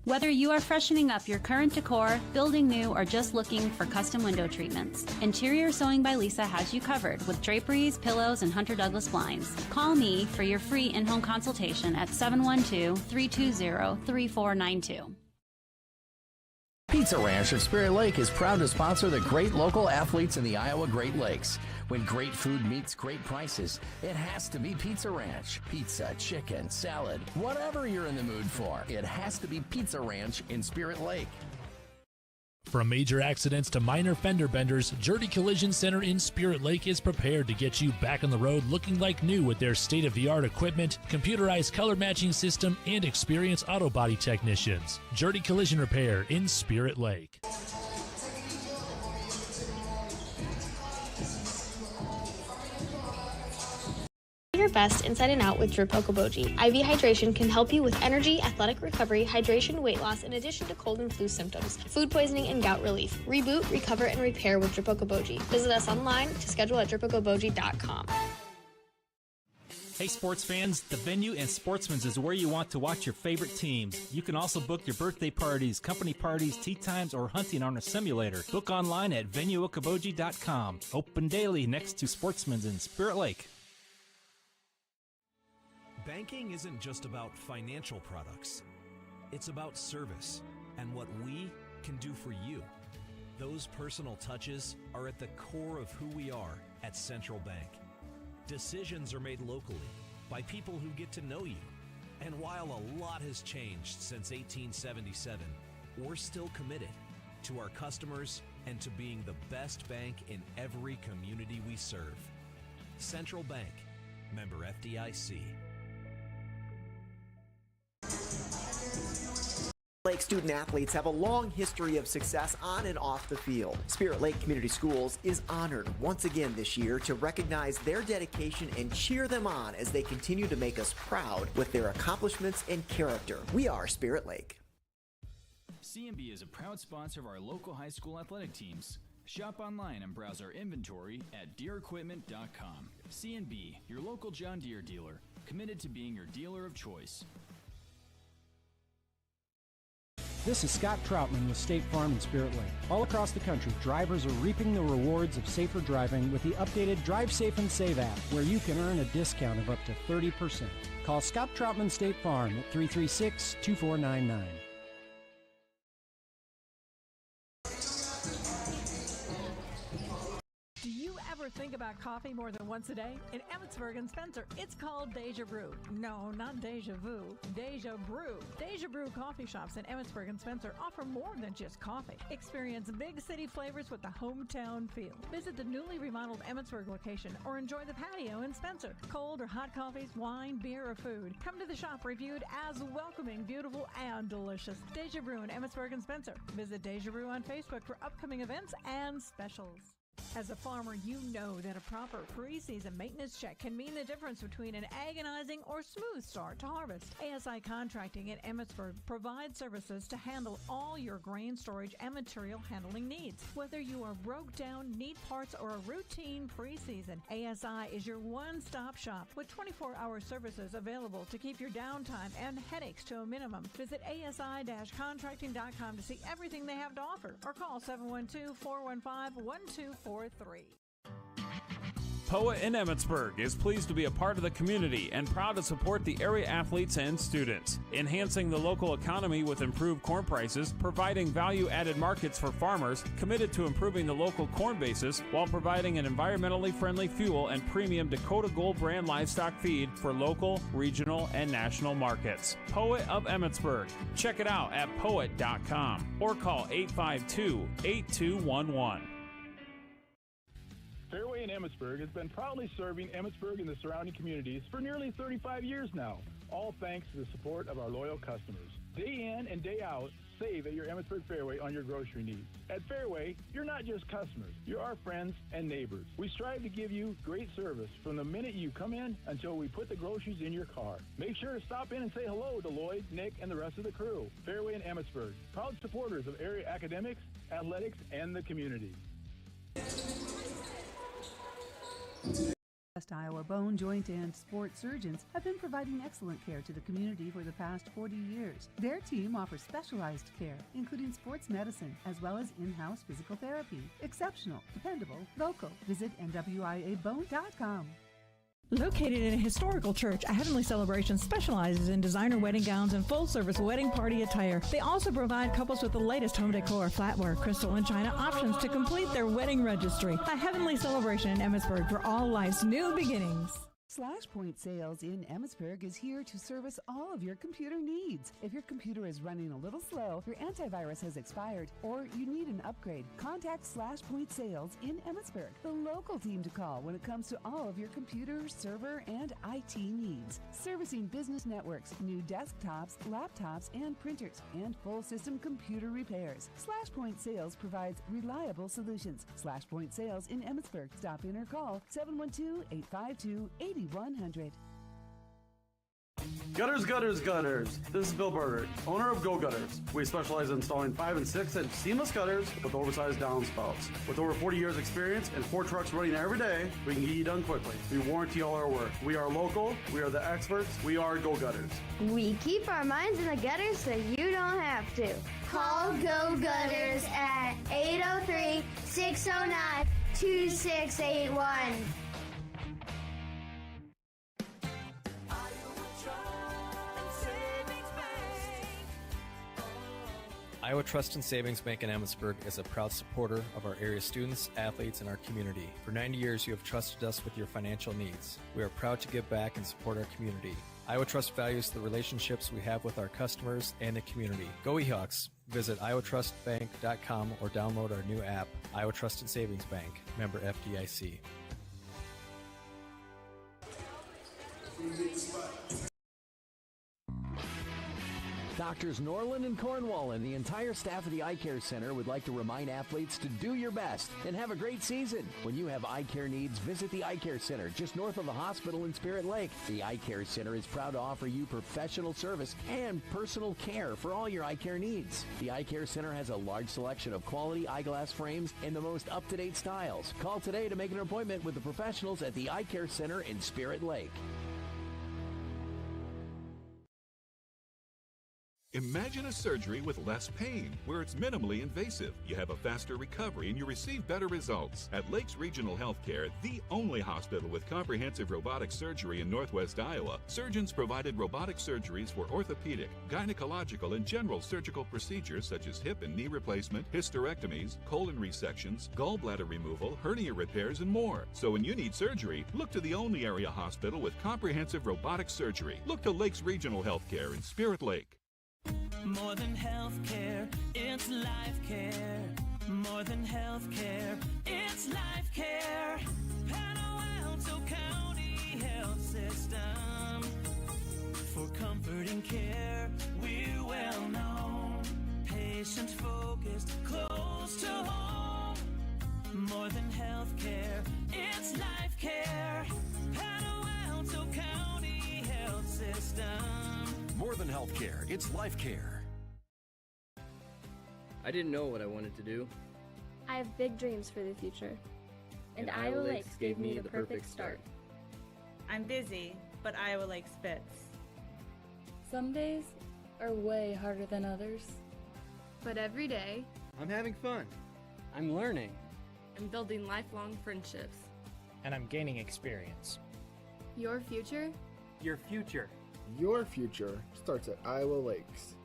Whether you are freshening up your current decor, building new, or just looking for custom window treatments, Interior Sewing by Lisa has you covered with draperies, pillows, and Hunter Douglas blinds. Call me for your free in-home consultation at 712-320-3492. Pizza Ranch of Spirit Lake is proud to sponsor the great local athletes in the Iowa Great Lakes. When great food meets great prices, it has to be Pizza Ranch. Pizza, chicken, salad, whatever you're in the mood for, it has to be Pizza Ranch in Spirit Lake. From major accidents to minor fender benders, Jurdy Collision Center in Spirit Lake is prepared to get you back on the road looking like new with their state-of-the-art equipment, computerized color matching system, and experienced auto body technicians. Jurdy Collision Repair in Spirit Lake. Your best inside and out with Drip Okoboji. IV hydration can help you with energy, athletic recovery, hydration, weight loss, in addition to cold and flu symptoms, food poisoning, and gout relief. Reboot, recover, and repair with Drip Okoboji. Visit us online to schedule at dripokoboji.com. Hey sports fans, the Venue and Sportsman's is where you want to watch your favorite teams. You can also book your birthday parties, company parties, tea times, or hunting on a simulator. Book online at venueokoboji.com. Open daily next to Sportsman's in Spirit Lake. Banking isn't just about financial products. It's about service and what we can do for you. Those personal touches are at the core of who we are at Central Bank. Decisions are made locally by people who get to know you. And while a lot has changed since 1877, we're still committed to our customers and to being the best bank in every community we serve. Central Bank, member FDIC. Lake student athletes have a long history of success on and off the field. Spirit Lake Community Schools is honored once again this year to recognize their dedication and cheer them on as they continue to make us proud with their accomplishments and character. We are Spirit Lake. CMB is a proud sponsor of our local high school athletic teams. Shop online and browse our inventory at deerequipment.com. CMB, your local John Deere dealer, committed to being your dealer of choice. This is Scott Troutman with State Farm in Spirit Lake. All across the country, drivers are reaping the rewards of safer driving with the updated Drive Safe and Save app, where you can earn a discount of up to 30%. Call Scott Troutman State Farm at 336-2499. Do you ever think about coffee more than once a day? In Emmitsburg and Spencer, it's called Deja Brew. No, not Deja Vu. Deja Brew. Deja Brew coffee shops in Emmitsburg and Spencer offer more than just coffee. Experience big city flavors with the hometown feel. Visit the newly remodeled Emmitsburg location or enjoy the patio in Spencer. Cold or hot coffees, wine, beer, or food. Come to the shop reviewed as welcoming, beautiful, and delicious. Deja Brew in Emmitsburg and Spencer. Visit Deja Brew on Facebook for upcoming events and specials. As a farmer, you know that a proper pre-season maintenance check can mean the difference between an agonizing or smooth start to harvest. ASI Contracting in Emmitsburg provides services to handle all your grain storage and material handling needs. Whether you are broke down, need parts, or a routine pre-season, ASI is your one-stop shop with 24-hour services available to keep your downtime and headaches to a minimum. Visit ASI-contracting.com to see everything they have to offer or call 712-415-1243. POA in Emmitsburg is pleased to be a part of the community and proud to support the area athletes and students, enhancing the local economy with improved corn prices, providing value-added markets for farmers, committed to improving the local corn basis while providing an environmentally friendly fuel and premium Dakota Gold brand livestock feed for local, regional, and national markets. POA of Emmitsburg. Check it out at poet.com or call 852-8211. Fairway in Emmitsburg has been proudly serving Emmitsburg and the surrounding communities for nearly 35 years now, all thanks to the support of our loyal customers. Day in and day out, save at your Emmitsburg Fairway on your grocery needs. At Fairway, you're not just customers, you're our friends and neighbors. We strive to give you great service from the minute you come in until we put the groceries in your car. Make sure to stop in and say hello to Lloyd, Nick, and the rest of the crew. Fairway in Emmitsburg, proud supporters of area academics, athletics, and the community. West Iowa bone, joint, and sports surgeons have been providing excellent care to the community for the past 40 years. Their team offers specialized care, including sports medicine, as well as in-house physical therapy. Exceptional, dependable, local. Visit NWIAbone.com. Located in a historical church, A Heavenly Celebration specializes in designer wedding gowns and full-service wedding party attire. They also provide couples with the latest home decor, flatware, crystal, and china options to complete their wedding registry. A Heavenly Celebration in Emmitsburg for all life's new beginnings. SlashPoint Sales in Emmitsburg is here to service all of your computer needs. If your computer is running a little slow, your antivirus has expired, or you need an upgrade, contact SlashPoint Sales in Emmitsburg, the local team to call when it comes to all of your computer, server, and IT needs. Servicing business networks, new desktops, laptops, and printers, and full system computer repairs. SlashPoint Sales provides reliable solutions. SlashPoint Sales in Emmitsburg. Stop in or call 712-852-8100. Gutters, gutters, gutters. This is Bill Berger, owner of Go Gutters. We specialize in installing 5 and 6 inch seamless gutters with oversized downspouts. With over 40 years experience and 4 trucks running every day, we can get you done quickly. We warranty all our work. We are local. We are the experts. We are Go Gutters. We keep our minds in the gutters so you don't have to. Call Go Gutters at 803-609-2681. Iowa Trust and Savings Bank in Emmitsburg is a proud supporter of our area students, athletes, and our community. For 90 years, you have trusted us with your financial needs. We are proud to give back and support our community. Iowa Trust values the relationships we have with our customers and the community. Go Ehoks! Visit iowatrustbank.com or download our new app, Iowa Trust and Savings Bank, member FDIC. Doctors Norland and Cornwall and the entire staff of the Eye Care Center would like to remind athletes to do your best and have a great season. When you have eye care needs, visit the Eye Care Center just north of the hospital in Spirit Lake. The Eye Care Center is proud to offer you professional service and personal care for all your eye care needs. The Eye Care Center has a large selection of quality eyeglass frames and the most up-to-date styles. Call today to make an appointment with the professionals at the Eye Care Center in Spirit Lake. Imagine a surgery with less pain, where it's minimally invasive. You have a faster recovery and you receive better results. At Lakes Regional Healthcare, the only hospital with comprehensive robotic surgery in Northwest Iowa, surgeons provided robotic surgeries for orthopedic, gynecological, and general surgical procedures such as hip and knee replacement, hysterectomies, colon resections, gallbladder removal, hernia repairs, and more. So when you need surgery, look to the only area hospital with comprehensive robotic surgery. Look to Lakes Regional Healthcare in Spirit Lake. More than healthcare, it's life care. More than healthcare, it's life care. Palo Alto County Health System. For comfort and care, we're well known. Patient focused, close to home. More than healthcare, it's life care. Palo Alto County Health System. More than healthcare, it's life care. I didn't know what I wanted to do. I have big dreams for the future. And Iowa Lakes gave me the perfect start. I'm busy, but Iowa Lakes fits. Some days are way harder than others. But every day, I'm having fun. I'm learning. I'm building lifelong friendships. and I'm gaining experience. Your future? Your future. Your future starts at Iowa Lakes.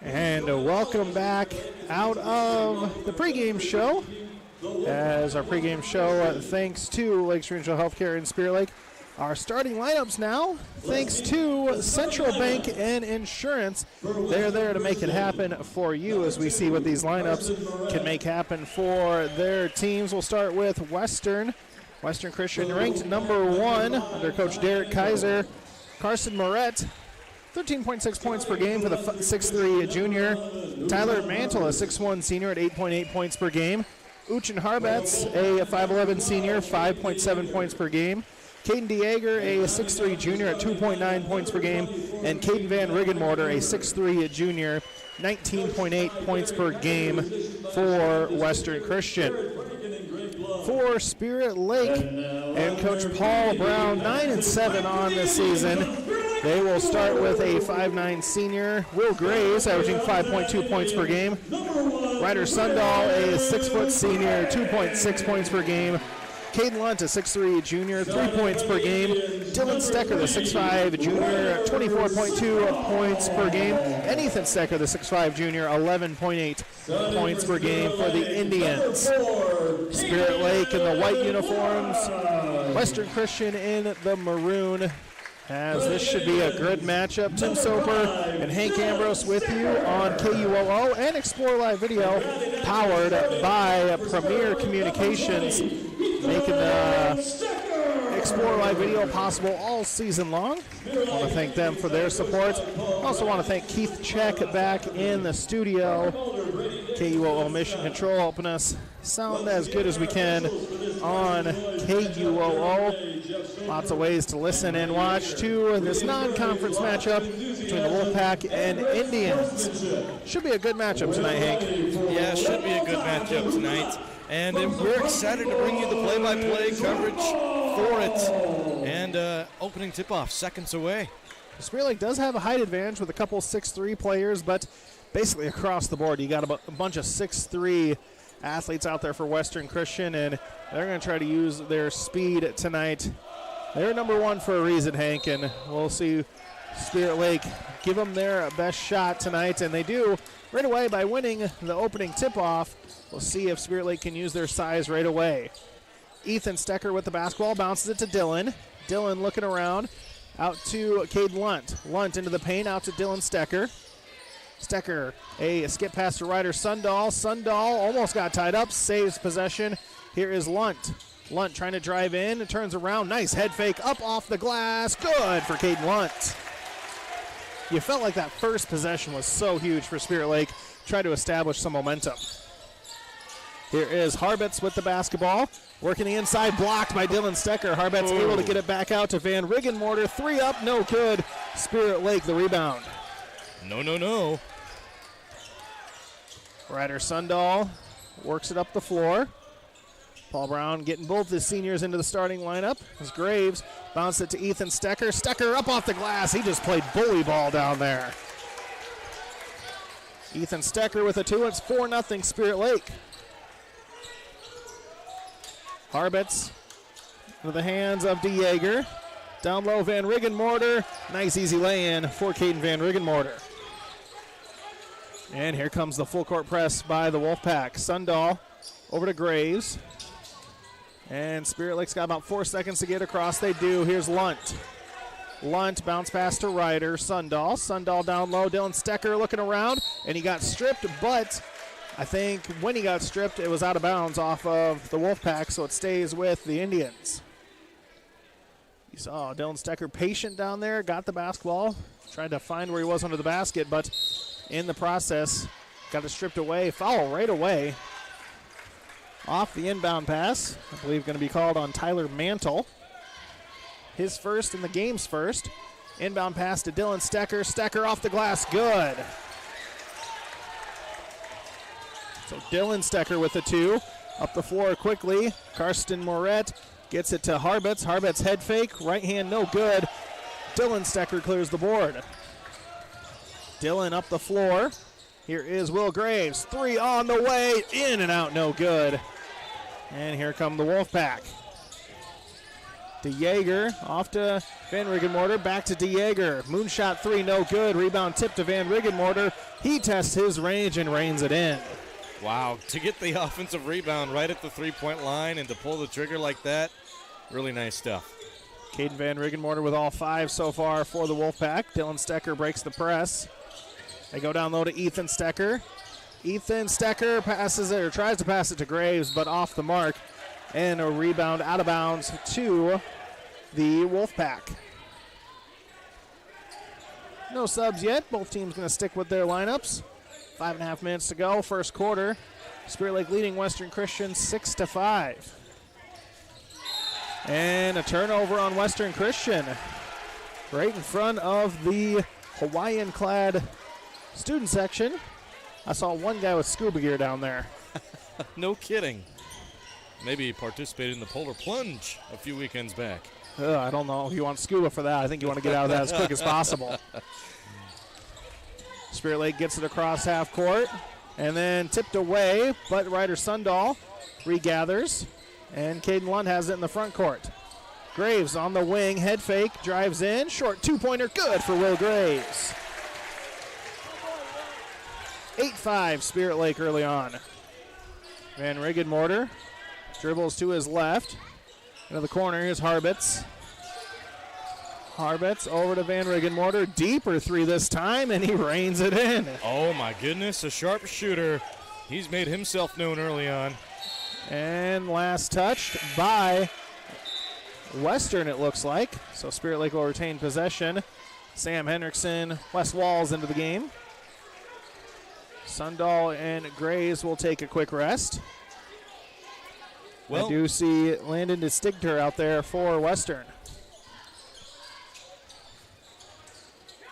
And welcome back out of the pregame show. As our pregame show, thanks to Lakes Regional Healthcare in Spirit Lake. Our starting lineups now, thanks to Central Bank and Insurance. They're there to make it happen for you as we see what these lineups can make happen for their teams. We'll start with Western Christian, ranked number 1 under Coach Derek Kaiser. Carson Moret, 13.6 points per game for the 6'3 junior. Tyler Mantle, a 6'1 senior at 8.8 points per game. Uchin Harbets, a 5'11 senior, 5.7 points per game. Caden Dieger, a 6'3 junior at 2.9 points per game. And Caden Van Riggenmorter, a 6'3 junior, 19.8 points per game for Western Christian. For Spirit Lake and Coach Paul Brown, 9-7 on this season. They will start with a 5'9 senior, Will Graves, averaging 5.2 points per game. Ryder Sundahl, a 6' senior, 2.6 points per game. Caden Lunt, a 6'3 junior, 3 points per game. Dylan Stecker, the 6'5 junior, 24.2 points per game. And Ethan Stecker, the 6'5 junior, 11.8 points per game for the Indians. Spirit Lake in the white uniforms, Western Christian in the maroon. As this should be a good matchup. Tim Soper and Hank Ambrose with you on KUOO and Explore Live Video, powered by Premier Communications, making the Explore Live Video possible all season long. I want to thank them for their support. Also want to thank Keith Check back in the studio. KUOO Mission Control helping us sound as good as we can on KUOO. Lots of ways to listen and watch to this non-conference matchup between the Wolfpack and Indians. Should be a good matchup tonight, Hank. Yeah, should be a good matchup tonight. And we're excited to bring you the play-by-play coverage for it. And opening tip-off seconds away. Spirit Lake does have a height advantage with a couple 6'3 players, but basically across the board, you got a bunch of 6'3 athletes out there for Western Christian, and they're going to try to use their speed tonight. They're number 1 for a reason, Hank, and we'll see Spirit Lake give them their best shot tonight, and they do right away by winning the opening tip-off. We'll see if Spirit Lake can use their size right away. Ethan Stecker with the basketball, bounces it to Dylan. Dylan looking around, out to Caden Lunt. Lunt into the paint, out to Dylan Stecker. Stecker, a skip pass to Ryder Sundahl. Sundahl almost got tied up, saves possession. Here is Lunt. Lunt trying to drive in, turns around, nice head fake up off the glass. Good for Caden Lunt. You felt like that first possession was so huge for Spirit Lake. Try to establish some momentum. Here is Harbets with the basketball. Working the inside, blocked by Dylan Stecker. Harbets able to get it back out to Van Riggenmorter. 3 up, no good. Spirit Lake the rebound. No. Ryder Sundahl works it up the floor. Paul Brown getting both his seniors into the starting lineup as Graves bounced it to Ethan Stecker. Stecker up off the glass. He just played bully ball down there. Ethan Stecker with a 2. It's 4-0 Spirit Lake. Harbets into the hands of DeJager. Down low, Van Riggenmorter. Nice easy lay-in for Caden Van Riggenmorter. And here comes the full court press by the Wolfpack. Sundahl over to Graves. And Spirit Lake's got about 4 seconds to get across. They do. Here's Lunt. Lunt bounce pass to Ryder. Sundahl down low. Dylan Stecker looking around, and he got stripped, but I think when he got stripped, it was out of bounds off of the Wolfpack, so it stays with the Indians. You saw Dylan Stecker patient down there, got the basketball, tried to find where he was under the basket, but in the process, got it stripped away. Foul right away off the inbound pass. I believe going to be called on Tyler Mantle. His first and the game's first. Inbound pass to Dylan Stecker. Stecker off the glass. Good. So Dylan Stecker with the 2. Up the floor quickly. Karsten Moret gets it to Harbitz. Harbitz head fake. Right hand no good. Dylan Stecker clears the board. Dylan up the floor. Here is Will Graves. 3 on the way. In and out no good. And here come the Wolfpack. DeJager off to Van Riggenmorter, back to DeJager. Moonshot 3, no good. Rebound tip to Van Riggenmorter. He tests his range and reins it in. Wow, to get the offensive rebound right at the three-point line and to pull the trigger like that, really nice stuff. Caden Van Riggenmorter with all 5 so far for the Wolfpack. Dylan Stecker breaks the press. They go down low to Ethan Stecker. Ethan Stecker passes it, or tries to pass it to Graves, but off the mark. And a rebound out of bounds to the Wolfpack. No subs yet. Both teams going to stick with their lineups. 5.5 minutes to go. First quarter. Spirit Lake leading Western Christian 6-5. And a turnover on Western Christian. Right in front of the Hawaiian-clad student section. I saw one guy with scuba gear down there. No kidding. Maybe he participated in the polar plunge a few weekends back. I don't know if you want scuba for that. I think you want to get out of that as quick as possible. Spirit Lake gets it across half court and then tipped away, but Ryder Sundahl regathers, and Caden Lund has it in the front court. Graves on the wing, head fake, drives in, short two-pointer, good for Will Graves. 8-5 Spirit Lake early on. Van Riggenmorter dribbles to his left. Into the corner, here's Harbitz. Harbitz over to Van Riggenmorter. Deeper 3 this time, and he reins it in. Oh, my goodness, a sharp shooter. He's made himself known early on. And last touched by Western, it looks like. So Spirit Lake will retain possession. Sam Hendrickson, Wes Walls into the game. Sundahl and Graves will take a quick rest. I do see Landon DeStigter out there for Western.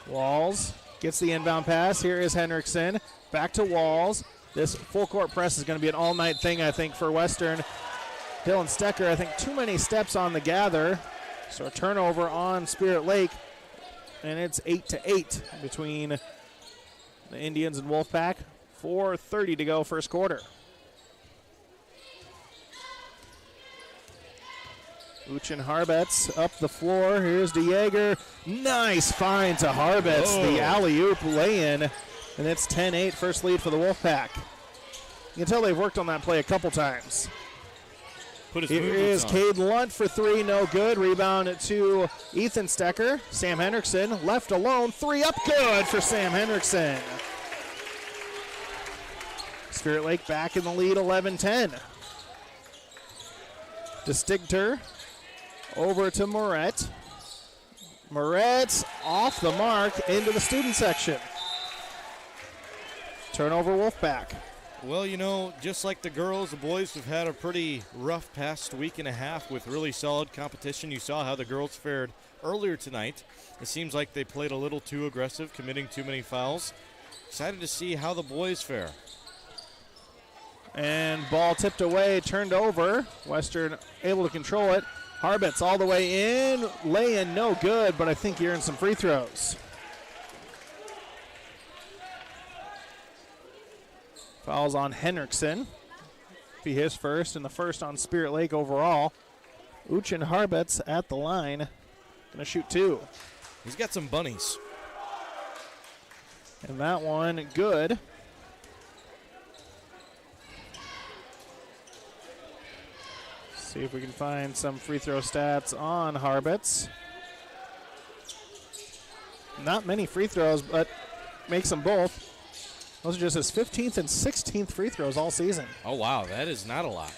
Walls gets the inbound pass. Here is Hendrickson. Back to Walls. This full court press is going to be an all-night thing, I think, for Western. Dylan Stecker, I think, too many steps on the gather. So a turnover on Spirit Lake. And it's 8-8 between the Indians and Wolfpack. 4:30 to go first quarter. Uchin Harbetz up the floor. Here's DeJager. Nice find to Harbetz. The alley-oop lay-in. And it's 10-8, first lead for the Wolfpack. You can tell they've worked on that play a couple times. Here is Cade Lunt for 3, no good. Rebound to Ethan Stecker. Sam Hendrickson left alone. 3 up, good for Sam Hendrickson. Spirit Lake back in the lead, 11-10. DeStigter over to Moret. Moret's off the mark into the student section. Turnover Wolfpack. Well, you know, just like the girls, the boys have had a pretty rough past week and a half with really solid competition. You saw how the girls fared earlier tonight. It seems like they played a little too aggressive, committing too many fouls. Excited to see how the boys fare. And ball tipped away, turned over. Western able to control it. Harbitz all the way in. Lay-in, no good, but I think you're in some free throws. Fouls on Hendrickson. Be his first, and the first on Spirit Lake overall. Uchin Harbitz at the line Gonna shoot 2. He's got some bunnies. And that one good. See if we can find some free throw stats on Harbitz. Not many free throws, but makes them both. Those are just his 15th and 16th free throws all season. Oh, wow, that is not a lot.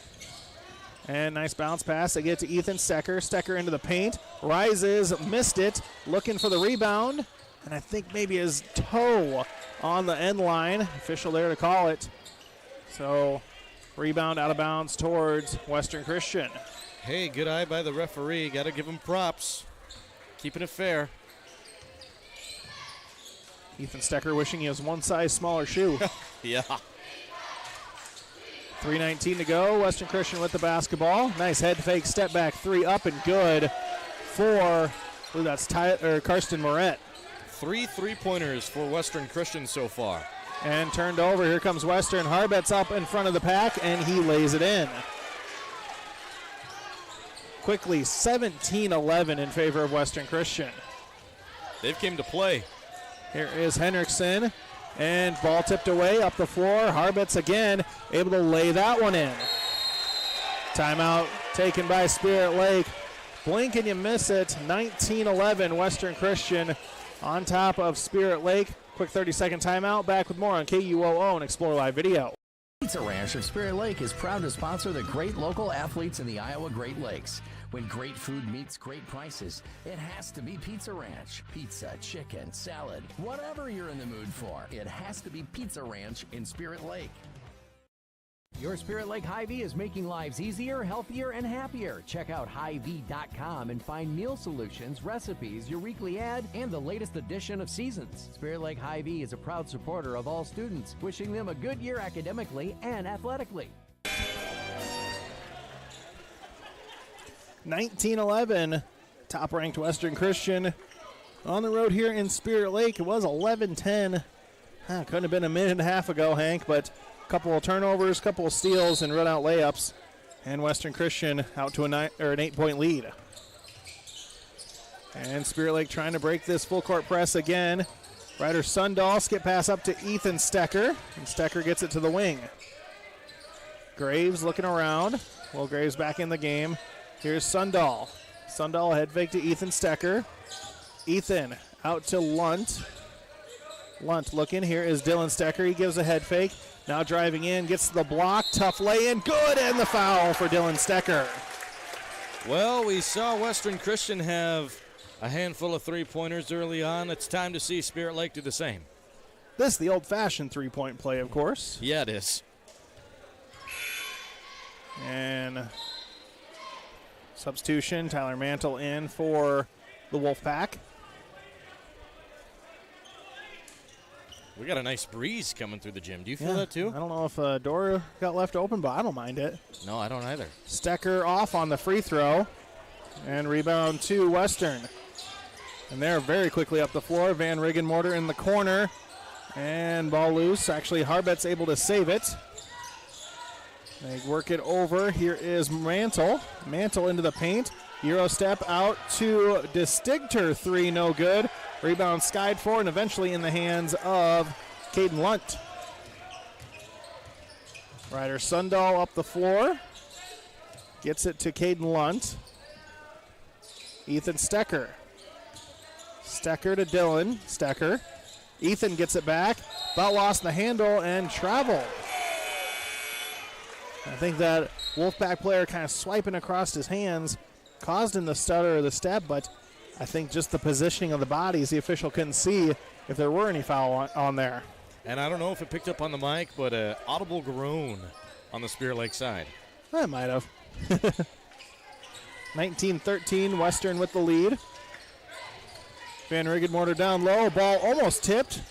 And nice bounce pass. They get to Ethan Stecker. Stecker into the paint. Rises, missed it. Looking for the rebound. And I think maybe his toe on the end line. Official there to call it. So rebound out of bounds towards Western Christian. Hey, good eye by the referee. Got to give him props. Keeping it fair. Ethan Stecker wishing he has one size smaller shoe. Yeah. 3:19 to go. Western Christian with the basketball. Nice head fake, step back 3 up and good for, I believe that's Karsten Moret. 3 3-pointers for Western Christian so far. And turned over. Here comes Western. Harbitz up in front of the pack, and he lays it in. Quickly, 17-11 in favor of Western Christian. They've came to play. Here is Henriksen, and ball tipped away up the floor. Harbitz again, able to lay that one in. Timeout taken by Spirit Lake. Blink and you miss it. 19-11 Western Christian on top of Spirit Lake. Quick 30-second timeout. Back with more on KUOO and Explore Live Video. Pizza Ranch of Spirit Lake is proud to sponsor the great local athletes in the Iowa Great Lakes. When great food meets great prices, it has to be Pizza Ranch. Pizza, chicken, salad, whatever you're in the mood for, it has to be Pizza Ranch in Spirit Lake. Your Spirit Lake Hy-Vee is making lives easier, healthier, and happier. Check out Hy-Vee.com and find meal solutions, recipes, your weekly ad, and the latest edition of Seasons. Spirit Lake Hy-Vee is a proud supporter of all students, wishing them a good year academically and athletically. 19-11, top-ranked Western Christian on the road here in Spirit Lake. It was 11-10. Couldn't have been a minute and a half ago, Hank, but a couple of turnovers, couple of steals, and run-out layups. And Western Christian out to an 8-point lead. And Spirit Lake trying to break this full-court press again. Ryder Sundahl, skip pass up to Ethan Stecker, and Stecker gets it to the wing. Graves looking around. Will Graves back in the game. Here's Sundahl. Sundahl head fake to Ethan Stecker. Ethan out to Lunt. Lunt looking. Here is Dylan Stecker. He gives a head fake. Now driving in, gets the block. Tough lay-in. Good, and the foul for Dylan Stecker. Well, we saw Western Christian have a handful of three-pointers early on. It's time to see Spirit Lake do the same. This is the old-fashioned three-point play, of course. Yeah, it is. And substitution, Tyler Mantle in for the Wolfpack. We got a nice breeze coming through the gym. Do you feel that too? I don't know if a door got left open, but I don't mind it. No, I don't either. Stecker off on the free throw. And rebound to Western. And they're very quickly up the floor. Van Riggenmorter in the corner. And ball loose. Actually, Harbitz able to save it. They work it over. Here is Mantle. Mantle into the paint. Euro step out to DeStigter. 3, no good. Rebound skied for and eventually in the hands of Caden Lunt. Ryder Sundahl up the floor. Gets it to Caden Lunt. Ethan Stecker. Stecker to Dylan. Stecker. Ethan gets it back. About lost the handle and travel. I think that Wolfpack player kind of swiping across his hands caused him the stutter or the step, but I think just the positioning of the bodies, the official couldn't see if there were any foul on there. And I don't know if it picked up on the mic, but an audible groan on the Spirit Lake side. I might have. 19-13, Western with the lead. Van Riggenmorter down low. Ball almost tipped.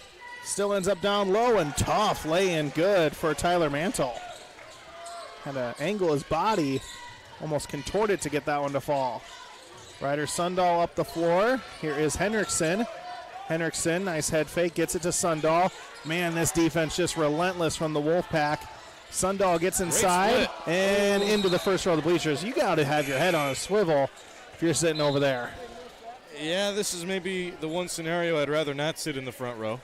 Still ends up down low and tough lay-in good for Tyler Mantle. Had to angle his body, almost contorted to get that one to fall. Ryder Sundahl up the floor. Here is Henriksen. Henriksen, nice head fake, gets it to Sundahl. Man, this defense just relentless from the Wolfpack. Sundahl gets inside and into the first row of the bleachers. You got to have your head on a swivel if you're sitting over there. Yeah, this is maybe the one scenario I'd rather not sit in the front row.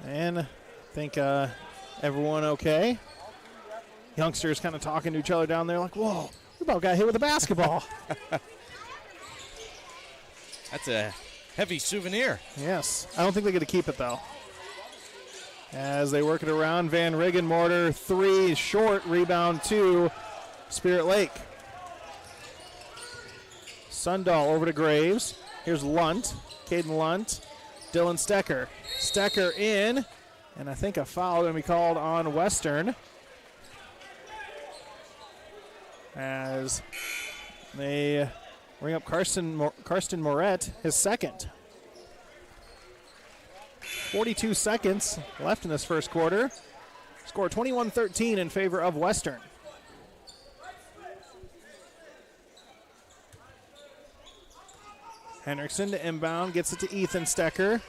And I think everyone okay. Youngsters kind of talking to each other down there like, whoa, we about got hit with a basketball. That's a heavy souvenir. Yes. I don't think they're going to keep it, though. As they work it around, Van Riggenmorter, 3 short, rebound 2, Spirit Lake. Sundahl over to Graves. Here's Lunt, Caden Lunt, Dylan Stecker. Stecker in, and I think a foul going to be called on Western. As they bring up Karsten Moret, his second. 42 seconds left in this first quarter. Score 21-13 in favor of Western. Henriksen to inbound, gets it to Ethan Stecker.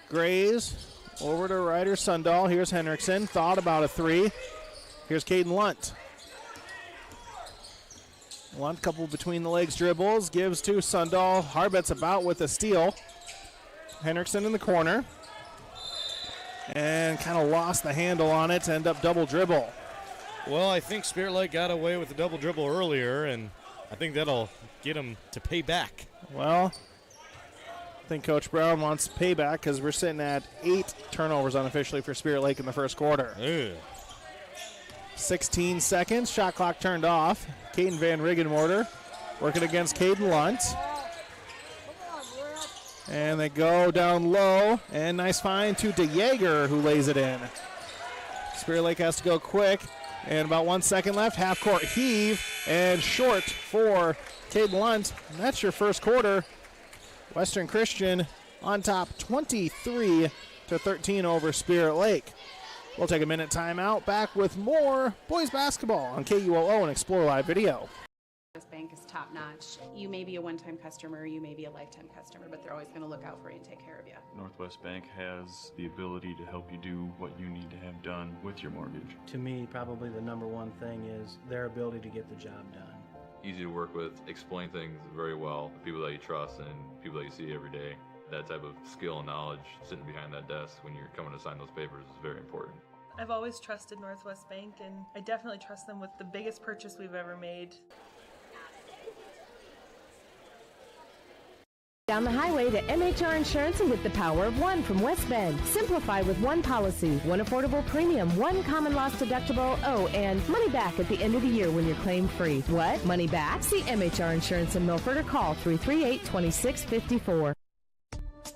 Graves over to Ryder Sundahl. Here's Henriksen, thought about a 3. Here's Caden Lunt. Lunt, couple between the legs dribbles, gives to Sundahl. Harbet's about with a steal. Henriksen in the corner. And kind of lost the handle on it to end up double dribble. Well, I think Spirit Lake got away with the double dribble earlier, and I think that'll get them to pay back. Well, I think Coach Brown wants payback because we're sitting at 8 turnovers unofficially for Spirit Lake in the first quarter. Ew. 16 seconds, shot clock turned off. Caden Van Riggenmorter working against Caden Lunt. And they go down low, and nice find to DeJager, who lays it in. Spirit Lake has to go quick, and about 1 second left. Half-court heave, and short for Caden Lunt. And that's your first quarter. Western Christian on top 23-13 over Spirit Lake. We'll take a minute timeout. Back with more boys basketball on KUOO and Explore Live Video. This bank is top notch. You may be a one-time customer, you may be a lifetime customer, but they're always going to look out for you and take care of you. Northwest Bank has the ability to help you do what you need to have done with your mortgage. To me, probably the number one thing is their ability to get the job done. Easy to work with, explain things very well, people that you trust and people that you see every day. That type of skill and knowledge sitting behind that desk when you're coming to sign those papers is very important. I've always trusted Northwest Bank, and I definitely trust them with the biggest purchase we've ever made. Down the highway to MHR Insurance and get the power of one from West Bend. Simplify with one policy, one affordable premium, one common loss deductible, and money back at the end of the year when you're claim free. What? Money back? See MHR Insurance in Milford or call 338-2654.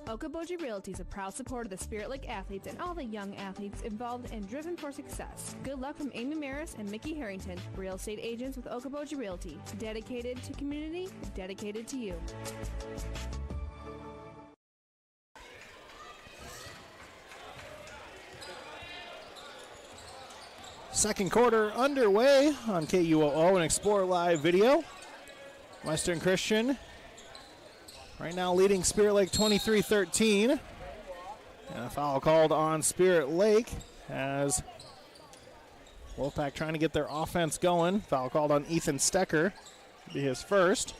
Okoboji Realty is a proud supporter of the Spirit Lake athletes and all the young athletes involved and driven for success. Good luck from Amy Maris and Mickey Harrington, real estate agents with Okoboji Realty. Dedicated to community, dedicated to you. Second quarter underway on KUOO and Explore Live Video. Western Christian right now leading Spirit Lake 23-13. And a foul called on Spirit Lake as Wolfpack trying to get their offense going. Foul called on Ethan Stecker. Be his first.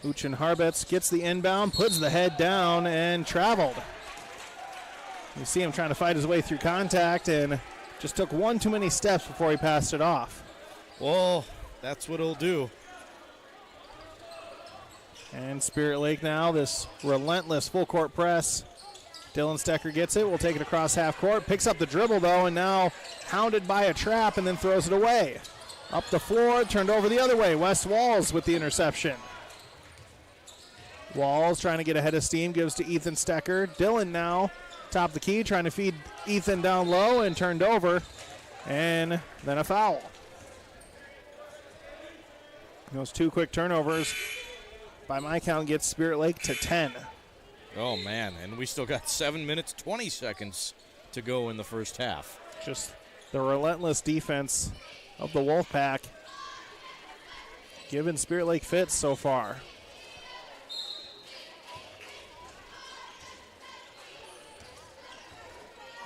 Uchin Harbets gets the inbound, puts the head down, and traveled. You see him trying to fight his way through contact and just took one too many steps before he passed it off. Well, that's what he'll do. And Spirit Lake now, this relentless full court press. Dylan Stecker gets it, will take it across half court, picks up the dribble though, and now hounded by a trap and then throws it away. Up the floor, turned over the other way. Wes Walls with the interception. Walls trying to get ahead of steam, gives to Ethan Stecker. Dylan now top of the key, trying to feed Ethan down low and turned over, and then a foul. Those two quick turnovers, by my count, gets Spirit Lake to 10. Oh, man, and we still got 7 minutes, 20 seconds to go in the first half. Just the relentless defense of the Wolfpack giving Spirit Lake fits so far.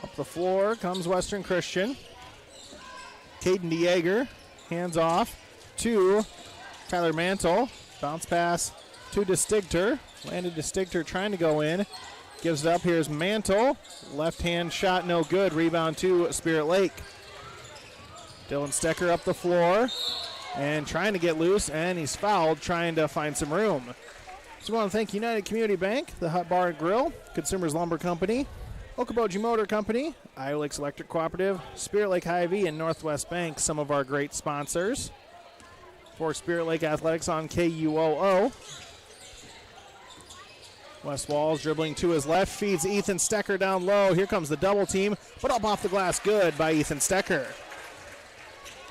Up the floor comes Western Christian. Caden DeJager, hands off to Tyler Mantle. Bounce pass to DeStigter. Landed DeStigter trying to go in. Gives it up. Here's Mantle. Left hand shot, no good. Rebound to Spirit Lake. Dylan Stecker up the floor and trying to get loose, and he's fouled, trying to find some room. So we want to thank United Community Bank, the Hut Bar and Grill, Consumers Lumber Company, Okoboji Motor Company, Iowa Lakes Electric Cooperative, Spirit Lake Hy-Vee, and Northwest Bank, some of our great sponsors. For Spirit Lake Athletics on KUOO. Wes Walls dribbling to his left, feeds Ethan Stecker down low. Here comes the double team, but up off the glass, good by Ethan Stecker.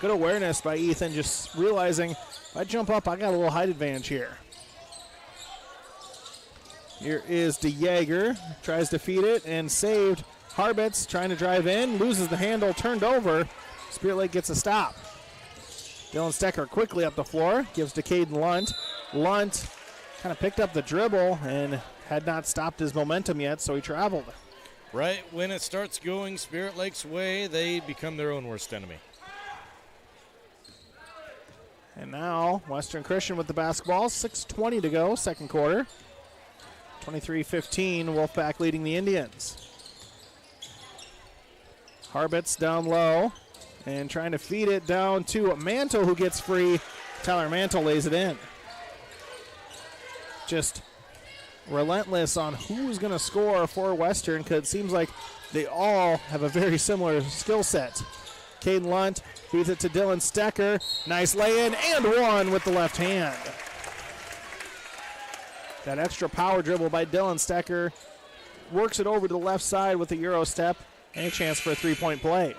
Good awareness by Ethan, just realizing if I jump up, I got a little height advantage here. Here is DeJager, tries to feed it and saved. Harbitz trying to drive in, loses the handle, turned over. Spirit Lake gets a stop. Dylan Stecker quickly up the floor, gives to Caden Lunt. Lunt kind of picked up the dribble and had not stopped his momentum yet, so he traveled. Right when it starts going Spirit Lake's way, they become their own worst enemy. And now Western Christian with the basketball, 6:20 to go, second quarter. 23-15, Wolfpack leading the Indians. Harbitz down low and trying to feed it down to Mantle, who gets free. Tyler Mantle lays it in. Just relentless on who's going to score for Western, because it seems like they all have a very similar skill set. Caden Lunt feeds it to Dylan Stecker. Nice lay-in and one with the left hand. That extra power dribble by Dylan Stecker works it over to the left side with a Euro step and a chance for a three-point play.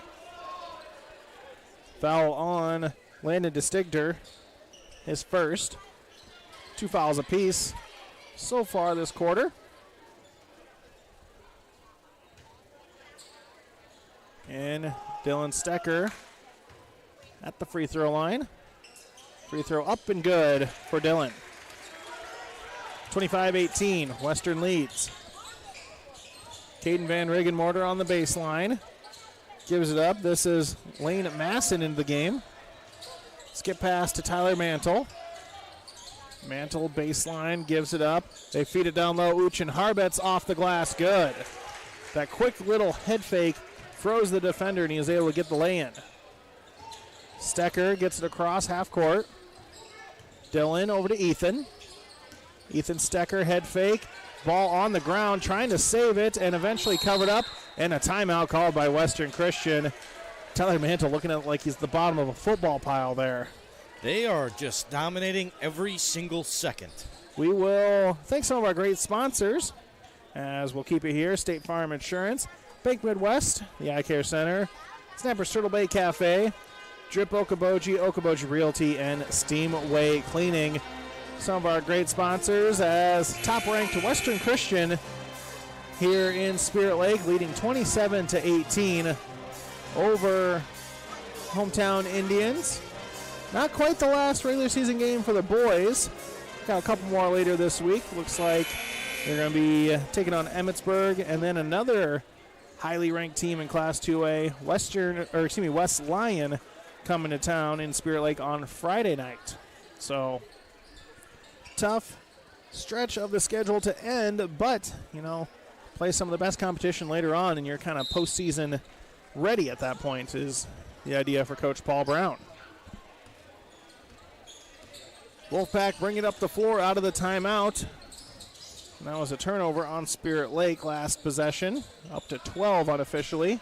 Foul on Landon DeStigter, his first. 2 fouls apiece so far this quarter. And Dylan Stecker at the free throw line. Free throw up and good for Dylan. 25-18, Western leads. Caden Van Riggenmorter on the baseline. Gives it up. This is Lane Masson into the game. Skip pass to Tyler Mantle. Mantle baseline, gives it up. They feed it down low. Uch and Harbetz off the glass, good. That quick little head fake froze the defender, and he was able to get the lay-in. Stecker gets it across half court. Dylan over to Ethan. Ethan Stecker, head fake. Ball on the ground, trying to save it, and eventually covered up. And a timeout called by Western Christian. Tyler Mantle looking at it like he's the bottom of a football pile there. They are just dominating every single second. We will thank some of our great sponsors, as we'll keep it here. State Farm Insurance, Bank Midwest, the Eye Care Center, Snapper's Turtle Bay Cafe, Drip Okoboji, Okoboji Realty, and Steamway Cleaning. Some of our great sponsors, as top-ranked Western Christian here in Spirit Lake, leading 27-18 over hometown Indians. Not quite the last regular season game for the boys. Got a couple more later this week. Looks like they're going to be taking on Emmetsburg, and then another highly ranked team in Class 2A, West Lyon, coming to town in Spirit Lake on Friday night. So tough stretch of the schedule to end, but play some of the best competition later on, and you're kind of postseason ready at that point is the idea for Coach Paul Brown. Wolfpack bringing up the floor out of the timeout. And that was a turnover on Spirit Lake last possession, up to 12 unofficially.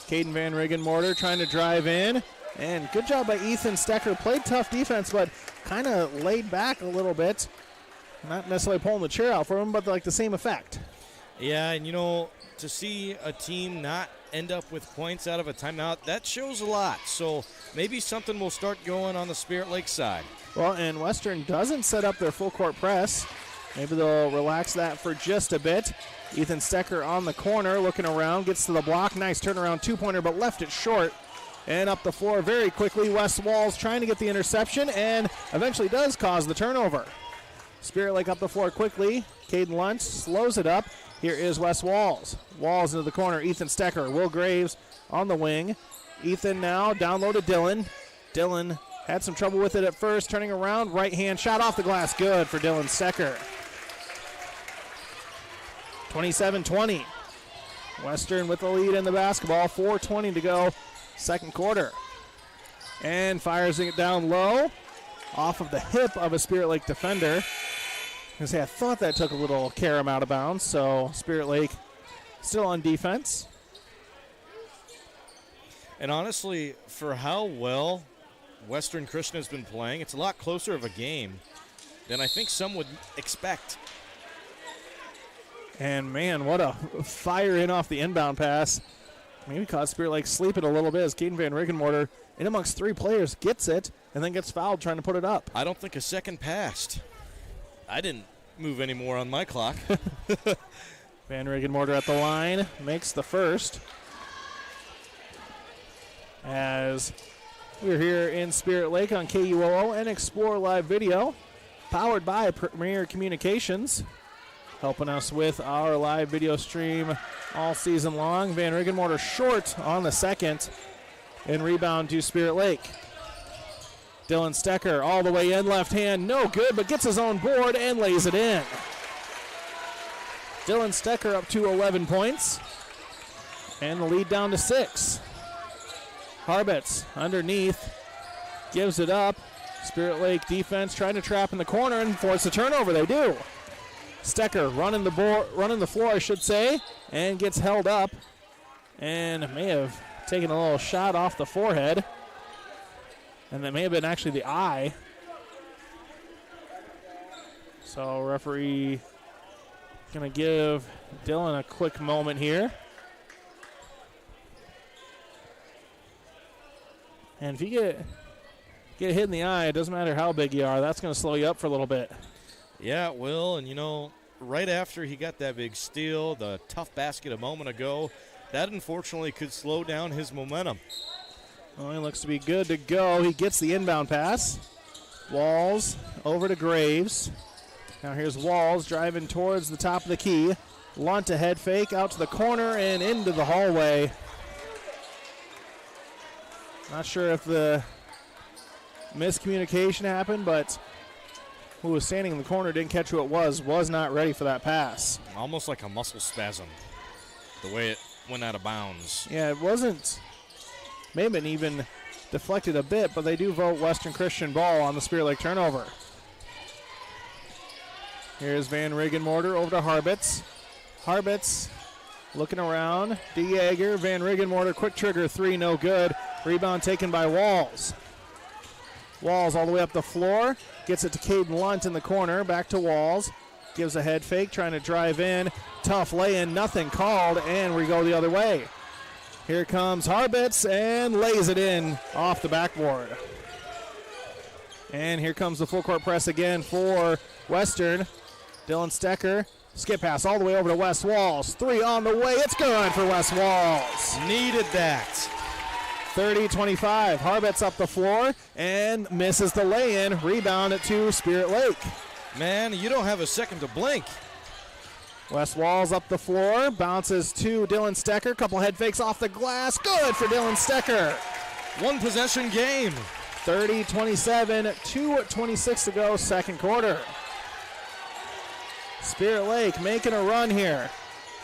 Caden Van Riggenmorter trying to drive in, and good job by Ethan Stecker. Played tough defense, but kind of laid back a little bit. Not necessarily pulling the chair out for him, but like the same effect. Yeah, and to see a team not end up with points out of a timeout, that shows a lot. So maybe something will start going on the Spirit Lake side. Well, and Western doesn't set up their full court press. Maybe they'll relax that for just a bit. Ethan Stecker on the corner, looking around, gets to the block. Nice turnaround two-pointer, but left it short. And up the floor very quickly, Wes Walls trying to get the interception, and eventually does cause the turnover. Spirit Lake up the floor quickly. Caden Lunt slows it up. Here is Wes Walls. Walls into the corner. Ethan Stecker. Will Graves on the wing. Ethan now down low to Dylan. Dylan Had some trouble with it at first, turning around, right hand shot off the glass, good for Dylan Stecker. 27-20. Western with the lead in the basketball, 4:20 to go, second quarter. And fires it down low, off of the hip of a Spirit Lake defender. I thought that took a little carom out of bounds, so Spirit Lake still on defense. And honestly, for how well Western Christian has been playing, it's a lot closer of a game than I think some would expect. And man, what a fire in off the inbound pass. Maybe caught Spirit Lake sleeping a little bit as Caden Van Riggenmorter in amongst three players gets it and then gets fouled trying to put it up. I don't think a second passed. I didn't move any more on my clock. Van Riggenmorter at the line makes the first. As we're here in Spirit Lake on KUOO and Explore Live Video, powered by Premier Communications, helping us with our live video stream all season long. Van Riggenmorter short on the second, and rebound to Spirit Lake. Dylan Stecker all the way in, left hand, no good, but gets his own board and lays it in. Dylan Stecker up to 11 points, and the lead down to 6. Harbitz underneath, gives it up. Spirit Lake defense trying to trap in the corner and force a turnover. They do. Stecker running the floor, I should say, and gets held up, and may have taken a little shot off the forehead, and that may have been actually the eye. So referee going to give Dylan a quick moment here. And if you get hit in the eye, it doesn't matter how big you are, that's going to slow you up for a little bit. Yeah, it will. And, you know, right after he got that big steal, the tough basket a moment ago, that unfortunately could slow down his momentum. Well, he looks to be good to go. He gets the inbound pass. Walls over to Graves. Now here's Walls driving towards the top of the key. Lunt a head fake out to the corner and into the hallway. Not sure if the miscommunication happened, but who was standing in the corner didn't catch who it was not ready for that pass. Almost like a muscle spasm, the way it went out of bounds. Yeah, it wasn't, may have been even deflected a bit, but they do vote Western Christian ball on the Spirit Lake turnover. Here's Van Riggenmorter over to Harbitz. Harbitz looking around. DeJager, Van Riggenmorter, quick trigger three, no good. Rebound taken by Walls. Walls all the way up the floor. Gets it to Caden Lunt in the corner. Back to Walls. Gives a head fake, trying to drive in. Tough lay-in, nothing called, and we go the other way. Here comes Harbitz and lays it in off the backboard. And here comes the full court press again for Western. Dylan Stecker, skip pass all the way over to Wes Walls. Three on the way, it's good for Wes Walls. Needed that. 30-25, Harbitz up the floor and misses the lay-in. Rebound to Spirit Lake. Man, you don't have a second to blink. Wes Walls up the floor, bounces to Dylan Stecker. Couple head fakes off the glass. Good for Dylan Stecker. One possession game. 30-27, 2:26 to go, second quarter. Spirit Lake making a run here.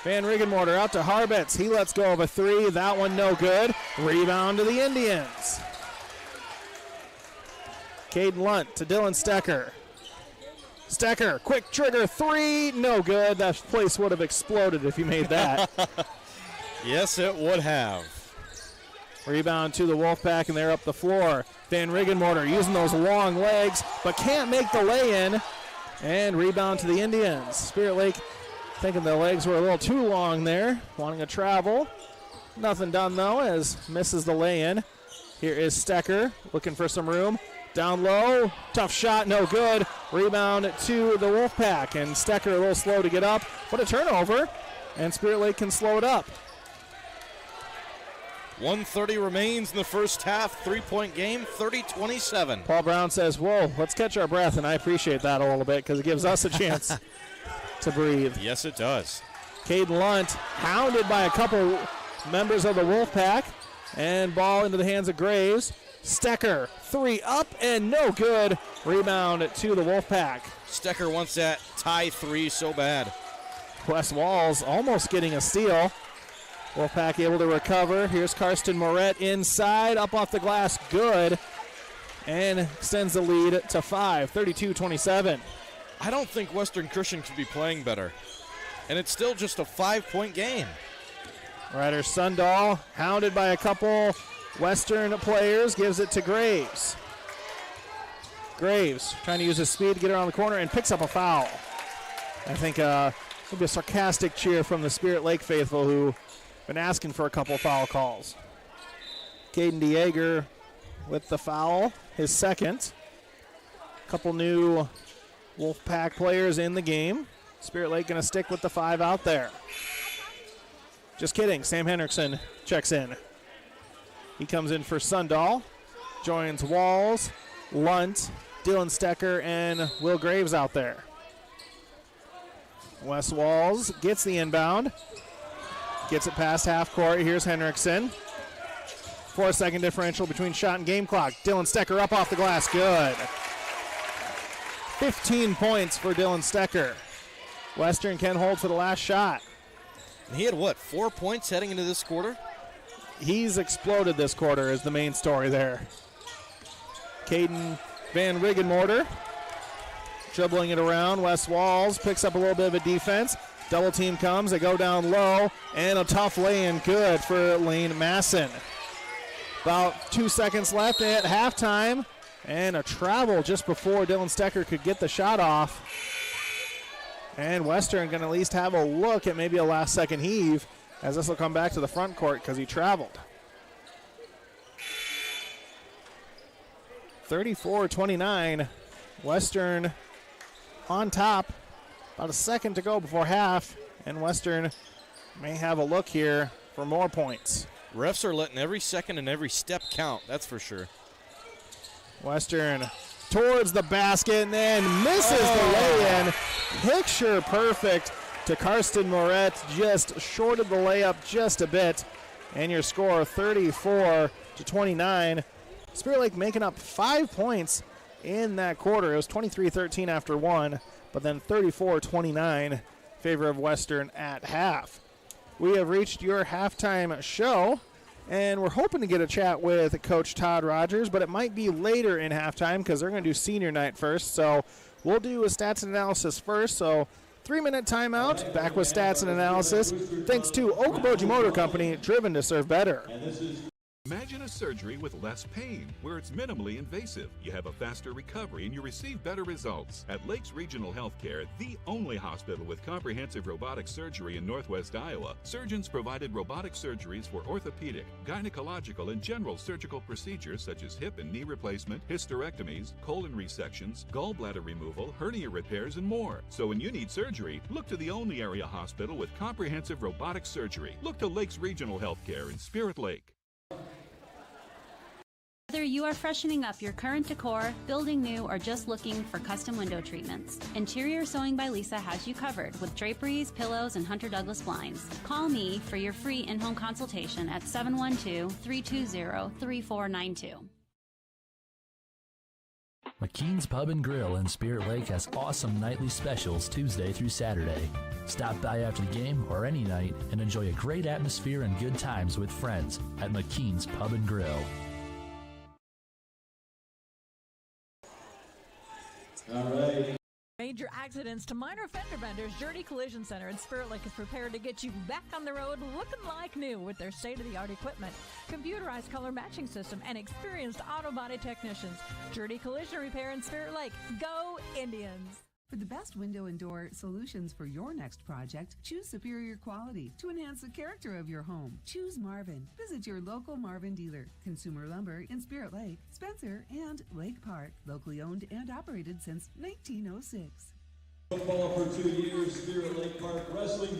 Van Riggenmorter out to Harbitz. He lets go of a three. That one no good. Rebound to the Indians. Caden Lunt to Dylan Stecker. Stecker, quick trigger three. No good. That place would have exploded if he made that. Yes, it would have. Rebound to the Wolfpack, and they're up the floor. Van Riggenmorter using those long legs, but can't make the lay-in. And rebound to the Indians. Spirit Lake thinking the legs were a little too long there, wanting to travel. Nothing done, though, as misses the lay-in. Here is Stecker looking for some room. Down low, tough shot, no good. Rebound to the Wolfpack, and Stecker a little slow to get up. What a turnover, and Spirit Lake can slow it up. 1:30 remains in the first half. 3-point game, 30-27. Paul Brown says, whoa, let's catch our breath, and I appreciate that a little bit because it gives us a chance to breathe. Yes, it does. Caden Lunt hounded by a couple members of the Wolfpack, and ball into the hands of Graves. Stecker, 3 up and no good. Rebound to the Wolfpack. Stecker wants that tie 3 so bad. Wes Walls almost getting a steal. Wolfpack able to recover. Here's Karsten Moret inside, up off the glass, good. And extends the lead to 5, 32-27. I don't think Western Christian could be playing better. And it's still just a 5-point game. Ryder Sundahl, hounded by a couple Western players, gives it to Graves. Graves trying to use his speed to get around the corner and picks up a foul. I think maybe a sarcastic cheer from the Spirit Lake faithful who been asking for a couple foul calls. Caden DeYager with the foul, his second. Couple new Wolfpack players in the game. Spirit Lake going to stick with the 5 out there. Just kidding, Sam Henriksen checks in. He comes in for Sundahl, joins Walls, Lunt, Dylan Stecker, and Will Graves out there. Wes Walls gets the inbound, gets it past half court. Here's Henriksen. 4-second differential between shot and game clock. Dylan Stecker up off the glass, good. 15 points for Dylan Stecker. Western can hold for the last shot. And he had, 4 points heading into this quarter? He's exploded this quarter is the main story there. Caden Van Riggenmorter dribbling it around. Wes Walls picks up a little bit of a defense. Double team comes. They go down low. And a tough lay-in good for Lane Masson. About 2 seconds left at halftime. And a travel just before Dylan Stecker could get the shot off. And Western going to at least have a look at maybe a last-second heave, as this will come back to the front court because he traveled. 34-29, Western on top. About a second to go before half, and Western may have a look here for more points. Refs are letting every second and every step count, that's for sure. Western towards the basket and then misses the lay-in. Picture perfect to Karsten Moret, just shorted the layup just a bit. And your score 34-29. Spirit Lake making up 5 points in that quarter. It was 23-13 after 1, but then 34-29 favor of Western at half. We have reached your halftime show, and we're hoping to get a chat with Coach Todd Rogers, but it might be later in halftime because they're going to do senior night first. So we'll do a stats and analysis first. So 3-minute timeout, back with stats and analysis. Thanks to Okoboji Motor Company, driven to serve better. Imagine a surgery with less pain, where it's minimally invasive. You have a faster recovery and you receive better results. At Lakes Regional Healthcare, the only hospital with comprehensive robotic surgery in Northwest Iowa, surgeons provided robotic surgeries for orthopedic, gynecological, and general surgical procedures such as hip and knee replacement, hysterectomies, colon resections, gallbladder removal, hernia repairs, and more. So when you need surgery, look to the only area hospital with comprehensive robotic surgery. Look to Lakes Regional Healthcare in Spirit Lake. Whether you are freshening up your current decor, building new, or just looking for custom window treatments, Interior Sewing by Lisa has you covered with draperies, pillows, and Hunter Douglas blinds. Call me for your free in-home consultation at 712-320-3492. McKean's Pub and Grill in Spirit Lake has awesome nightly specials Tuesday through Saturday. Stop by after the game or any night and enjoy a great atmosphere and good times with friends at McKean's Pub and Grill. All right. Major accidents to minor fender benders, Journey Collision Center in Spirit Lake is prepared to get you back on the road looking like new with their state-of-the-art equipment, computerized color matching system, and experienced auto body technicians. Journey Collision Repair in Spirit Lake. Go Indians! For the best window and door solutions for your next project, choose superior quality to enhance the character of your home. Choose Marvin. Visit your local Marvin dealer. Consumer Lumber in Spirit Lake, Spencer, and Lake Park. Locally owned and operated since 1906. Football for 2 years, Spirit Lake Park Wrestling.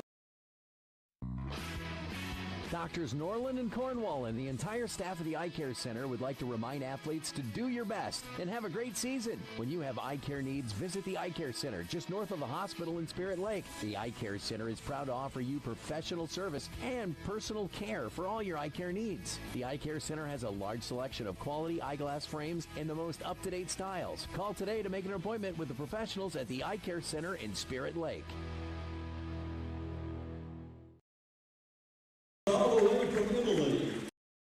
Doctors Norland and Cornwall and the entire staff of the Eye Care Center would like to remind athletes to do your best and have a great season. When you have eye care needs, visit the Eye Care Center just north of the hospital in Spirit Lake. The Eye Care Center is proud to offer you professional service and personal care for all your eye care needs. The Eye Care Center has a large selection of quality eyeglass frames and the most up-to-date styles. Call today to make an appointment with the professionals at the Eye Care Center in Spirit Lake.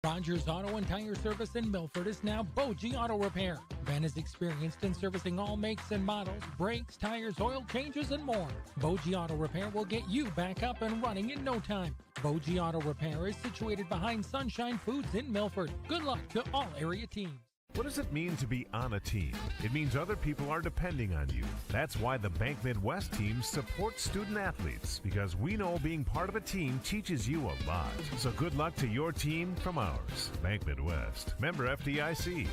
Rogers Auto and Tire Service in Milford is now Bogie Auto Repair. Ben is experienced in servicing all makes and models, brakes, tires, oil changes, and more. Bogie Auto Repair will get you back up and running in no time. Bogie Auto Repair is situated behind Sunshine Foods in Milford. Good luck to all area teams. What does it mean to be on a team? It means other people are depending on you. That's why the Bank Midwest team supports student athletes, because we know being part of a team teaches you a lot. So good luck to your team from ours. Bank Midwest, member FDIC.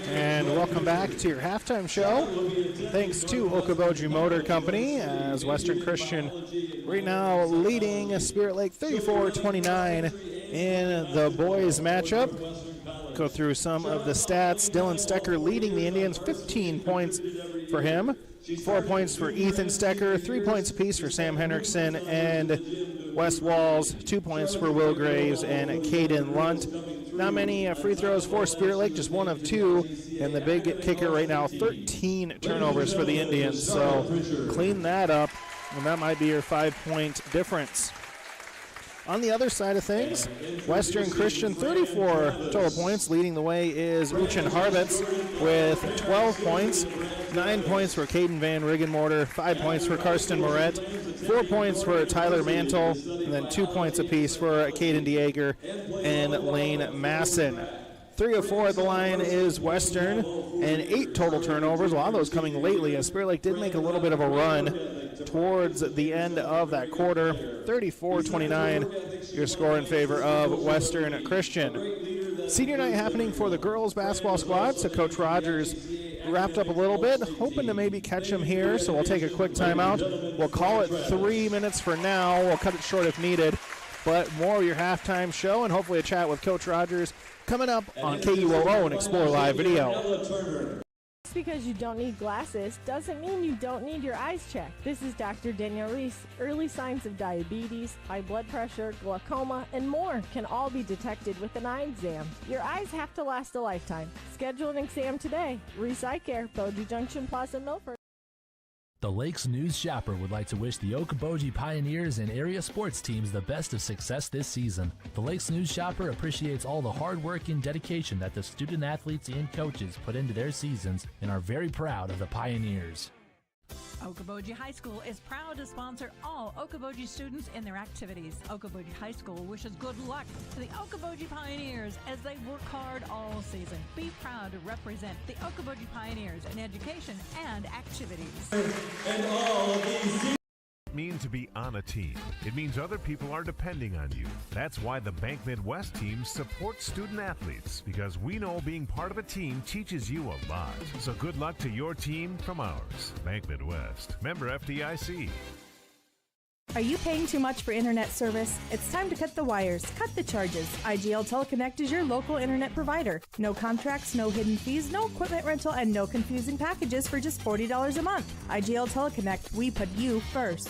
And welcome back to your halftime show. Thanks to Okoboji Motor Company, as Western Christian right now leading Spirit Lake 34-29 in the boys matchup. Go through some of the stats. Dylan Stecker leading the Indians, 15 points for him. 4 points for Ethan Stecker, 3 points apiece for Sam Hendrickson and Wes Walls, 2 points for Will Graves and Caden Lunt. Not many free throws for Spirit Lake, just 1 of 2. And the big kicker right now, 13 turnovers for the Indians. So clean that up, and that might be your 5-point difference. On the other side of things, Western Christian, 34 total points. Leading the way is Uchin Harvitz with 12 points. 9 points for Caden Van Riggenmorter, 5 points for Karsten Moret, 4 points for Tyler Mantle, and then 2 points apiece for Caden DeAger and Lane Masson. 3 of 4 at the line is Western, and 8 total turnovers. A lot of those coming lately, as Spirit Lake did make a little bit of a run towards the end of that quarter. 34-29, your score in favor of Western Christian. Senior night happening for the girls basketball squad, so Coach Rogers wrapped up a little bit, hoping to maybe catch him here, so we'll take a quick timeout. We'll call it 3 minutes for now. We'll cut it short if needed, but more of your halftime show and hopefully a chat with Coach Rogers coming up on KUOO and Explore Live Video. Just because you don't need glasses doesn't mean you don't need your eyes checked. This is Dr. Danielle Reese. Early signs of diabetes, high blood pressure, glaucoma, and more can all be detected with an eye exam. Your eyes have to last a lifetime. Schedule an exam today. Reese Eye Care, Bogie Junction Plaza, Milford. The Lakes News Shopper would like to wish the Okoboji Pioneers and area sports teams the best of success this season. The Lakes News Shopper appreciates all the hard work and dedication that the student athletes and coaches put into their seasons and are very proud of the Pioneers. Okoboji High School is proud to sponsor all Okoboji students in their activities. Okoboji High School wishes good luck to the Okoboji Pioneers as they work hard all season. Be proud to represent the Okoboji Pioneers in education and activities. And all of these mean to be on a team. It means other people are depending on you. That's why the Bank Midwest team supports student athletes, because we know being part of a team teaches you a lot. So good luck to your team from ours. Bank Midwest, member FDIC. Are you paying too much for internet service? It's time to cut the wires, cut the charges. IGL Teleconnect is your local internet provider. No contracts, no hidden fees, no equipment rental, and no confusing packages for just $40 a month. IGL Teleconnect, we put you first.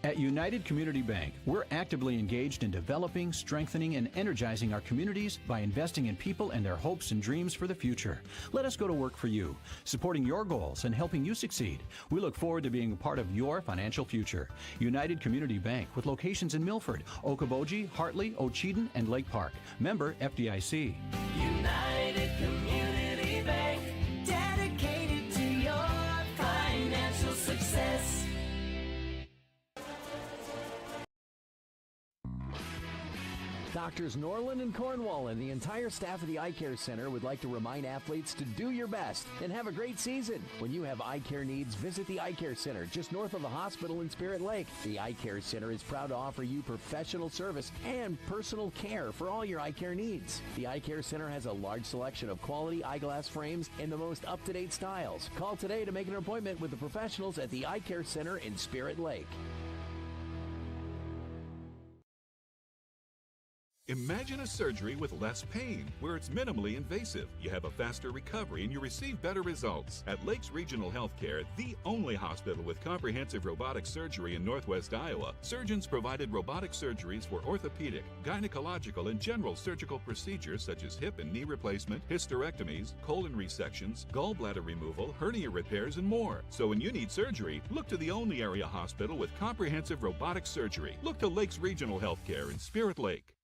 At United Community Bank, we're actively engaged in developing, strengthening, and energizing our communities by investing in people and their hopes and dreams for the future. Let us go to work for you, supporting your goals and helping you succeed. We look forward to being a part of your financial future. United Community Bank, with locations in Milford, Okoboji, Hartley, Ocheyedan, and Lake Park. Member FDIC. United Community Bank, dedicated to your financial success. Doctors Norland and Cornwall and the entire staff of the Eye Care Center would like to remind athletes to do your best and have a great season. When you have eye care needs, visit the Eye Care Center just north of the hospital in Spirit Lake. The Eye Care Center is proud to offer you professional service and personal care for all your eye care needs. The Eye Care Center has a large selection of quality eyeglass frames in the most up-to-date styles. Call today to make an appointment with the professionals at the Eye Care Center in Spirit Lake. Imagine a surgery with less pain, where it's minimally invasive. You have a faster recovery and you receive better results. At Lakes Regional Healthcare, the only hospital with comprehensive robotic surgery in Northwest Iowa, surgeons provided robotic surgeries for orthopedic, gynecological, and general surgical procedures such as hip and knee replacement, hysterectomies, colon resections, gallbladder removal, hernia repairs, and more. So when you need surgery, look to the only area hospital with comprehensive robotic surgery. Look to Lakes Regional Healthcare in Spirit Lake.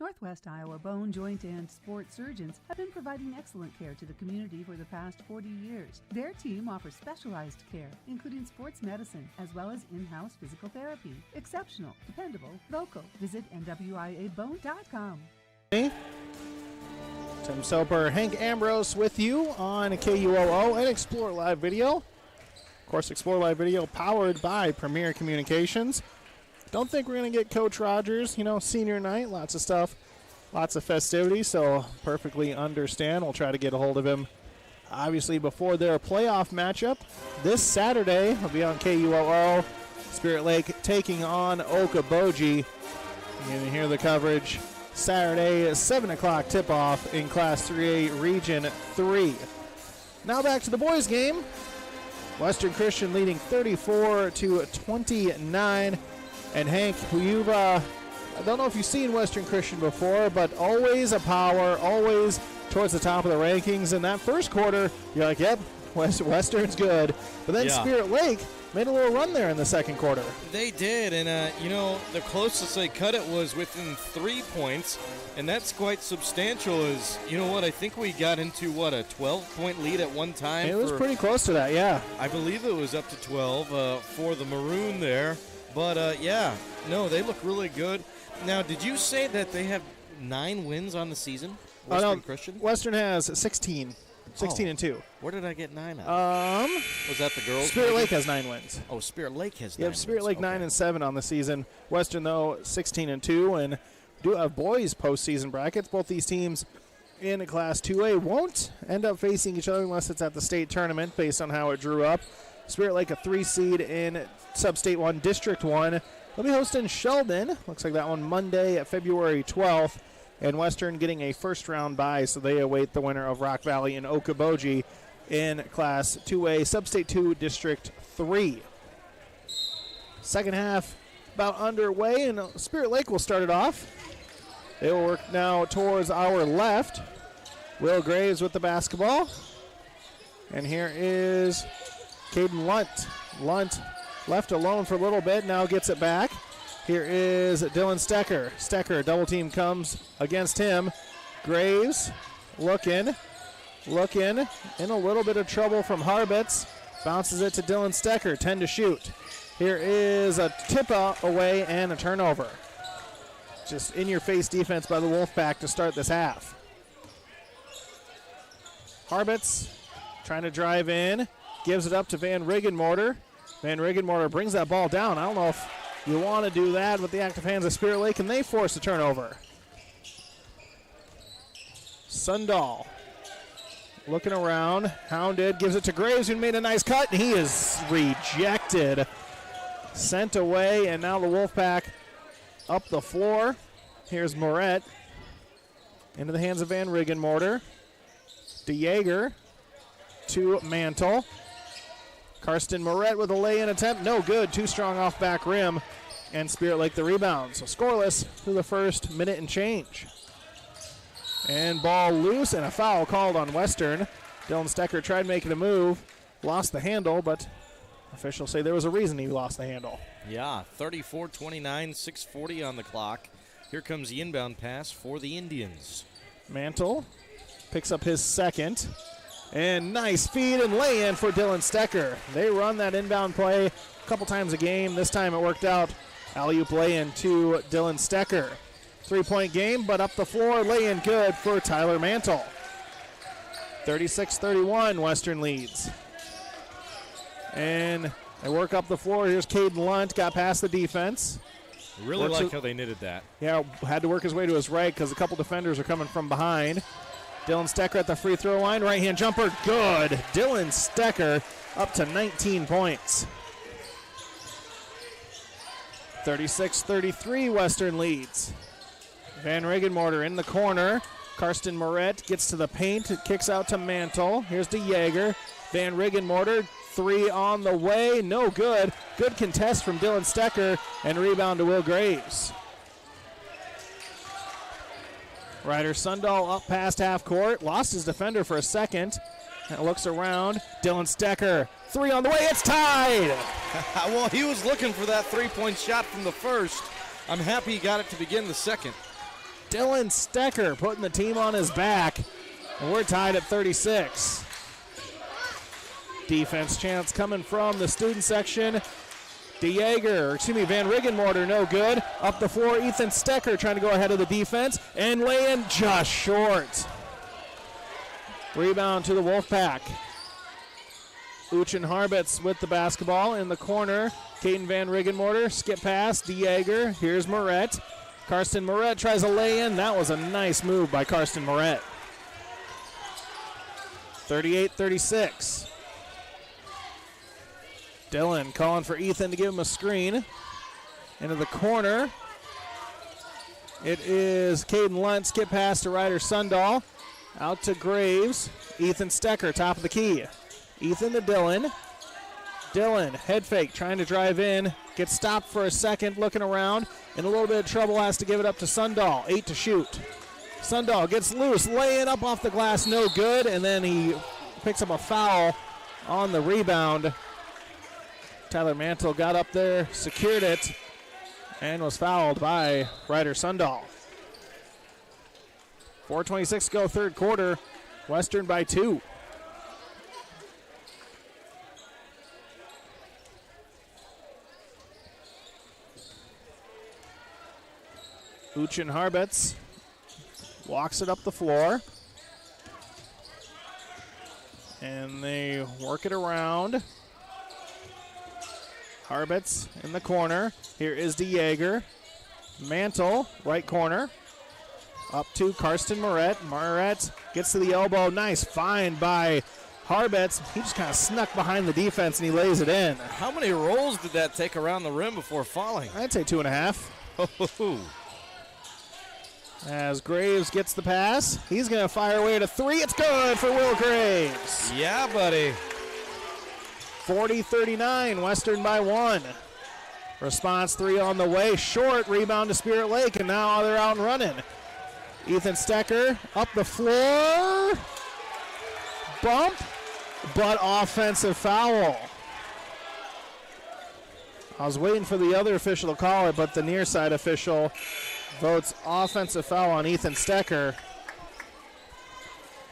Northwest Iowa bone, joint, and sports surgeons have been providing excellent care to the community for the past 40 years. Their team offers specialized care, including sports medicine, as well as in-house physical therapy. Exceptional, dependable, local. Visit NWIAbone.com. Tim Soper, Hank Ambrose with you on KUOO and Explore Live Video. Of course, Explore Live Video powered by Premier Communications. Don't think we're going to get Coach Rogers, senior night, lots of stuff, lots of festivities, so perfectly understand. We'll try to get a hold of him, obviously, before their playoff matchup. This Saturday, will be on KUOO, Spirit Lake taking on Okoboji. You're going to hear the coverage Saturday, 7 o'clock tip-off in Class 3A Region 3. Now back to the boys' game. Western Christian leading 34-29. And Hank, who I don't know if you've seen Western Christian before, but always a power, always towards the top of the rankings. In that first quarter, you're like, yep, Western's good. But then Spirit Lake made a little run there in the second quarter. They did, and the closest they cut it was within 3 points, and that's quite substantial. I think we got into, a 12-point lead at one time. It was pretty close to that, yeah. I believe it was up to 12 for the Maroon there. But, they look really good. Now, did you say that they have 9 wins on the season, Western Christian? Western has 16 and 2. Where did I get 9 at? Was that the girls? Spirit Lake has 9 wins. Oh, Spirit Lake has 9 wins. Spirit Lake 9 okay. and 7 on the season. Western, though, 16 and 2. And do have boys postseason brackets. Both these teams in Class 2A won't end up facing each other unless it's at the state tournament based on how it drew up. Spirit Lake, a 3 seed in Sub-State 1, District 1. They'll be hosting Sheldon. Looks like that one Monday at February 12th. And Western getting a first-round bye, so they await the winner of Rock Valley and Okoboji in Class 2A, Sub-State 2, District 3. Second half about underway, and Spirit Lake will start it off. They will work now towards our left. Will Graves with the basketball. And here is Caden Lunt. Lunt left alone for a little bit, now gets it back. Here is Dylan Stecker. Stecker, double team comes against him. Graves looking, in a little bit of trouble from Harbitz. Bounces it to Dylan Stecker, 10 to shoot. Here is a tip away and a turnover. Just in-your-face defense by the Wolfpack to start this half. Harbitz trying to drive in, gives it up to Van Riggenmorter. Van Riggenmorter brings that ball down. I don't know if you want to do that with the active hands of Spirit Lake, and they force a turnover. Sundahl looking around, hounded, gives it to Graves, who made a nice cut, and he is rejected. Sent away, and now the Wolfpack up the floor. Here's Moret into the hands of Van Riggenmorter. DeJager to Mantle. Karsten Moret with a lay-in attempt. No good. Too strong off back rim And Spirit Lake the rebound. So scoreless through the first minute and change. And ball loose and a foul called on Western. Dylan Stecker tried making a move, lost the handle, but officials say there was a reason he lost the handle. Yeah, 34-29, 6:40 on the clock. Here comes the inbound pass for the Indians. Mantle picks up his second. And nice feed and lay-in for Dylan Stecker. They run that inbound play a couple times a game. This time it worked out. Alley-oop lay-in to Dylan Stecker. 3-point game, but up the floor, lay-in good for Tyler Mantle. 36-31, Western leads. And they work up the floor. Here's Caden Lunt, got past the defense. Really like how they knitted that. Yeah, had to work his way to his right because a couple defenders are coming from behind. Dylan Stecker at the free throw line. Right-hand jumper, good. Dylan Stecker up to 19 points. 36-33, Western leads. Van Regenmorter in the corner. Karsten Moret gets to the paint. It kicks out to Mantle. Here's to Yeager. Van Regenmorter, three on the way. No good. Good contest from Dylan Stecker, and rebound to Will Graves. Ryder Sundahl up past half court. Lost his defender for a second. And looks around. Dylan Stecker, three on the way. It's tied. Well, he was looking for that three-point shot from the first. I'm happy he got it to begin the second. Dylan Stecker putting the team on his back. And we're tied at 36. Defense chance coming from the student section. Van Regenmorter, no good. Up the floor, Ethan Stecker trying to go ahead of the defense. And laying just short. Rebound to the Wolfpack. Uchin Harbitz with the basketball in the corner. Caden Van Regenmorter, skip pass, DeJager. Here's Moret. Karsten Moret tries a lay-in. That was a nice move by Karsten Moret. 38-36. Dylan calling for Ethan to give him a screen. Into the corner. It is Caden Lunt, skip pass to Ryder Sundahl. Out to Graves. Ethan Stecker, top of the key. Ethan to Dylan. Dylan, head fake, trying to drive in. Gets stopped for a second, looking around. In a little bit of trouble, has to give it up to Sundahl. 8 to shoot. Sundahl gets loose, laying up off the glass, no good. And then he picks up a foul on the rebound. Tyler Mantle got up there, secured it, and was fouled by Ryder Sundahl. 4:26 to go, third quarter. Western by 2. Uchin Harbitz walks it up the floor. And they work it around. Harbitz in the corner. Here is DeJager. Mantle, right corner. Up to Karsten Moret. Moret gets to the elbow. Nice find by Harbitz. He just kind of snuck behind the defense and he lays it in. How many rolls did that take around the rim before falling? I'd say 2.5. As Graves gets the pass, he's going to fire away to three. It's good for Will Graves. Yeah, buddy. 40-39, Western by 1. Response three on the way, short, rebound to Spirit Lake, and now they're out and running. Ethan Stecker up the floor. Bump, but offensive foul. I was waiting for the other official to call it, but the near side official votes offensive foul on Ethan Stecker.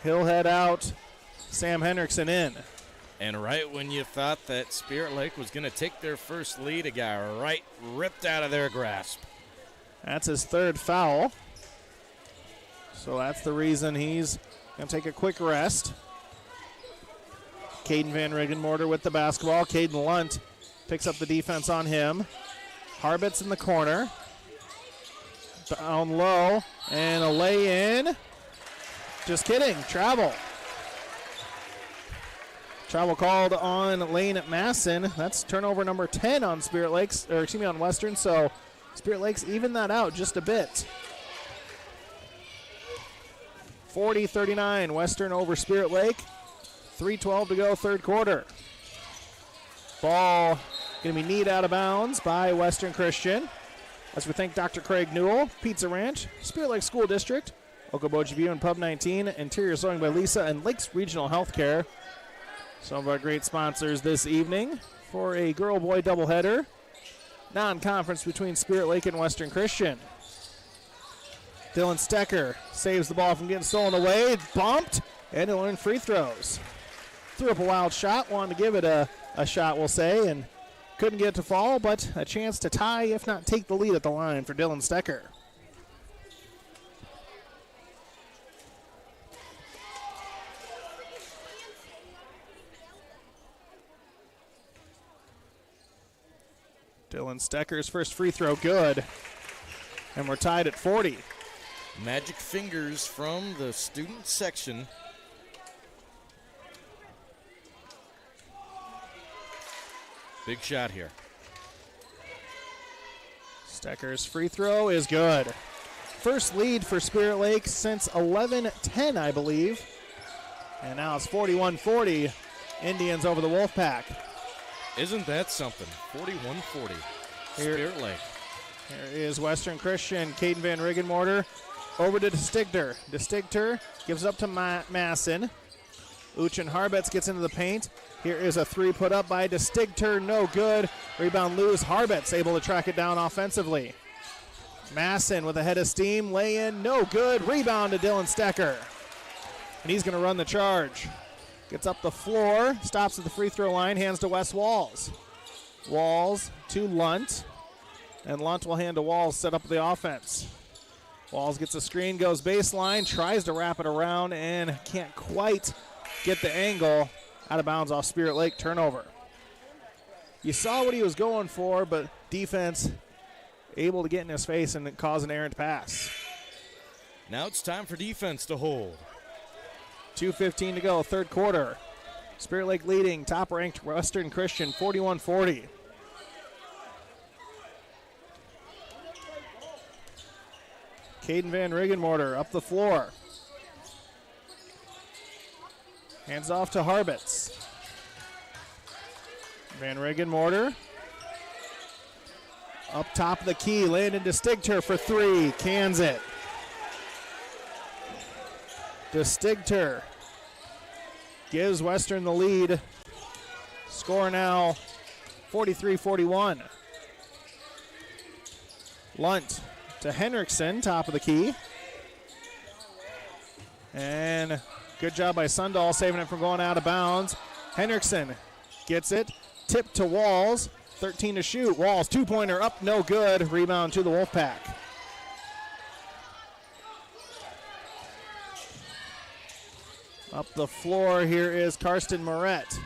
He'll head out. Sam Hendrickson in. And right when you thought that Spirit Lake was going to take their first lead, a guy right ripped out of their grasp. That's his third foul. So that's the reason he's going to take a quick rest. Caden Van Regenmorter with the basketball. Caden Lunt picks up the defense on him. Harbitz in the corner. Down low. And a lay-in. Just kidding. Travel. Travel called on Lane Masson. That's turnover number 10 on on Western. So Spirit Lakes even that out just a bit. 40-39, Western over Spirit Lake. 3:12 to go, third quarter. Ball Going to be kneed out of bounds by Western Christian. As we thank Dr. Craig Newell, Pizza Ranch, Spirit Lake School District, Okoboji View and Pub 19, Interior Sewing by Lisa, and Lakes Regional Healthcare. Some of our great sponsors this evening for a girl-boy doubleheader. Non-conference between Spirit Lake and Western Christian. Dylan Stecker saves the ball from getting stolen away. It's bumped, and he'll earn free throws. Threw up a wild shot, wanted to give it a shot, we'll say, and couldn't get it to fall, but a chance to tie, if not take the lead at the line for Dylan Stecker. Dylan Stecker's first free throw good, and we're tied at 40. Magic fingers from the student section. Big shot here. Stecker's free throw is good. First lead for Spirit Lake since 11-10, I believe. And now it's 41-40. Indians over the Wolfpack. Isn't that something? 41-40. Spirit Lake. Here is Western Christian. Caden Van Riggenmorter over to DeStigter. DeStigter gives up to Masson. Uchin Harbets gets into the paint. Here is a three put up by DeStigter. No good. Rebound loose. Harbets able to track it down offensively. Masson with a head of steam. Lay in. No good. Rebound to Dylan Stecker. And he's going to run the charge. Gets up the floor. Stops at the free throw line. Hands to Wes Walls. Walls to Lunt. And Lunt will hand to Walls. Set up the offense. Walls gets a screen. Goes baseline. Tries to wrap it around. And can't quite get the angle. Out of bounds off Spirit Lake. Turnover. You saw what he was going for, but defense able to get in his face and cause an errant pass. Now it's time for defense to hold. 2:15 to go, third quarter. Spirit Lake leading top-ranked Western Christian 41-40. Caden Van Riggenmorter up the floor. Hands off to Harbets. Van Riggenmorter. Up top of the key, landed to Stigter for three. Cans it. DeStigter gives Western the lead. Score now 43-41. Lunt to Henriksen, top of the key. And good job by Sundahl saving it from going out of bounds. Henriksen gets it. Tip to Walls. 13 to shoot. Walls, two-pointer up, no good. Rebound to the Wolfpack. Up the floor, here is Karsten Moret.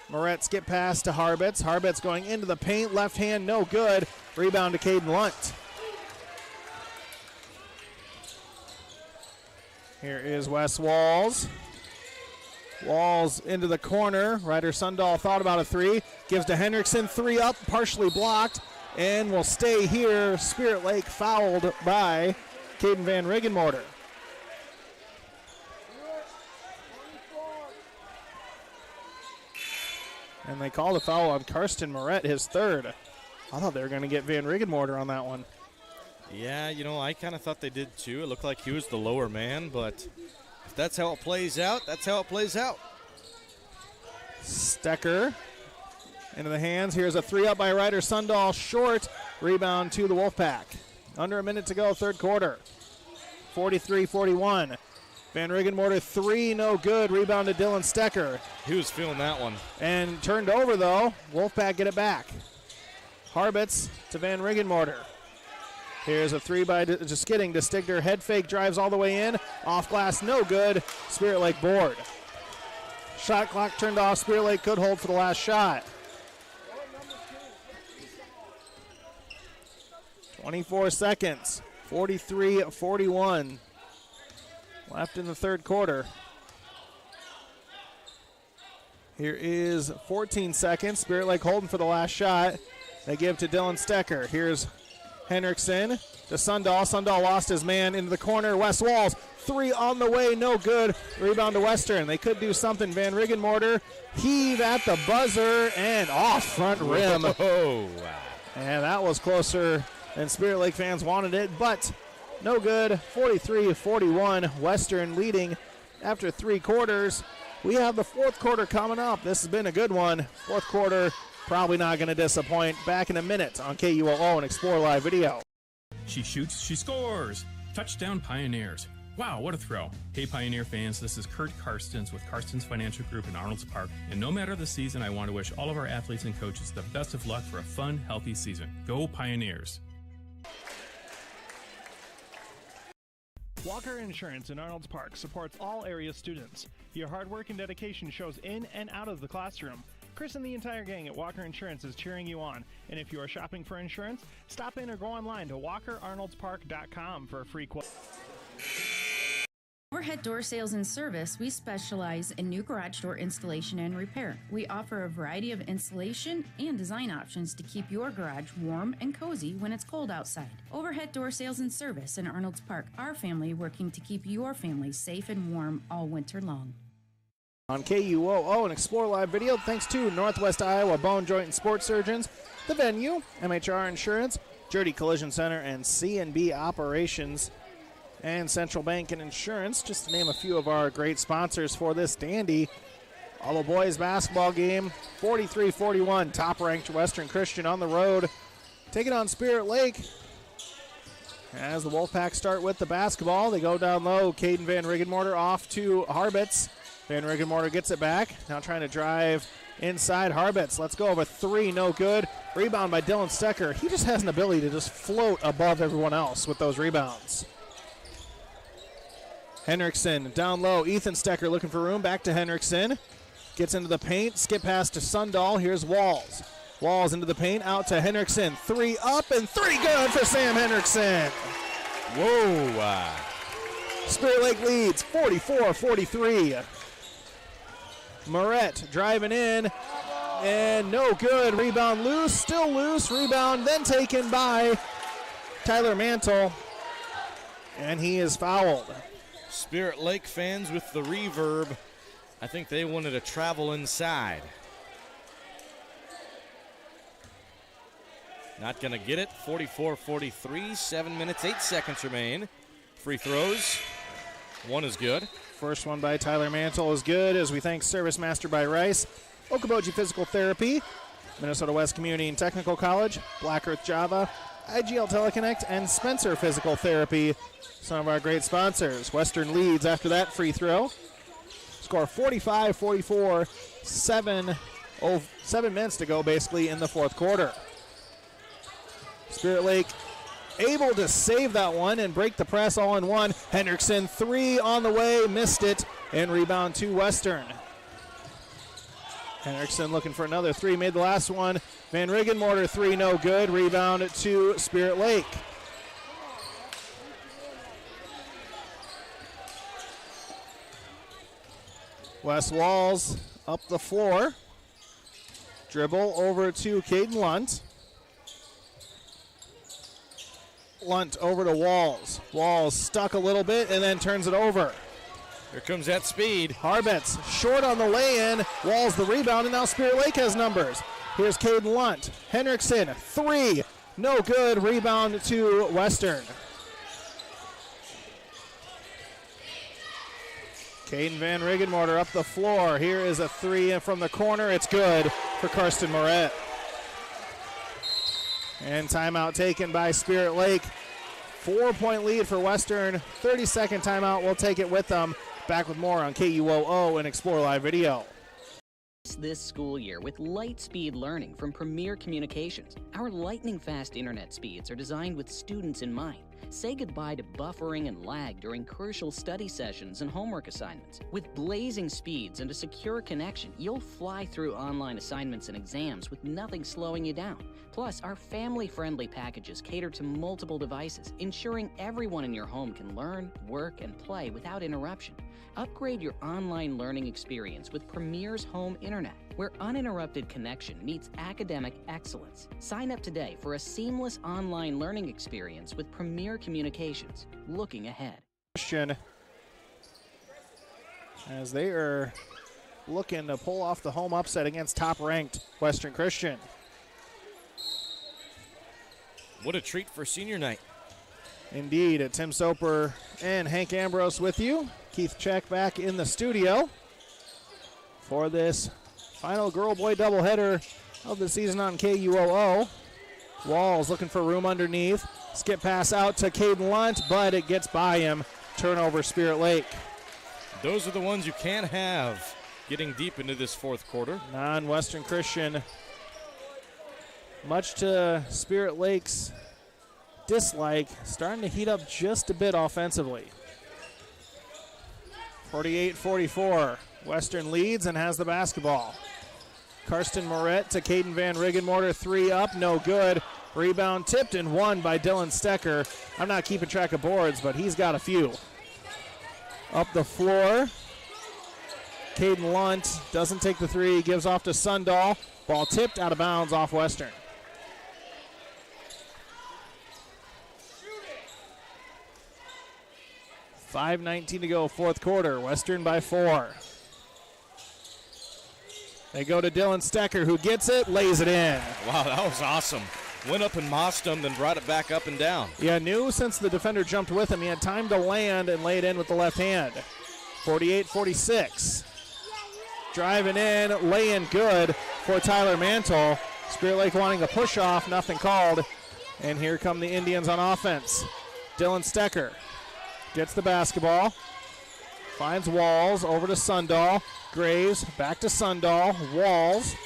Moret skip pass to Harbets. Harbets going into the paint. Left hand, no good. Rebound to Caden Lunt. Here is Wes Walls. Walls into the corner. Ryder Sundahl thought about a three. Gives to Henriksen. Three up, partially blocked. And will stay here. Spirit Lake fouled by Caden Van Riggenmorter. And they called a foul on Karsten Moret, his third. I thought they were going to get Van Riggenmorter on that one. Yeah, you know, I kind of thought they did too. It looked like he was the lower man, but if that's how it plays out, that's how it plays out. Stecker into the hands. Here's a three up by Ryder Sundahl. Short. Rebound to the Wolfpack. Under a minute to go, third quarter. 43-41. Van Riggenmorter, three, no good. Rebound to Dylan Stecker. He was feeling that one. And turned over, though. Wolfpack get it back. Harbets to Van Riggenmorter. Here's a three by just kidding. DeStigter head fake, drives all the way in. Off glass, no good. Spirit Lake board. Shot clock turned off. Spirit Lake could hold for the last shot. 24 seconds. 43-41. Left in the third quarter. Here is 14 seconds. Spirit Lake holding for the last shot. They give to Dylan Stecker. Here's Henriksen to Sundahl. Sundahl lost his man into the corner. West Walls, 3 on the way, no good. Rebound to Western. They could do something. Van Riggenmorter heave at the buzzer and off front rim. Oh, wow. And that was closer than Spirit Lake fans wanted it, but no good. 43-41, Western leading after 3 quarters. We have the fourth quarter coming up. This has been a good one. Fourth quarter, probably not going to disappoint. Back in a minute on KUOO and Explore Live Video. She shoots, she scores. Touchdown Pioneers. Wow, what a throw. Hey Pioneer fans, this is Kurt Karstens with Karstens Financial Group in Arnold's Park. And no matter the season, I want to wish all of our athletes and coaches the best of luck for a fun, healthy season. Go Pioneers. Walker Insurance in Arnold's Park supports all area students. Your hard work and dedication shows in and out of the classroom. Chris and the entire gang at Walker Insurance is cheering you on. And if you are shopping for insurance, stop in or go online to walkerarnoldspark.com for a free quote. Overhead Door Sales and Service, we specialize in new garage door installation and repair. We offer a variety of installation and design options to keep your garage warm and cozy when it's cold outside. Overhead Door Sales and Service in Arnold's Park, our family working to keep your family safe and warm all winter long. On KUOO and Explore Live Video, thanks to Northwest Iowa Bone, Joint, and Sports Surgeons, the venue, MHR Insurance, Jurdy Collision Center, and C&B Operations, and Central Bank and Insurance, just to name a few of our great sponsors for this dandy all boys basketball game. 43-41, top-ranked Western Christian on the road, taking on Spirit Lake. As the Wolfpack start with the basketball, they go down low. Caden Van Riggenmorter off to Harbitz. Van Riggenmorter gets it back, now trying to drive inside. Harbitz, let's go over 3, no good. Rebound by Dylan Stecker. He just has an ability to just float above everyone else with those rebounds. Henriksen down low. Ethan Stecker looking for room. Back to Henriksen. Gets into the paint. Skip pass to Sundahl. Here's Walls. Walls into the paint. Out to Henriksen. 3 up and 3 good for Sam Henriksen. Whoa. Spirit Lake leads 44-43. Moret driving in. And no good. Rebound loose. Still loose. Rebound then taken by Tyler Mantle. And he is fouled. Spirit Lake fans with the reverb, I think they wanted to travel inside. Not going to get it. 44-43, 7 minutes, 8 seconds remain. Free throws. One is good. First one by Tyler Mantle is good, as we thank Service Master by Rice, Okoboji Physical Therapy, Minnesota West Community and Technical College, Black Earth Java, IGL Teleconnect, and Spencer Physical Therapy, some of our great sponsors. Western leads after that free throw. Score 45-44, 7 minutes to go basically in the fourth quarter. Spirit Lake able to save that one and break the press all in one. Henriksen 3 on the way, missed it, and rebound to Western. Henriksen looking for another 3, made the last one. Van Riggenmorter 3, no good. Rebound to Spirit Lake. Wes Walls up the floor. Dribble over to Caden Lunt. Lunt over to Walls. Walls stuck a little bit and then turns it over. Here comes that speed. Harbitz short on the lay-in. Walls the rebound, and now Spirit Lake has numbers. Here's Caden Lunt. Henriksen, 3. No good. Rebound to Western. Caden Van Riggenmorter up the floor. Here is a 3 from the corner. It's good for Karsten Moret. And timeout taken by Spirit Lake. 4-point lead for Western. 30-second timeout. We'll take it with them. Back with more on KUOO and Explore Live Video. This school year with Lightspeed Learning from Premier Communications. Our lightning-fast internet speeds are designed with students in mind. Say goodbye to buffering and lag during crucial study sessions and homework assignments. With blazing speeds and a secure connection, you'll fly through online assignments and exams with nothing slowing you down. Plus, our family-friendly packages cater to multiple devices, ensuring everyone in your home can learn, work, and play without interruption. Upgrade your online learning experience with Premier's home internet. where uninterrupted connection meets academic excellence. Sign up today for a seamless online learning experience with Premier Communications. Looking ahead. Christian, as they are looking to pull off the home upset against top-ranked Western Christian. What a treat for senior night. Indeed. Tim Soper and Hank Ambrose with you. Keith Check back in the studio for this final girl-boy doubleheader of the season on KUOO. Walls looking for room underneath. Skip pass out to Caden Lunt, but it gets by him. Turnover, Spirit Lake. Those are the ones you can't have getting deep into this fourth quarter. Non-Western Christian, much to Spirit Lake's dislike, starting to heat up just a bit offensively. 48-44. Western leads and has the basketball. Karsten Moret to Caden Van Riggenmorter, 3 up, no good. Rebound tipped and won by Dylan Stecker. I'm not keeping track of boards, but he's got a few. Up the floor, Caden Lunt doesn't take the 3, gives off to Sundahl. Ball tipped out of bounds off Western. $5:19 to go, fourth quarter. Western by 4. They go to Dylan Stecker, who gets it, lays it in. Wow, that was awesome. Went up and mossed him, then brought it back up and down. Yeah, knew since the defender jumped with him, he had time to land and lay it in with the left hand. 48-46. Driving in, laying good for Tyler Mantle. Spirit Lake wanting a push off, nothing called. And here come the Indians on offense. Dylan Stecker gets the basketball. Finds Walls, over to Sundahl. Graves, back to Sundahl. Walls.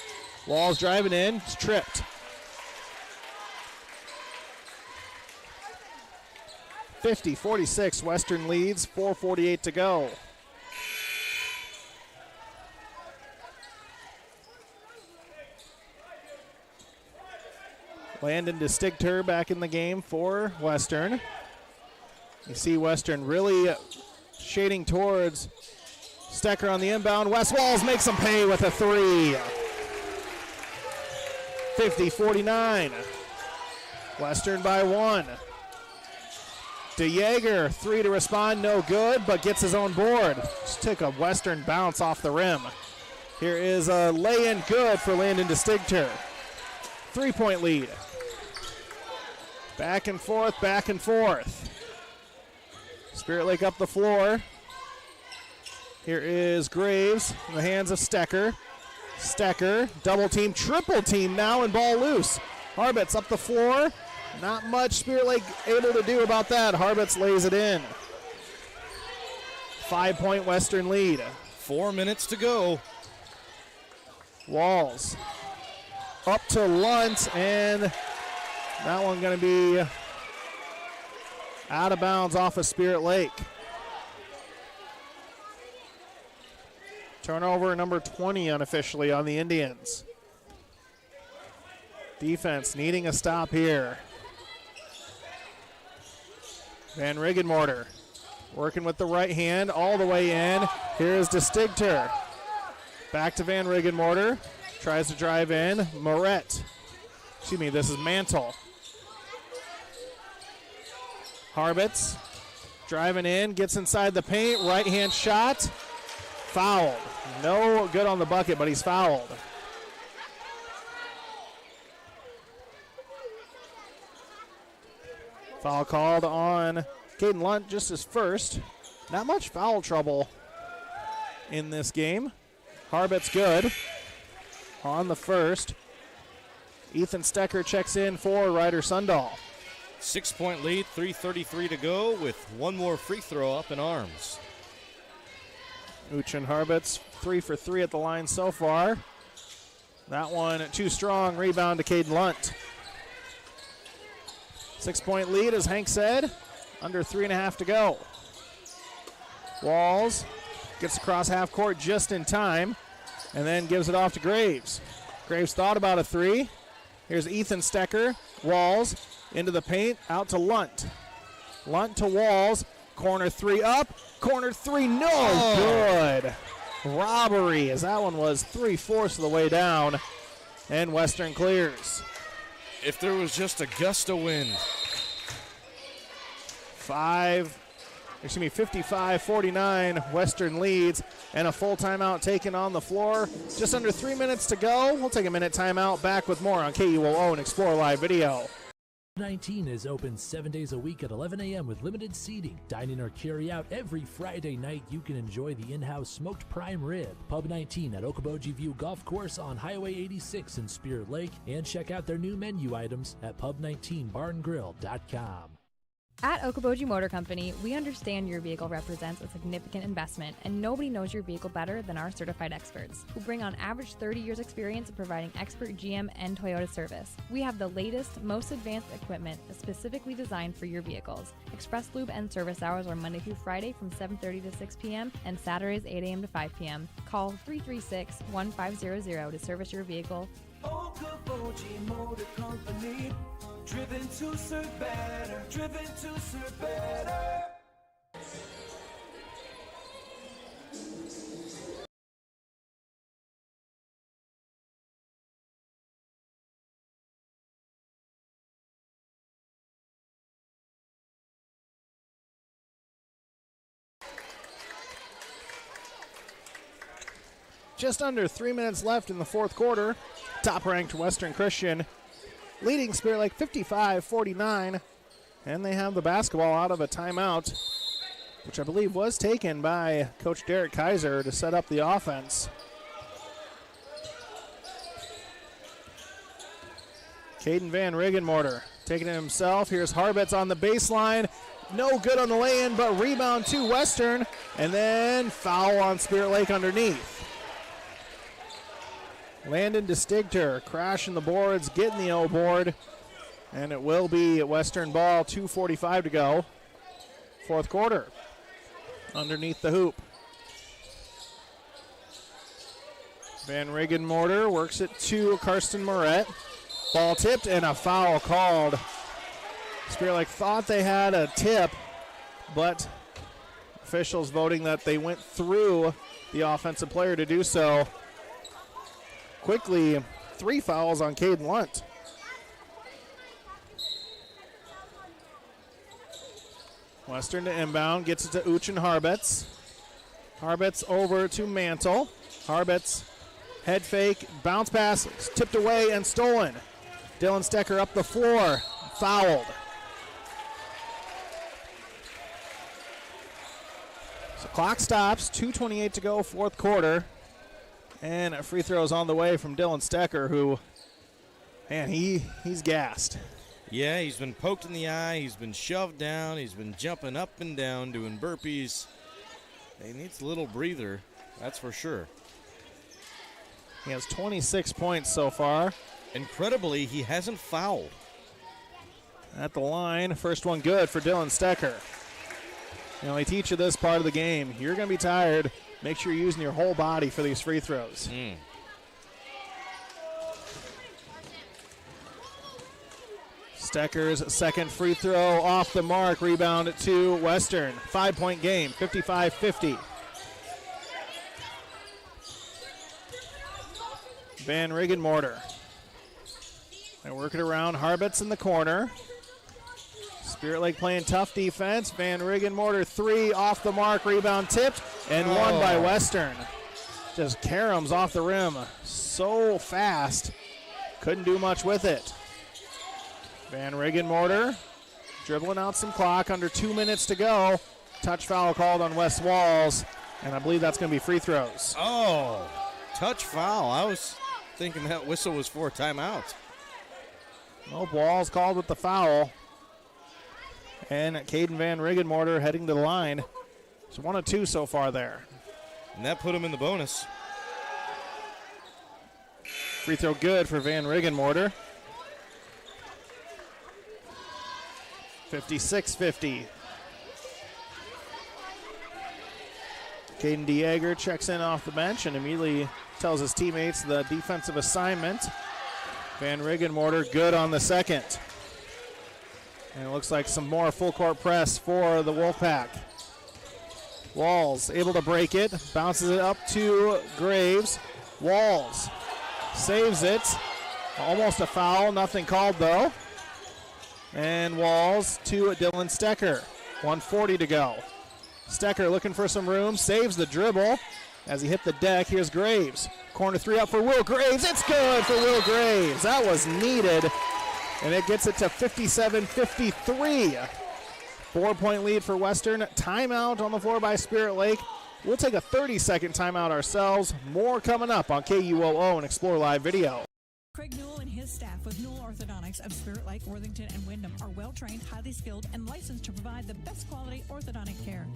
Walls driving in, it's tripped. 50-46, Western leads, 4:48 to go. Landon DeStigter back in the game for Western. You see Western really shading towards Stecker on the inbound. Wes Walls makes him pay with a 3. 50-49. Western by 1. DeJager, 3 to respond, no good, but gets his own board. Just took a Western bounce off the rim. Here is a lay-in good for Landon DeStigter. 3-point lead. Back and forth, back and forth. Spirit Lake up the floor. Here is Graves in the hands of Stecker. Stecker, double team, triple team now, and ball loose. Harbitz up the floor. Not much Spirit Lake able to do about that. Harbitz lays it in. 5-point Western lead. 4 minutes to go. Walls up to Lunt, and that one going to be out of bounds off of Spirit Lake. Turnover number 20 unofficially on the Indians. Defense needing a stop here. Van Riggenmorter working with the right hand all the way in. Here's DeStigter. Back to Van Riggenmorter. Tries to drive in. Moret. Excuse me, this is Mantle. Harbitz driving in, gets inside the paint. Right hand shot. Fouled. No good on the bucket, but he's fouled. Foul called on Caden Lunt, just his first. Not much foul trouble in this game. Harbitz good on the first. Ethan Stecker checks in for Ryder Sundahl. 6-point lead, 3:33 to go with one more free throw up in arms. Uchin Harbitz 3 for 3 at the line so far. That one too strong. Rebound to Caden Lunt. 6-point lead, as Hank said. Under 3.5 to go. Walls gets across half court just in time and then gives it off to Graves. Graves thought about a 3. Here's Ethan Stecker. Walls into the paint, out to Lunt. Lunt to Walls. Corner 3 up. Corner 3, no good. robbery, as that one was 3/4 of the way down, and Western clears. If there was just a gust of wind. 55-49, Western leads, and a full timeout taken on the floor. Just under 3 minutes to go. We'll take a minute timeout. Back with more on KUOO and Explore Live Video. 19 is open 7 days a week at 11 a.m. with limited seating. Dine in or carry out every Friday night. You can enjoy the in-house smoked prime rib. Pub 19 at Okoboji View Golf Course on Highway 86 in Spirit Lake. And check out their new menu items at pub19barngrill.com. At Okoboji Motor Company, we understand your vehicle represents a significant investment, and nobody knows your vehicle better than our certified experts, who bring on average 30 years experience in providing expert GM and Toyota service. We have the latest, most advanced equipment specifically designed for your vehicles. Express Lube and service hours are Monday through Friday from 7:30 to 6 p.m. and Saturdays 8 a.m. to 5 p.m. Call 336-1500 to service your vehicle. Okoboji Motor Company. Driven to serve better. Driven to serve better. Just under 3 minutes left in the fourth quarter. Top-ranked Western Christian leading Spirit Lake 55-49, and they have the basketball out of a timeout, which I believe was taken by Coach Derek Kaiser to set up the offense. Caden Van Riggenmorter taking it himself. Here's Harbets on the baseline. No good on the lay-in, but rebound to Western, and then foul on Spirit Lake underneath. Landon DeStigter crashing the boards, getting the O board, and it will be Western ball, 2:45 to go. Fourth quarter, underneath the hoop. Van Riggenmorter works it to Karsten Moret. Ball tipped and a foul called. Spirit Lake thought they had a tip, but officials voting that they went through the offensive player to do so. Quickly, 3 fouls on Caden Lunt. Western to inbound, gets it to Uchin Harbets. Harbets over to Mantle. Harbets head fake, bounce pass, tipped away and stolen. Dylan Stecker up the floor, fouled. So clock stops, 2:28 to go, fourth quarter. And a free throw is on the way from Dylan Stecker, who, man, he's gassed. Yeah, he's been poked in the eye. He's been shoved down. He's been jumping up and down, doing burpees. He needs a little breather, that's for sure. He has 26 points so far. Incredibly, he hasn't fouled. At the line, first one good for Dylan Stecker. You know, they teach you this part of the game. You're going to be tired. Make sure you're using your whole body for these free throws. Stecker's second free throw off the mark. Rebound to Western. 5-point game, 55-50. Van Riggenmorter. They work it around. Harbets in the corner. Spirit Lake playing tough defense. Van Riggenmorter 3 off the mark. Rebound tipped and won by Western. Just caroms off the rim so fast. Couldn't do much with it. Van Riggenmorter dribbling out some clock. Under 2 minutes to go. Touch foul called on Wes Walls. And I believe that's going to be free throws. Oh, touch foul. I was thinking that whistle was for a timeout. Nope, Walls called with the foul. And Caden Van Riggenmorter heading to the line. It's 1 of 2 so far there. And that put him in the bonus. Free throw good for Van Riggenmorter. 56-50. Caden DeAger checks in off the bench and immediately tells his teammates the defensive assignment. Van Riggenmorter good on the second. And it looks like some more full court press for the Wolfpack. Walls able to break it, bounces it up to Graves. Walls saves it. Almost a foul, nothing called though. And Walls to Dylan Stecker. 1:40 to go. Stecker looking for some room, saves the dribble as he hit the deck. Here's Graves. Corner three up for Will Graves. It's good for Will Graves. That was needed, and it gets it to 57-53. 4-point lead for Western. Timeout on the floor by Spirit Lake. We'll take a 30-second timeout ourselves. More coming up on KUOO and Explore Live Video. Craig Newell and his staff with Newell Orthodontics of Spirit Lake, Worthington, and Wyndham are well-trained, highly skilled, and licensed to provide the best quality orthodontic care.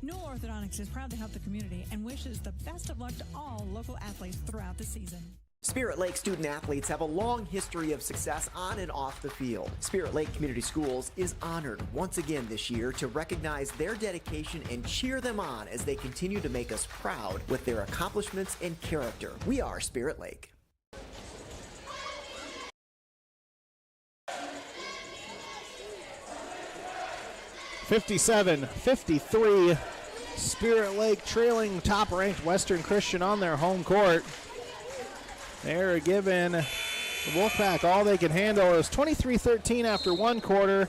Newell Orthodontics is proud to help the community and wishes the best of luck to all local athletes throughout the season. Spirit Lake student athletes have a long history of success on and off the field. Spirit Lake Community Schools is honored once again this year to recognize their dedication and cheer them on as they continue to make us proud with their accomplishments and character. We are Spirit Lake. (57-53). Spirit Lake trailing top-ranked Western Christian on their home court. They're giving the Wolfpack all they can handle. It was 23-13 after one quarter,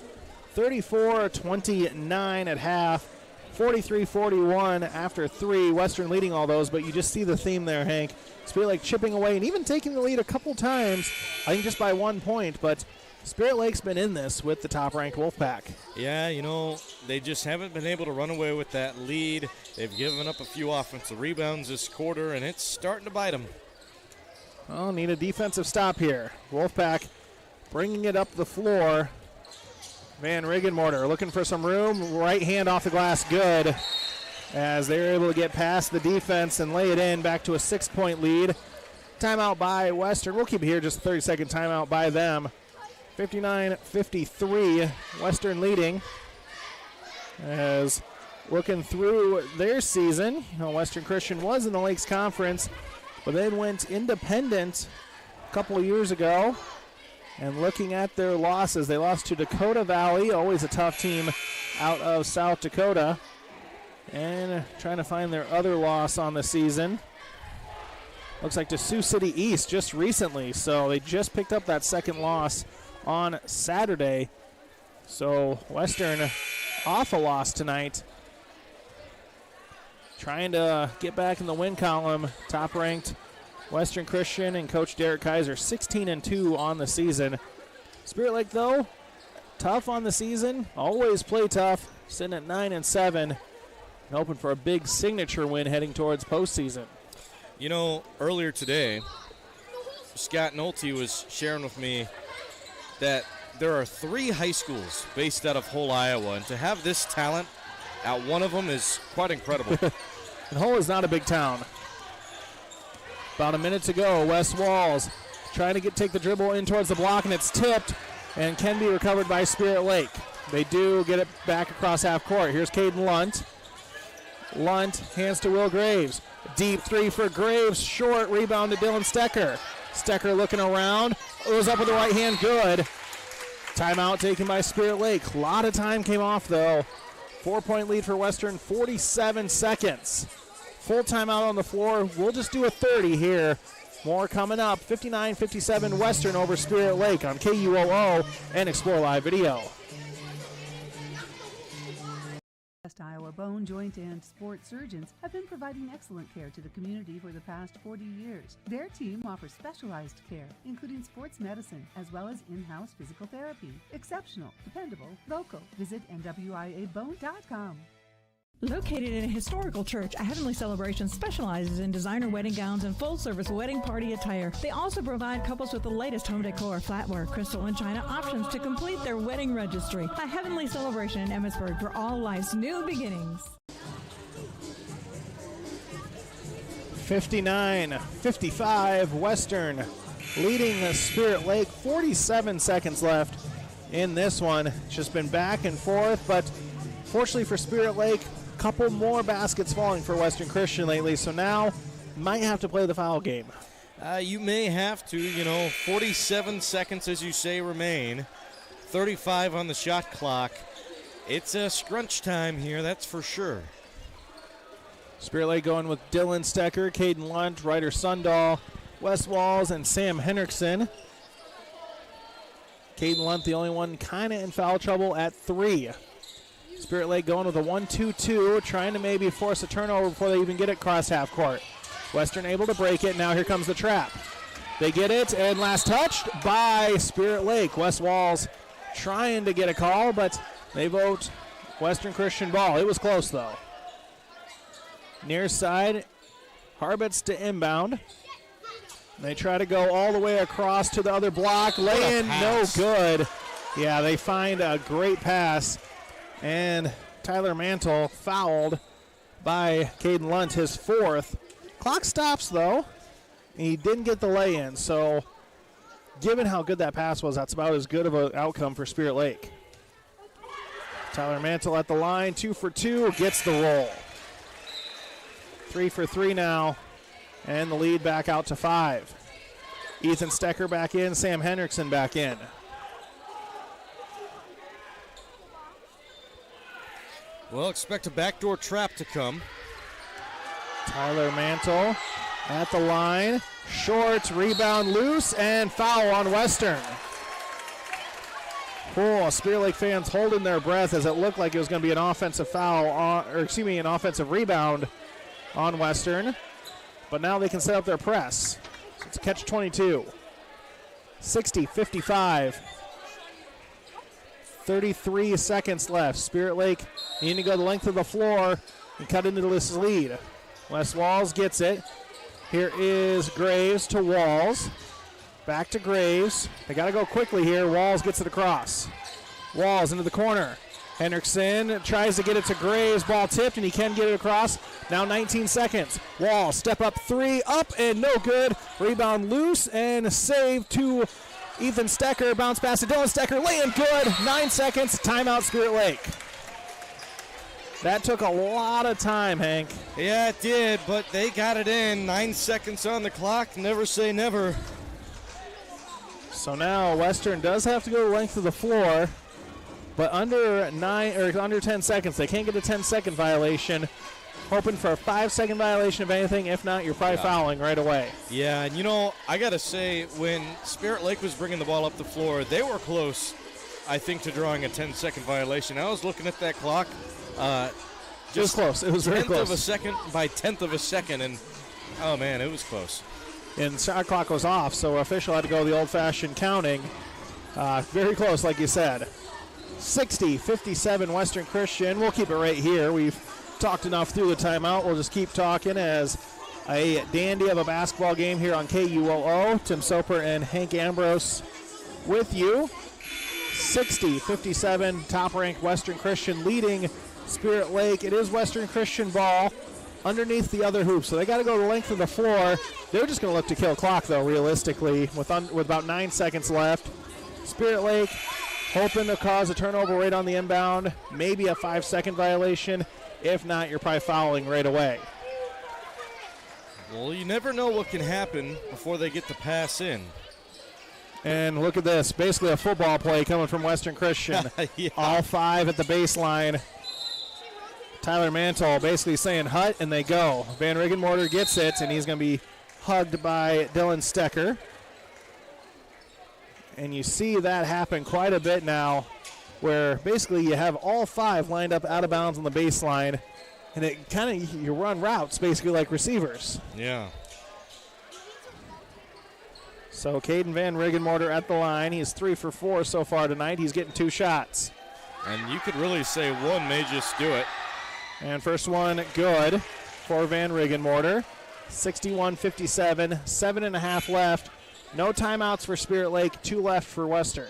34-29 at half, 43-41 after three. Western leading all those, but you just see the theme there, Hank. Spirit Lake chipping away and even taking the lead a couple times, I think just by 1 point, but Spirit Lake's been in this with the top-ranked Wolfpack. Yeah, you know, they just haven't been able to run away with that lead. They've given up a few offensive rebounds this quarter, and it's starting to bite them. Oh, need a defensive stop here. Wolfpack bringing it up the floor. Van Riggenmorter looking for some room. Right hand off the glass, good. As they're able to get past the defense and lay it in, back to a 6-point lead. Timeout by Western. We'll keep it here, just a 30-second timeout by them. 59-53, Western leading. As looking through their season, Western Christian was in the Lakes Conference, but then went independent a couple of years ago. And looking at their losses, they lost to Dakota Valley, always a tough team out of South Dakota. And trying to find their other loss on the season. Looks like to Sioux City East just recently, so they just picked up that second loss on Saturday. So Western off a loss tonight. Trying to get back in the win column. Top-ranked Western Christian and Coach Derek Kaiser, 16-2 on the season. Spirit Lake, though, tough on the season. Always play tough. Sitting at 9-7. And hoping for a big signature win heading towards postseason. You know, earlier today, Scott Nolte was sharing with me that there are 3 high schools based out of Hull, Iowa, and to have this talent at one of them is quite incredible. And Hull is not a big town. About a minute to go. Wes Walls trying to take the dribble in towards the block, and it's tipped and can be recovered by Spirit Lake. They do get it back across half court. Here's Caden Lunt. Lunt hands to Will Graves. Deep three for Graves. Short rebound to Dylan Stecker. Stecker looking around. Goes up with the right hand. Good. Timeout taken by Spirit Lake. A lot of time came off, though. 4-point lead for Western, 47 seconds. Full timeout on the floor. We'll just do a 30 here. More coming up. 59-57 Western over Spirit Lake on KUOO and Explore Live Video. West Iowa Bone, Joint, and Sport surgeons have been providing excellent care to the community for the past 40 years. Their team offers specialized care, including sports medicine, as well as in-house physical therapy. Exceptional, dependable, local. Visit NWIABone.com. Located in a historical church, A Heavenly Celebration specializes in designer wedding gowns and full-service wedding party attire. They also provide couples with the latest home decor, flatware, crystal, and china options to complete their wedding registry. A Heavenly Celebration in Emmitsburg, for all life's new beginnings. 59-55 Western leading the Spirit Lake. 47 seconds left in this one. It's just been back and forth, but fortunately for Spirit Lake, couple more baskets falling for Western Christian lately, so now might have to play the foul game. You may have to, 47 seconds, as you say, remain. 35 on the shot clock. It's a scrunch time here, that's for sure. Spirit Lake going with Dylan Stecker, Caden Lunt, Ryder Sundahl, Wes Walls, and Sam Henriksen. Caden Lunt, the only one kind of in foul trouble at 3. Spirit Lake going with a 1-2-2, trying to maybe force a turnover before they even get it cross half court. Western able to break it. Now here comes the trap. They get it, and last touched by Spirit Lake. Wes Walls trying to get a call, but they vote Western Christian ball. It was close, though. Near side, Harbits to inbound. They try to go all the way across to the other block. Lay-in, no good. Yeah, they find a great pass. And Tyler Mantle fouled by Caden Lunt, his 4th. Clock stops, though. He didn't get the lay-in, so given how good that pass was, that's about as good of an outcome for Spirit Lake. Tyler Mantle at the line, 2 for 2, gets the roll. 3 for 3 now, and the lead back out to 5. Ethan Stecker back in, Sam Henriksen back in. Well, expect a backdoor trap to come. Tyler Mantle at the line. Short, rebound loose, and foul on Western. Oh, Spirit Lake fans holding their breath as it looked like it was going to be an offensive foul, an offensive rebound on Western. But now they can set up their press. So it's a catch-22. 60-55. 33 seconds left. Spirit Lake needing to go the length of the floor and cut into this lead. Wes Walls gets it. Here is Graves to Walls. Back to Graves. They got to go quickly here. Walls gets it across. Walls into the corner. Henriksen tries to get it to Graves. Ball tipped, and he can get it across. Now 19 seconds. Walls, step up 3, up and no good. Rebound loose and save to Ethan Stecker. Bounce pass to Dylan Stecker. Laying good. 9 seconds. Timeout, Spirit Lake. That took a lot of time, Hank. Yeah, it did, but they got it in. 9 seconds on the clock. Never say never. So now Western does have to go the length of the floor, but under 10 seconds. They can't get a 10-second violation. Hoping for a 5-second violation, if anything. If not, you're probably fouling right away. Yeah, and I got to say, when Spirit Lake was bringing the ball up the floor, they were close, I think, to drawing a 10-second violation. I was looking at that clock. It was close. It was very close. Tenth of a second by 10th of a second, and, oh, man, it was close. And shot clock was off, so official had to go the old-fashioned counting. Very close, like you said. 60-57 Western Christian. We'll keep it right here. We've talked enough through the timeout. We'll just keep talking as a dandy of a basketball game here on KUOO. Tim Soper and Hank Ambrose with you. 60-57, top-ranked Western Christian leading Spirit Lake. It is Western Christian ball underneath the other hoop, so they got to go the length of the floor. They're just going to look to kill clock, though, realistically, with about 9 seconds left. Spirit Lake hoping to cause a turnover right on the inbound, maybe a 5-second violation. If not, you're probably fouling right away. Well, you never know what can happen before they get the pass in. And look at this, basically a football play coming from Western Christian. Yeah. All 5 at the baseline. Tyler Mantle basically saying hut, and they go. Van Riggenmorter gets it, and he's going to be hugged by Dylan Stecker. And you see that happen quite a bit now, where basically you have all 5 lined up out of bounds on the baseline, and it kind of, you run routes basically like receivers. Yeah. So Caden Van Riggenmorter at the line. He's 3 for 4 so far tonight. He's getting 2 shots. And you could really say one may just do it. And first one good for Van Riggenmorter. 61-57, 7.5 left. No timeouts for Spirit Lake, 2 left for Western.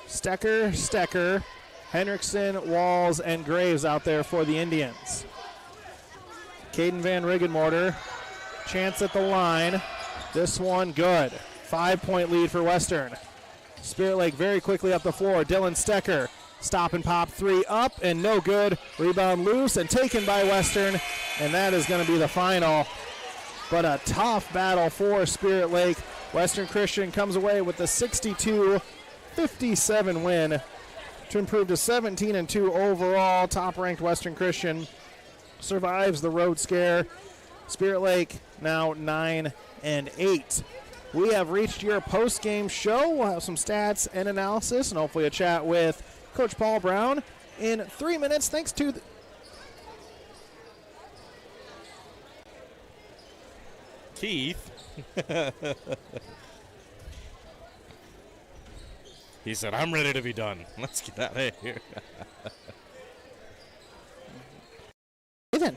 Stecker, Henriksen, Walls, and Graves out there for the Indians. Caden Van Riggenmorter, chance at the line. This one good. 5-point lead for Western. Spirit Lake very quickly up the floor. Dylan Stecker, stop and pop 3 up and no good. Rebound loose and taken by Western, and that is going to be the final. But a tough battle for Spirit Lake. Western Christian comes away with the 62-57 win to improve to 17-2 overall. Top-ranked Western Christian survives the road scare. Spirit Lake now 9-8. We have reached your post-game show. We'll have some stats and analysis and hopefully a chat with Coach Paul Brown in 3 minutes. Thanks to Keith. He said, I'm ready to be done. Let's get out of here. Ethan.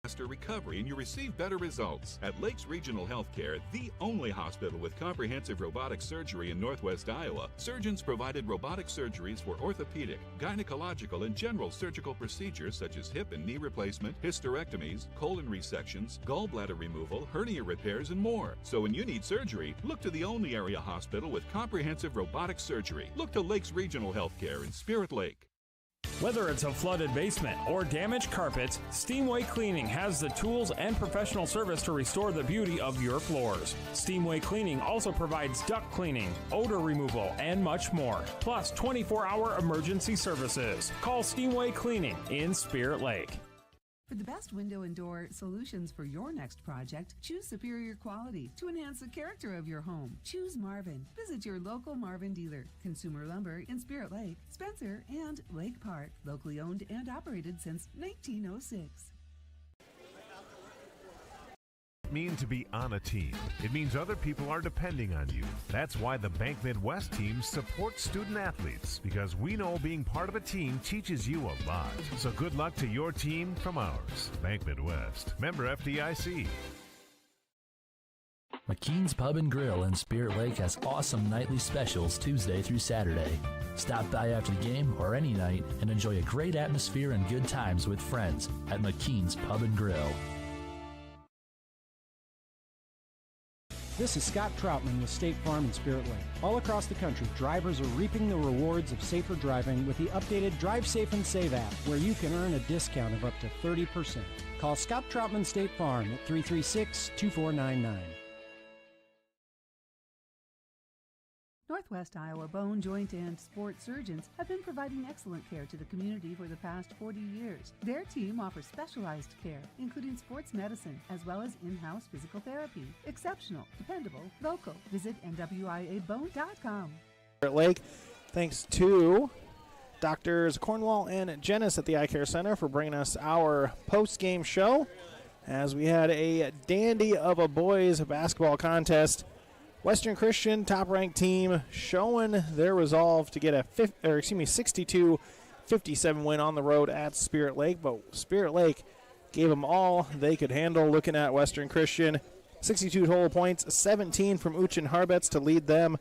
Faster recovery and you receive better results. At Lakes Regional Healthcare, the only hospital with comprehensive robotic surgery in Northwest Iowa, surgeons provided robotic surgeries for orthopedic, gynecological, and general surgical procedures such as hip and knee replacement, hysterectomies, colon resections, gallbladder removal, hernia repairs, and more. So when you need surgery, look to the only area hospital with comprehensive robotic surgery. Look to Lakes Regional Healthcare in Spirit Lake. Whether it's a flooded basement or damaged carpets, Steamway Cleaning has the tools and professional service to restore the beauty of your floors. Steamway Cleaning also provides duct cleaning, odor removal, and much more. Plus 24-hour emergency services. Call Steamway Cleaning in Spirit Lake. For the best window and door solutions for your next project, choose superior quality to enhance the character of your home. Choose Marvin. Visit your local Marvin dealer. Consumer Lumber in Spirit Lake, Spencer, and Lake Park. Locally owned and operated since 1906. Mean to be on a team. It means other people are depending on you. That's why the Bank Midwest team supports student athletes, because we know being part of a team teaches you a lot. So good luck to your team from ours. Bank Midwest. Member FDIC. McKean's Pub and Grill in Spirit Lake has awesome nightly specials Tuesday through Saturday. Stop by after the game or any night and enjoy a great atmosphere and good times with friends at McKean's Pub and Grill. This is Scott Troutman with State Farm in Spirit Lake. All across the country, drivers are reaping the rewards of safer driving with the updated Drive Safe and Save app, where you can earn a discount of up to 30%. Call Scott Troutman State Farm at 336-2499. Northwest Iowa Bone, Joint, and Sports surgeons have been providing excellent care to the community for the past 40 years. Their team offers specialized care, including sports medicine, as well as in-house physical therapy. Exceptional, dependable, local. Visit NWIABone.com. Lake, thanks to Doctors Cornwall and Jennis at the Eye Care Center for bringing us our post-game show, as we had a dandy of a boys basketball contest. Western Christian, top-ranked team, showing their resolve to get a 62-57 win on the road at Spirit Lake. But Spirit Lake gave them all they could handle. Looking at Western Christian, 62 total points, 17 from Uchin Harbets to lead them.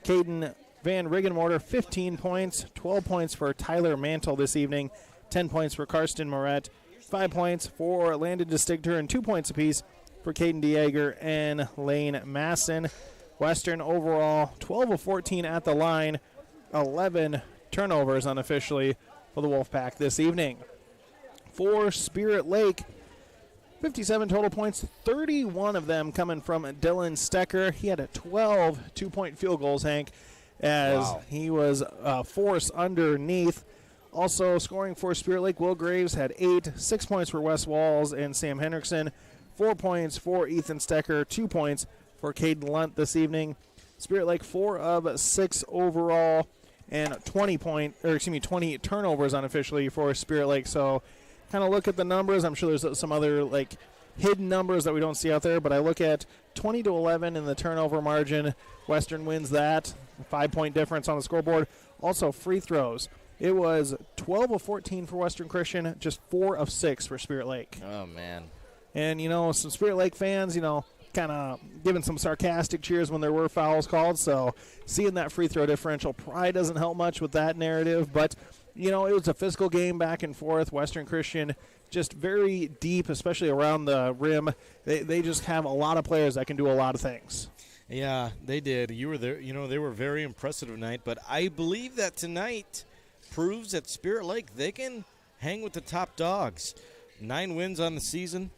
Caden Van Riggenmorter, 15 points, 12 points for Tyler Mantle this evening, 10 points for Karsten Moret, 5 points for Landon DeStigter, and 2 points apiece for Caden DeJager and Lane Masson. Western overall 12 of 14 at the line, 11 turnovers unofficially for the Wolfpack this evening. For Spirit Lake, 57 total points, 31 of them coming from Dylan Stecker. He had a 12 two-point field goals, Hank, as he was forced underneath. Also scoring for Spirit Lake, Will Graves had 8, 6 points for Wes Walls and Sam Hendrickson, 4 points for Ethan Stecker, 2 points for Caden Lunt this evening. Spirit Lake 4 of 6 overall and 20 turnovers unofficially for Spirit Lake. So kind of look at the numbers. I'm sure there's some other hidden numbers that we don't see out there, but I look at 20-11 in the turnover margin. Western wins that. 5-point difference on the scoreboard. Also free throws. It was 12 of 14 for Western Christian, just 4 of 6 for Spirit Lake. Oh, man. And, some Spirit Lake fans, kind of giving some sarcastic cheers when there were fouls called. So seeing that free throw differential probably doesn't help much with that narrative. But, it was a physical game back and forth. Western Christian just very deep, especially around the rim. They just have a lot of players that can do a lot of things. Yeah, they did. You were there. They were very impressive tonight. But I believe that tonight proves that Spirit Lake, they can hang with the top dogs. 9 wins on the season,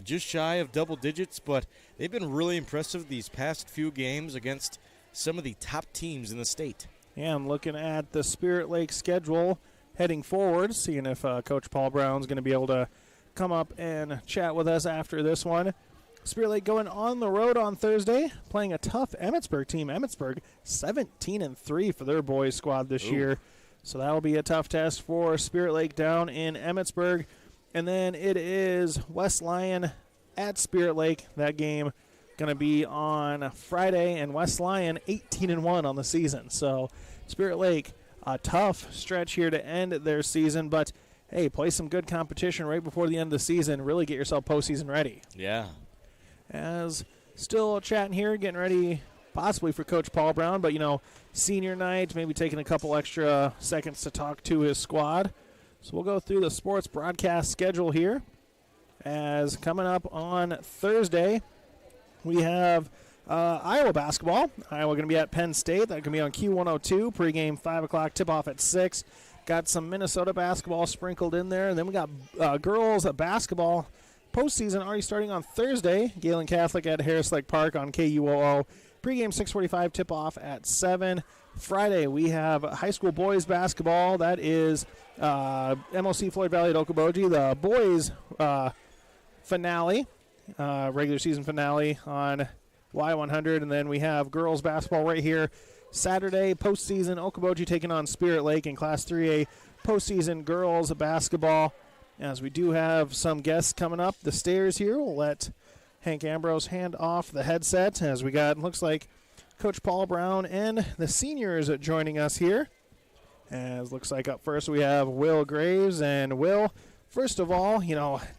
just shy of double digits, but they've been really impressive these past few games against some of the top teams in the state. Yeah, I'm looking at the Spirit Lake schedule heading forward, seeing if Coach Paul Brown's going to be able to come up and chat with us after this one. Spirit Lake going on the road on Thursday, playing a tough Emmetsburg team. Emmetsburg 17-3 for their boys squad this year. So that'll be a tough test for Spirit Lake down in Emmetsburg. And then it is West Lyon at Spirit Lake. That game going to be on Friday, and West Lyon 18-1 on the season. So Spirit Lake, a tough stretch here to end their season, but hey, play some good competition right before the end of the season. Really get yourself postseason ready. Yeah. As still chatting here, getting ready possibly for Coach Paul Brown, but, senior night, maybe taking a couple extra seconds to talk to his squad. So we'll go through the sports broadcast schedule here. As coming up on Thursday, we have Iowa basketball. Iowa going to be at Penn State. That's going to be on Q102. Pregame 5 o'clock, tip-off at 6. Got some Minnesota basketball sprinkled in there. And then we got girls basketball postseason already starting on Thursday. Galen Catholic at Harris Lake Park on KUOO. Pregame 6:45, tip-off at 7. Friday, we have high school boys basketball. That is MOC Floyd Valley at Okoboji. The boys finale, regular season finale on Y100. And then we have girls basketball right here Saturday, postseason, Okoboji taking on Spirit Lake in Class 3A postseason girls basketball. As we do have some guests coming up the stairs here, we'll let Hank Ambrose hand off the headset as we got, looks like, Coach Paul Brown and the seniors joining us here. As looks like up first we have Will Graves. And Will, first of all,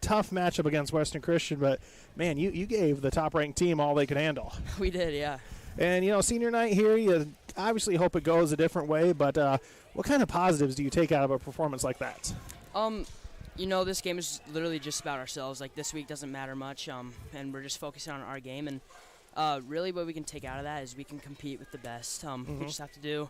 tough matchup against Western Christian, but, man, you gave the top-ranked team all they could handle. We did, yeah. And, senior night here, you obviously hope it goes a different way, but what kind of positives do you take out of a performance like that? This game is literally just about ourselves. Like, this week doesn't matter much, and we're just focusing on our game. And really what we can take out of that is we can compete with the best. We just have to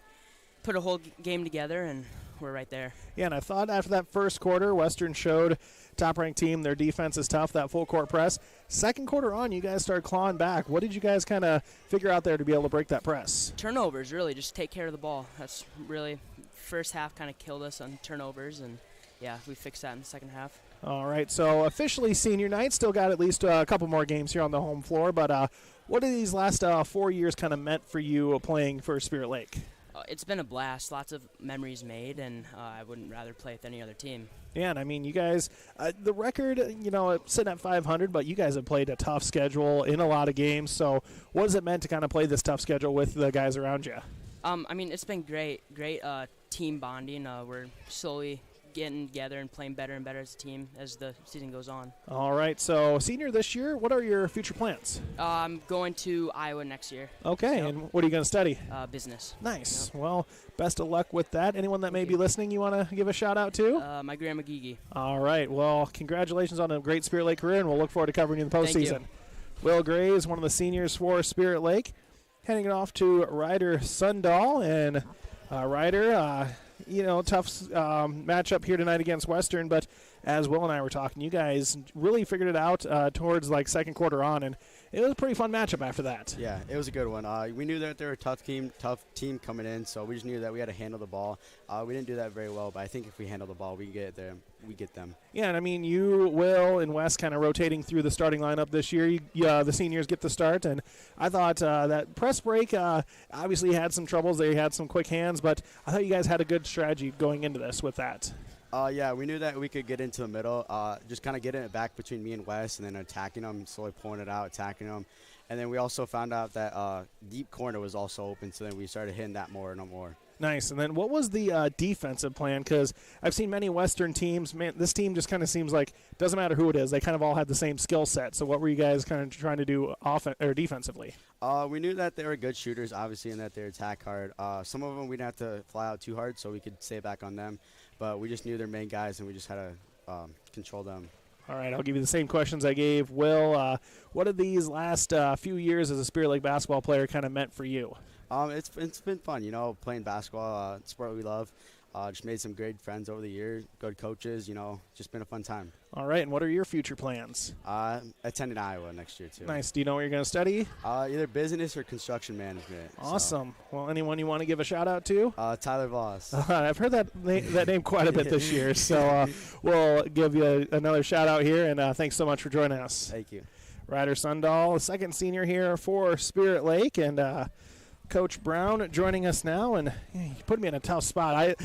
put a whole game together, and we're right there. Yeah, and I thought after that first quarter, Western showed top-ranked team. Their defense is tough, that full-court press. Second quarter on, you guys started clawing back. What did you guys kind of figure out there to be able to break that press? Turnovers, really. Just take care of the ball. That's really first half kind of killed us on turnovers, and, yeah, we fixed that in the second half. All right, so officially senior night. Still got at least a couple more games here on the home floor, but what have these last 4 years kind of meant for you playing for Spirit Lake? It's been a blast. Lots of memories made, and I wouldn't rather play with any other team. Yeah, and I mean, you guys, the record, sitting at 500, but you guys have played a tough schedule in a lot of games. So what has it meant to kind of play this tough schedule with the guys around you? I mean, it's been great team bonding. We're slowly getting together and playing better and better as a team as the season goes on. All right, so senior this year, what are your future plans? I'm going to Iowa next year. Okay, and what are you going to study? Business. Nice. Yep. Well, best of luck with that. Anyone that may be listening you want to give a shout out to? My grandma Gigi. All right, well, congratulations on a great Spirit Lake career, and we'll look forward to covering you in the postseason. Thank you. Will Graves, one of the seniors for Spirit Lake, heading it off to Ryder Sundahl, and Ryder, tough matchup here tonight against Western, but as Will and I were talking, you guys really figured it out towards second quarter on, and it was a pretty fun matchup after that. Yeah, it was a good one. We knew that they were a tough team coming in, so we just knew that we had to handle the ball. We didn't do that very well, but I think if we handle the ball, we get them. Yeah, and I mean, you, Will, and Wes kind of rotating through the starting lineup this year. The seniors get the start, and I thought that press break obviously had some troubles. They had some quick hands, but I thought you guys had a good strategy going into this with that. Yeah, we knew that we could get into the middle, just kind of getting it back between me and Wes, and then attacking them, slowly pulling it out, attacking them. And then we also found out that deep corner was also open, so then we started hitting that more and more. Nice. And then what was the defensive plan? Because I've seen many Western teams. Man, this team just kind of seems like doesn't matter who it is. They kind of all had the same skill set. So what were you guys kind of trying to do defensively? We knew that they were good shooters, obviously, and that they attack hard. Some of them we didn't have to fly out too hard, so we could stay back on them. But we just knew their main guys, and we just had to control them. All right, I'll give you the same questions I gave Will. What have these last few years as a Spirit Lake basketball player kind of meant for you? It's been fun, playing basketball, sport we love. Just made some great friends over the years, good coaches, just been a fun time. All right, and what are your future plans? Attending Iowa next year, too. Nice. Do you know what you're going to study? Either business or construction management. Awesome. Well, anyone you want to give a shout-out to? Tyler Voss. I've heard that name quite a bit this year, so we'll give you another shout-out here, and thanks so much for joining us. Thank you. Ryder Sundahl, second senior here for Spirit Lake, and Coach Brown joining us now, and he put me in a tough spot.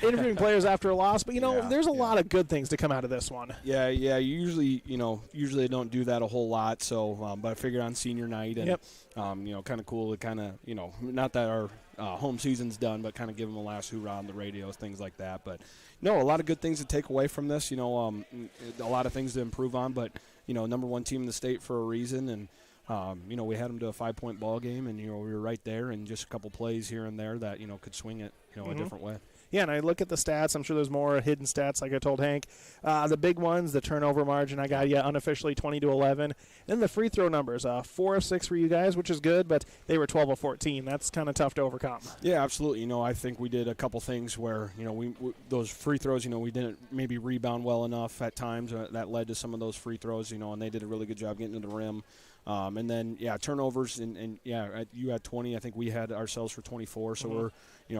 Interviewing players after a loss, but there's a lot of good things to come out of this one. Yeah. Usually I don't do that a whole lot. So, but I figured on senior night, and kind of cool to kind of not that our home season's done, but kind of give them a last hoorah on the radios, things like that. But a lot of good things to take away from this. A lot of things to improve on, but number one team in the state for a reason, and. We had them to a 5-point ball game, and we were right there, and just a couple plays here and there that could swing it a different way. Yeah, and I look at the stats. I'm sure there's more hidden stats, like I told Hank. The big ones, the turnover margin, I got unofficially 20-11. Then the free throw numbers, 4 of 6 for you guys, which is good, but they were 12 of 14. That's kind of tough to overcome. Yeah, absolutely. I think we did a couple things where we those free throws, we didn't maybe rebound well enough at times. That led to some of those free throws, and they did a really good job getting to the rim. And then, turnovers, and you had 20. I think we had ourselves for 24, so we're,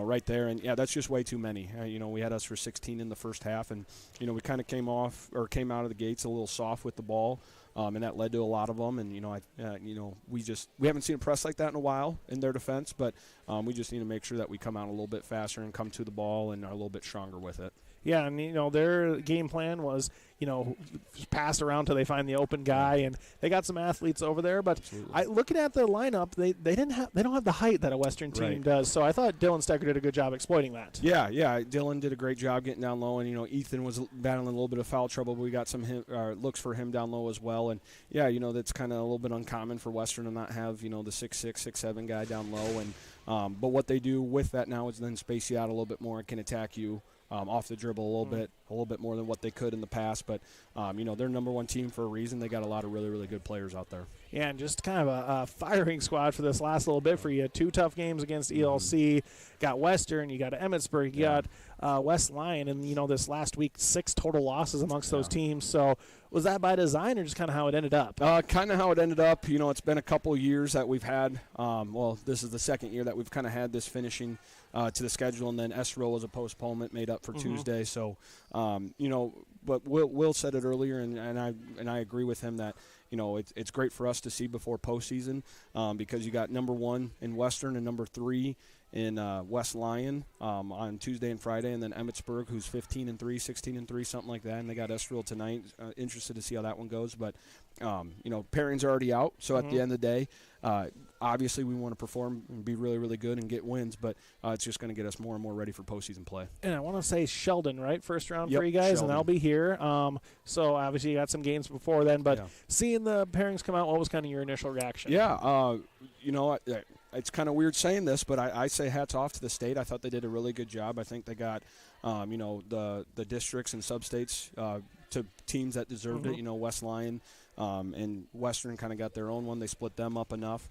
right there. And, that's just way too many. We had us for 16 in the first half, and, we kind of came out of the gates a little soft with the ball, and that led to a lot of them. And, we haven't seen a press like that in a while in their defense, but we just need to make sure that we come out a little bit faster and come to the ball and are a little bit stronger with it. Yeah, and, their game plan was, pass around till they find the open guy, and they got some athletes over there. But looking at the lineup, they don't have the height that a Western team does. So I thought Dylan Stecker did a good job exploiting that. Yeah, Dylan did a great job getting down low, and Ethan was battling a little bit of foul trouble, but we got some looks for him down low as well. And that's kind of a little bit uncommon for Western to not have the 6'6", 6'7" guy down low. And but what they do with that now is then space you out a little bit more and can attack you. Off the dribble a little bit more than what they could in the past. But, they're number one team for a reason. They got a lot of really, really good players out there. Yeah, and just kind of a firing squad for this last little bit for you. 2 tough games against ELC. Got Western, you got Emmetsburg, you got West Lyon. And, this last week, 6 total losses amongst those teams. So was that by design or just kind of how it ended up? Kind of how it ended up. It's been a couple years that we've had. This is the second year that we've kind of had this finishing to the schedule, and then Estoril was a postponement made up for Tuesday. So, but Will said it earlier, and I agree with him that it's great for us to see before postseason because you got number 1 in Western and number 3 in West Lyon on Tuesday and Friday, and then Emmetsburg, who's 15-3, 16-3, something like that, and they got Estoril tonight. Interested to see how that one goes, but pairings are already out, so at the end of the day, obviously we want to perform and be really, really good and get wins, but it's just going to get us more and more ready for postseason play. And I want to say Sheldon, right? First round for you guys, Sheldon. And they'll be here. So obviously you got some games before then, but seeing the pairings come out, what was kind of your initial reaction? Yeah, it's kind of weird saying this, but I say hats off to the state. I thought they did a really good job. I think they got, the districts and sub-states to teams that deserved it. West Lyon and Western kind of got their own one. They split them up enough.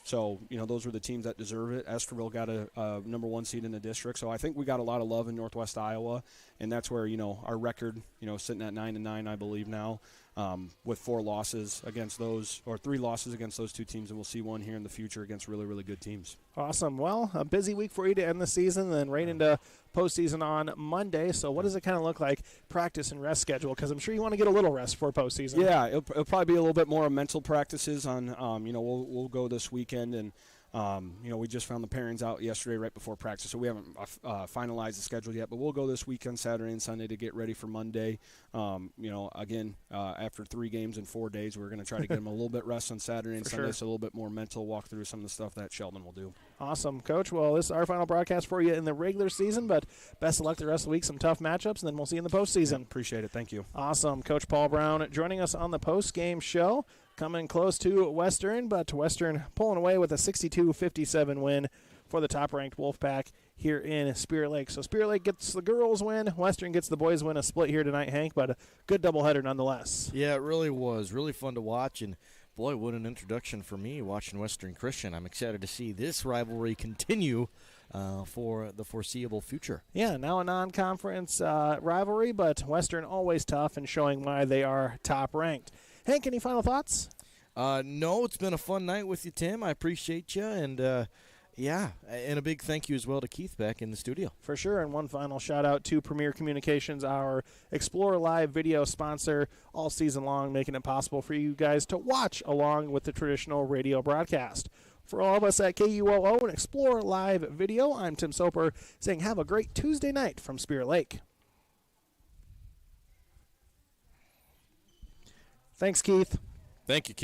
So, those were the teams that deserve it. Estoril got a number 1 seed in the district. So I think we got a lot of love in Northwest Iowa, and that's where, our record, sitting at 9-9, I believe now, with 4 losses against those, or 3 losses against those 2 teams, and we'll see one here in the future against really, really good teams. Awesome. Well, a busy week for you to end the season, then right into postseason on Monday. So what does it kind of look like, practice and rest schedule? Because I'm sure you want to get a little rest for postseason. Yeah, it'll probably be a little bit more mental practices on, we'll go this weekend, and we just found the pairings out yesterday right before practice, so we haven't finalized the schedule yet, but we'll go this weekend, Saturday and Sunday, to get ready for Monday. Again, after 3 games in 4 days, we're going to try to get them a little bit rest on Saturday and Sunday, so a little bit more mental, walk through some of the stuff that Sheldon will do. Awesome, Coach. Well, this is our final broadcast for you in the regular season, but best of luck the rest of the week, some tough matchups, and then we'll see you in the postseason. Yeah, appreciate it. Thank you. Awesome. Coach Paul Brown joining us on the post-game show. Coming close to Western, but Western pulling away with a 62-57 win for the top-ranked Wolfpack here in Spirit Lake. So Spirit Lake gets the girls win, Western gets the boys win, a split here tonight, Hank, but a good doubleheader nonetheless. Yeah, it really was. Really fun to watch, and boy, what an introduction for me watching Western Christian. I'm excited to see this rivalry continue for the foreseeable future. Yeah, now a non-conference rivalry, but Western always tough and showing why they are top-ranked. Hank, any final thoughts? No, it's been a fun night with you, Tim. I appreciate you, and yeah, and a big thank you as well to Keith back in the studio. For sure, and one final shout-out to Premier Communications, our Explore Live video sponsor all season long, making it possible for you guys to watch along with the traditional radio broadcast. For all of us at KUOO and Explore Live Video, I'm Tim Soper saying have a great Tuesday night from Spirit Lake. Thanks, Keith. Thank you, Keith.